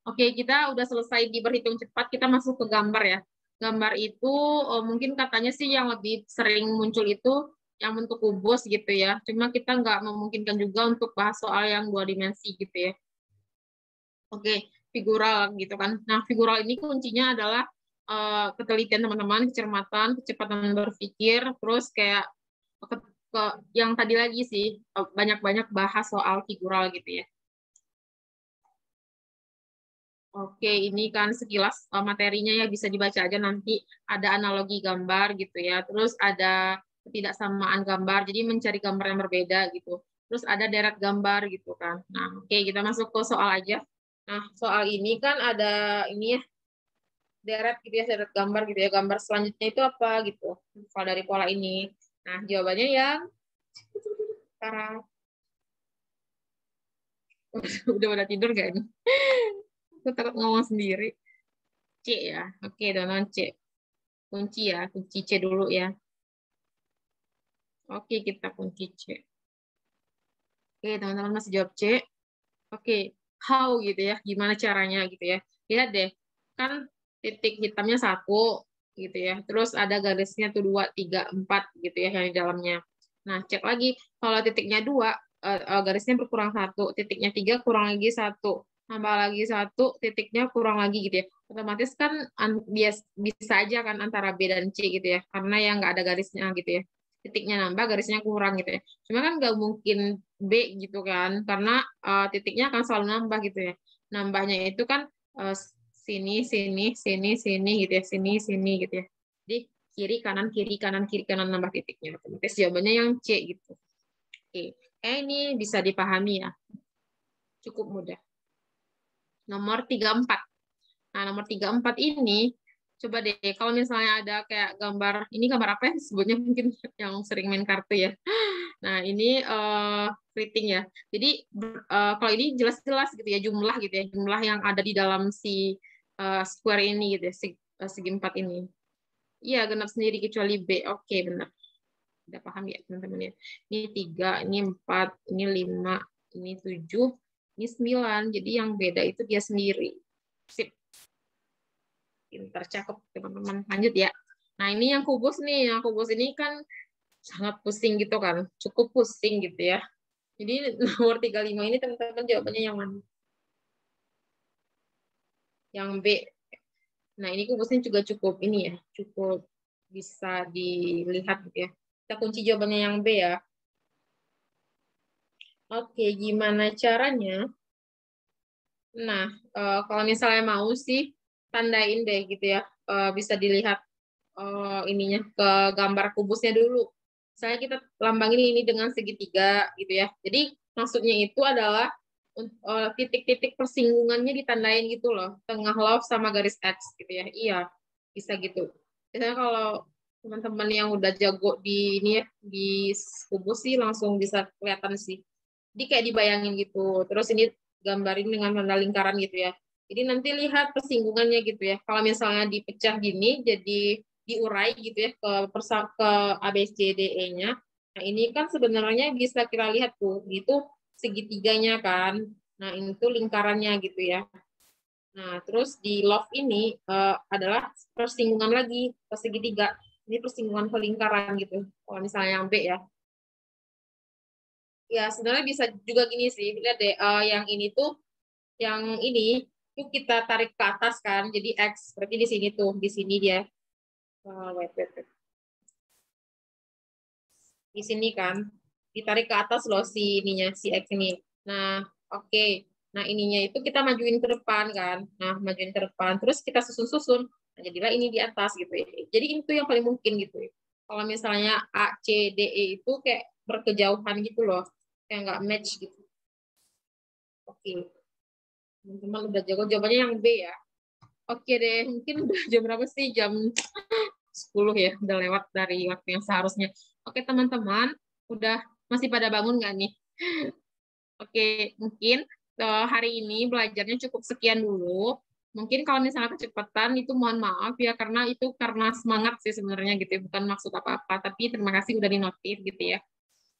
Oke, kita udah selesai di berhitung cepat, kita masuk ke gambar ya. Gambar itu mungkin katanya sih yang lebih sering muncul itu yang bentuk kubus gitu ya. Cuma kita nggak memungkinkan juga untuk bahas soal yang 2 dimensi gitu ya. Oke, figural gitu kan. Nah, figural ini kuncinya adalah ketelitian teman-teman, kecermatan, kecepatan berpikir, terus kayak ke yang tadi lagi sih, banyak-banyak bahas soal figural gitu ya. Oke, ini kan sekilas materinya ya bisa dibaca aja nanti ada analogi gambar gitu ya. Terus ada ketidaksamaan gambar, jadi mencari gambar yang berbeda gitu. Terus ada deret gambar gitu kan. Nah, oke kita masuk ke soal aja. Nah, soal ini kan ada ini ya, deret gitu ya, deret gambar gitu ya. Gambar selanjutnya itu apa gitu. Kalau dari pola ini. Nah, jawabannya yang sekarang udah tidur gak ini? Aku takut ngomong sendiri. C ya. Oke, donon C. Kunci ya, kunci C dulu ya. Oke, kita kunci C. Oke, teman-teman masih jawab C. Oke, how gitu ya, gimana caranya gitu ya. Lihat deh, kan titik hitamnya 1 gitu ya. Terus ada garisnya tuh 2, 3, 4 gitu ya yang di dalamnya. Nah, cek lagi kalau titiknya 2, garisnya berkurang 1, titiknya 3 kurang lagi 1, tambah lagi 1, titiknya kurang lagi gitu ya. Otomatis kan bisa aja kan antara B dan C gitu ya, karena yang nggak ada garisnya gitu ya. Titiknya nambah, garisnya kurang gitu ya. Cuma kan nggak mungkin B gitu kan, karena titiknya akan selalu nambah gitu ya. Nambahnya itu kan sini, sini, sini, sini gitu ya, sini, sini gitu ya. Jadi kiri, kanan, kiri, kanan, kiri, kanan nambah titiknya. Otomatis jawabannya yang C gitu. Oke, ini bisa dipahami ya. Cukup mudah. Nomor 34. Nah, nomor 34 ini, coba deh, kalau misalnya ada kayak gambar, ini gambar apa ya sebutnya mungkin yang sering main kartu ya. Nah, ini keriting ya. Jadi, kalau ini jelas-jelas gitu ya, jumlah gitu ya, jumlah yang ada di dalam si square ini gitu ya, segi 4 ini. Iya, genap sendiri kecuali B. Oke, benar. Udah paham ya, teman-teman ya. Ini 3, ini 4, ini 5, ini 7, ini 9. Jadi yang beda itu dia sendiri. Sip. Pintar, cakep teman-teman. Lanjut ya. Nah ini yang kubus nih, yang kubus ini kan sangat pusing gitu kan, cukup pusing gitu ya. Jadi nomor 35 ini teman-teman jawabannya yang mana? Yang B. Nah ini kubusnya juga cukup ini ya, cukup bisa dilihat gitu ya. Kita kunci jawabannya yang B ya. Oke, gimana caranya? Nah, kalau misalnya mau sih tandain deh gitu ya, bisa dilihat ininya ke gambar kubusnya dulu. Misalnya kita lambangin ini dengan segitiga gitu ya. Jadi maksudnya itu adalah titik-titik persinggungannya ditandain gitu loh, tengah love sama garis X gitu ya. Iya, bisa gitu. Misalnya kalau teman-teman yang udah jago di ini ya, di kubus sih langsung bisa kelihatan sih. Jadi kayak dibayangin gitu. Terus ini gambarin dengan tanda lingkaran gitu ya. Jadi nanti lihat persinggungannya gitu ya. Kalau misalnya dipecah gini, jadi diurai gitu ya ke A, B, C, D, E-nya. Nah ini kan sebenarnya bisa kita lihat tuh, itu segitiganya kan. Nah ini tuh lingkarannya gitu ya. Nah terus di love ini adalah persinggungan lagi ke segitiga. Ini persinggungan ke lingkaran gitu. Kalau misalnya yang B ya. Ya sebenarnya bisa juga gini sih. Lihat deh, yang ini tuh, yang ini tuh kita tarik ke atas kan. Jadi X. Berarti di sini tuh, di sini dia. Wait. Di sini kan ditarik ke atas loh si ininya, si X ini. Nah, oke. Nah, ininya itu kita majuin ke depan kan. Nah, majuin ke depan terus kita susun-susun. Nah, jadilah ini di atas gitu ya. Jadi itu yang paling mungkin gitu ya. Kalau misalnya A, C, D, E itu kayak berkejauhan gitu loh. Kayak nggak match gitu. Oke. Teman-teman udah jago, jawabannya yang B ya. Oke deh, mungkin udah jam berapa sih? Jam 10 ya, udah lewat dari waktu yang seharusnya. Oke teman-teman, udah masih pada bangun nggak nih? Oke, mungkin hari ini belajarnya cukup sekian dulu. Mungkin kalau misalnya kecepatan itu mohon maaf ya, karena itu karena semangat sih sebenarnya gitu ya, bukan maksud apa-apa. Tapi terima kasih udah dinotif gitu ya.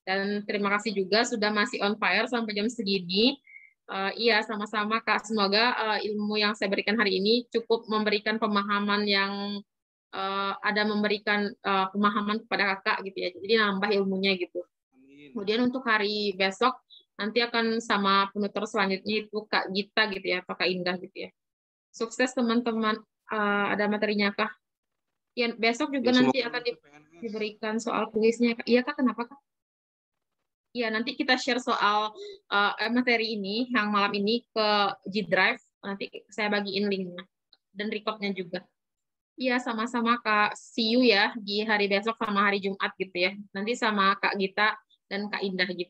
Dan terima kasih juga sudah masih on fire sampai jam segini. Iya, sama-sama Kak. Semoga ilmu yang saya berikan hari ini cukup memberikan pemahaman yang ada memberikan pemahaman kepada kakak gitu ya. Jadi nambah ilmunya gitu. Amin. Kemudian untuk hari besok nanti akan sama penutur selanjutnya itu Kak Gita gitu ya, atau Kak Indah gitu ya. Sukses teman-teman. Ada materinya Kak? Ya, besok juga Ya, nanti semoga akan lulus PNS. diberikan soal kuisnya. Iya Kak, kenapa Kak? Ya, nanti kita share soal materi ini yang malam ini ke G Drive. Nanti saya bagiin linknya dan recordnya juga. Iya, sama-sama Kak. See you ya di hari besok sama hari Jumat gitu ya. Nanti sama Kak Gita dan Kak Indah gitu.